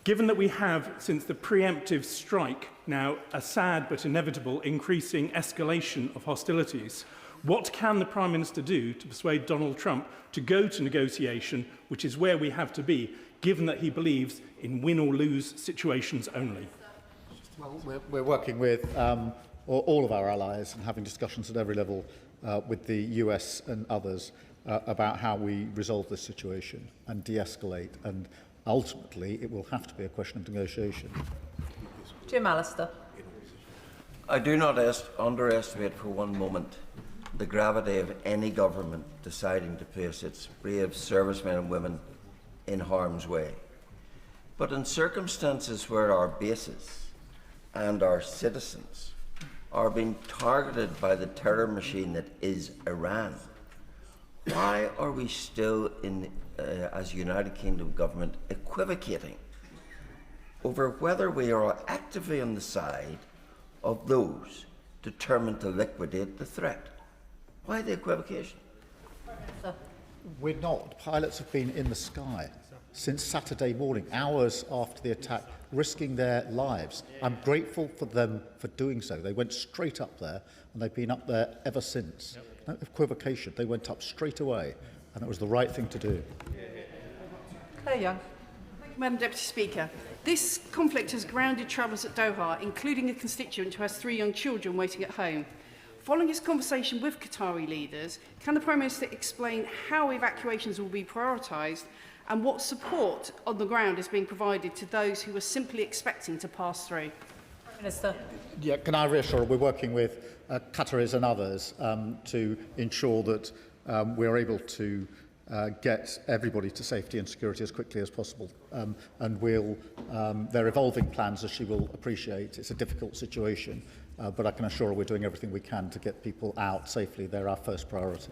Given that we have, since the preemptive strike, now a sad but inevitable increasing escalation of hostilities, what can the Prime Minister do to persuade Donald Trump to go to negotiation, which is where we have to be, given that he believes in win-or-lose situations only? Well, we're working with all of our allies and having discussions at every level with the US and others about how we resolve this situation and de-escalate. And ultimately, it will have to be a question of negotiation. Jim Allister. I do not underestimate for one moment the gravity of any government deciding to place its brave servicemen and women in harm's way. But in circumstances where our bases and our citizens are being targeted by the terror machine that is Iran, why are we still, as United Kingdom government, equivocating over whether we are actively on the side of those determined to liquidate the threat? Why the equivocation? We're not. Pilots have been in the sky since Saturday morning, hours after the attack, risking their lives. I'm grateful for them for doing so. They went straight up there, and they've been up there ever since. No equivocation. They went up straight away, and it was the right thing to do. Claire Young. Madam Deputy Speaker, this conflict has grounded travellers at Doha, including a constituent who has 3 young children waiting at home. Following his conversation with Qatari leaders, can the Prime Minister explain how evacuations will be prioritised and what support on the ground is being provided to those who are simply expecting to pass through? Prime Minister. Yeah, can I reassure, we're working with Qataris and others to ensure that we're able to get everybody to safety and security as quickly as possible. And they're evolving plans, as she will appreciate. It's a difficult situation, but I can assure her we're doing everything we can to get people out safely. They're our first priority.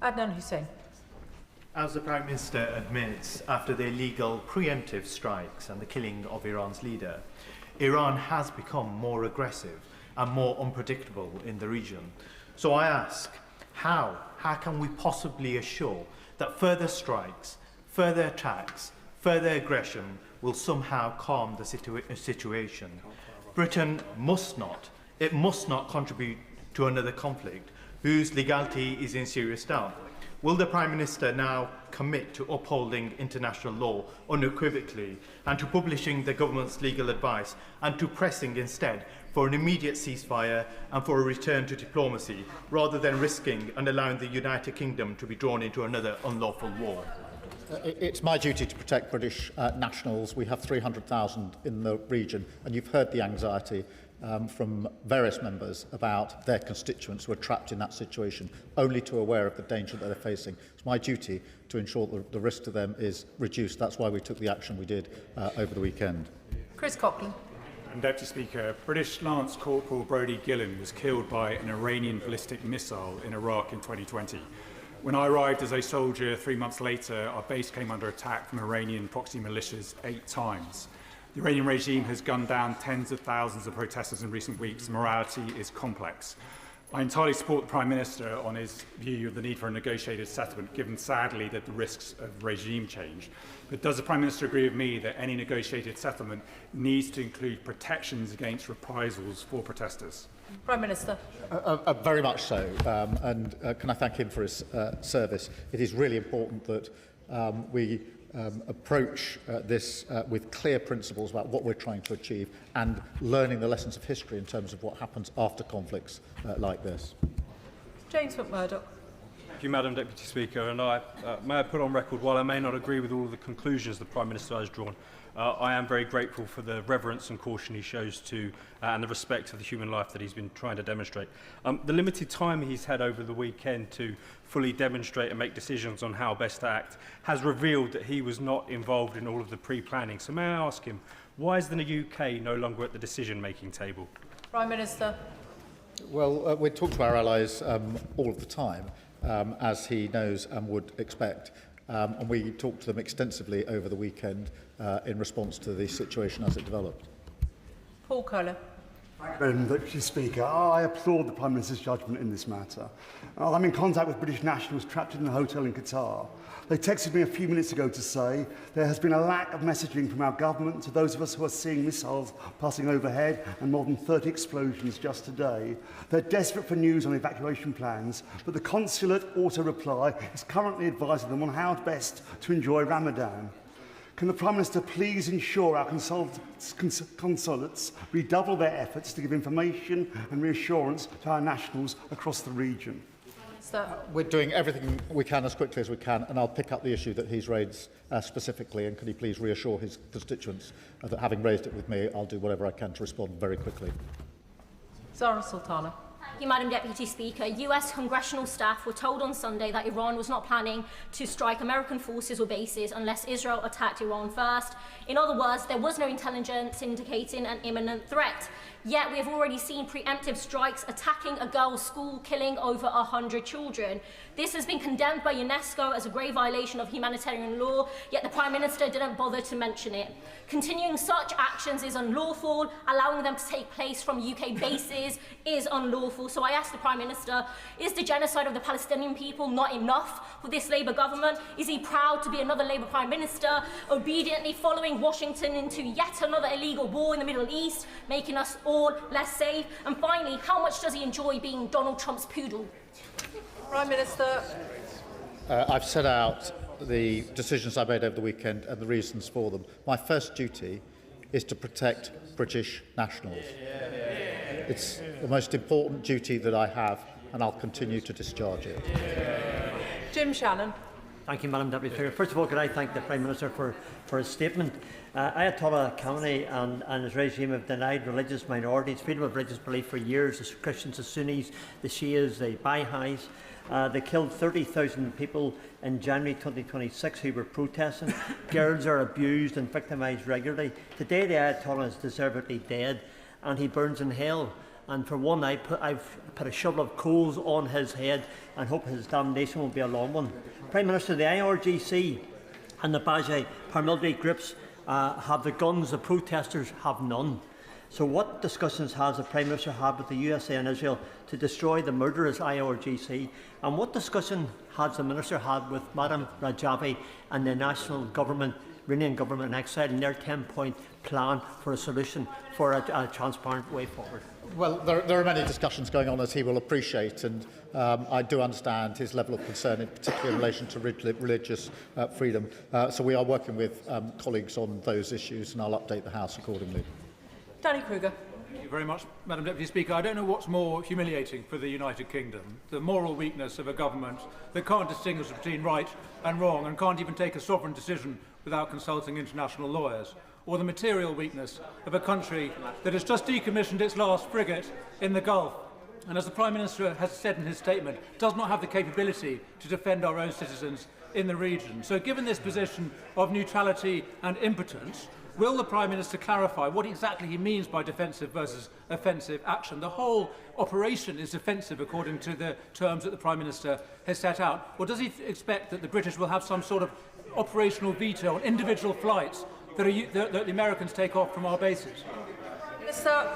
Adnan Hussain. As the Prime Minister admits, after the illegal preemptive strikes and the killing of Iran's leader, Iran has become more aggressive and more unpredictable in the region. So I ask, how can we possibly assure that further strikes, further attacks, further aggression will somehow calm the situation? Britain must not contribute to another conflict whose legality is in serious doubt. Will the Prime Minister now commit to upholding international law unequivocally and to publishing the government's legal advice and to pressing instead for an immediate ceasefire and for a return to diplomacy, rather than risking and allowing the United Kingdom to be drawn into another unlawful war? It's my duty to protect British nationals. We have 300,000 in the region, and you've heard the anxiety from various members about their constituents who are trapped in that situation, only too aware of the danger that they're facing. It's my duty to ensure that the risk to them is reduced. That's why we took the action we did over the weekend. Chris Coughlin. And Deputy Speaker, British Lance Corporal Brodie Gillen was killed by an Iranian ballistic missile in Iraq in 2020. When I arrived as a soldier 3 months later, our base came under attack from Iranian proxy militias 8 times. The Iranian regime has gunned down tens of thousands of protesters in recent weeks. Morality is complex. I entirely support the Prime Minister on his view of the need for a negotiated settlement, given sadly that the risks of regime change. But does the Prime Minister agree with me that any negotiated settlement needs to include protections against reprisals for protesters? Prime Minister. Very much so, and can I thank him for his service. It is really important that we approach this with clear principles about what we're trying to achieve and learning the lessons of history in terms of what happens after conflicts like this. James McMurdoch. Thank you, Madam Deputy Speaker. And may I put on record, while I may not agree with all of the conclusions the Prime Minister has drawn, I am very grateful for the reverence and caution he shows to and the respect for the human life that he's been trying to demonstrate. The limited time he's had over the weekend to fully demonstrate and make decisions on how best to act has revealed that he was not involved in all of the pre-planning. So may I ask him, why is the UK no longer at the decision-making table? Prime Minister. Well, we talk to our allies all of the time, as he knows and would expect. And we talked to them extensively over the weekend in response to the situation as it developed. Paul Kohler. Madam Deputy Speaker, I applaud the Prime Minister's judgment in this matter. I'm in contact with British nationals trapped in a hotel in Qatar. They texted me a few minutes ago to say there has been a lack of messaging from our government to those of us who are seeing missiles passing overhead and more than 30 explosions just today. They're desperate for news on evacuation plans, but the consulate auto-reply is currently advising them on how best to enjoy Ramadan. Can the Prime Minister please ensure our consulates redouble their efforts to give information and reassurance to our nationals across the region? We're doing everything we can as quickly as we can, and I'll pick up the issue that he's raised specifically, and can he please reassure his constituents that having raised it with me, I'll do whatever I can to respond very quickly. Zara Sultana. Thank you, Madam Deputy Speaker. US congressional staff were told on Sunday that Iran was not planning to strike American forces or bases unless Israel attacked Iran first. In other words, there was no intelligence indicating an imminent threat. Yet we have already seen preemptive strikes attacking a girls' school, killing over 100 children. This has been condemned by UNESCO as a grave violation of humanitarian law, yet the Prime Minister didn't bother to mention it. Continuing such actions is unlawful. Allowing them to take place from UK bases is unlawful. So I ask the Prime Minister, is the genocide of the Palestinian people not enough for this Labour government? Is he proud to be another Labour Prime Minister, obediently following Washington into yet another illegal war in the Middle East, making us all less safe? And finally, how much does he enjoy being Donald Trump's poodle? Prime Minister. I've set out the decisions I made over the weekend and the reasons for them. My first duty is to protect British nationals. It's the most important duty that I have, and I'll continue to discharge it. Jim Shannon. Thank you, Madam Deputy Speaker. First of all, could I thank the Prime Minister for his statement. Ayatollah Khamenei and his regime have denied religious minorities freedom of religious belief for years. The Christians, the Sunnis, the Shias, the Baha'is. They killed 30,000 people in January 2026 who were protesting. Girls are abused and victimised regularly. Today the Ayatollah is deservedly dead and he burns in hell. And for one, I've put a shovel of coals on his head and hope his damnation will be a long one. Prime Minister, the IRGC and the Bajai paramilitary groups have the guns, the protesters have none. So what discussions has the Prime Minister had with the USA and Israel to destroy the murderous IRGC? And what discussion has the Minister had with Madam Rajavi and the national government, Iranian government in exile, and their 10-point plan for a solution for a transparent way forward? Well, there are many discussions going on, as he will appreciate, and I do understand his level of concern, particularly in relation to religious freedom. So we are working with colleagues on those issues, and I'll update the House accordingly. Danny Kruger. Thank you very much, Madam Deputy Speaker. I don't know what's more humiliating for the United Kingdom, the moral weakness of a government that can't distinguish between right and wrong and can't even take a sovereign decision without consulting international lawyers, or the material weakness of a country that has just decommissioned its last frigate in the Gulf and, as the Prime Minister has said in his statement, does not have the capability to defend our own citizens in the region. So given this position of neutrality and impotence, will the Prime Minister clarify what exactly he means by defensive versus offensive action? The whole operation is defensive according to the terms that the Prime Minister has set out. Or does he expect that the British will have some sort of operational veto on individual flights that the Americans take off from our bases? Minister.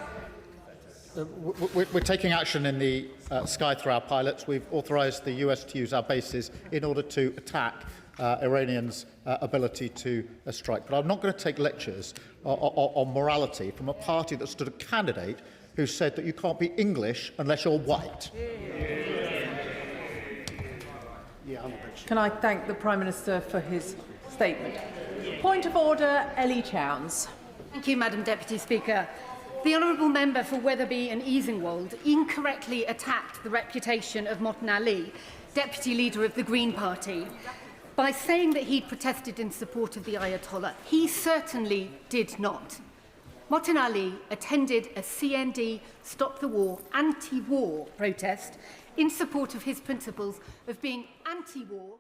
We're taking action in the sky through our pilots. We've authorised the US to use our bases in order to attack Iranians' ability to strike. But I'm not going to take lectures on morality from a party that stood a candidate who said that you can't be English unless you're white. Can I thank the Prime Minister for his statement? Point of order, Ellie Chowns. Thank you, Madam Deputy Speaker. The Honourable Member for Wetherby and Easingwold incorrectly attacked the reputation of Motin Ali, Deputy Leader of the Green Party, by saying that he'd protested in support of the Ayatollah. He certainly did not. Motin Ali attended a CND Stop the War anti-war protest in support of his principles of being anti-war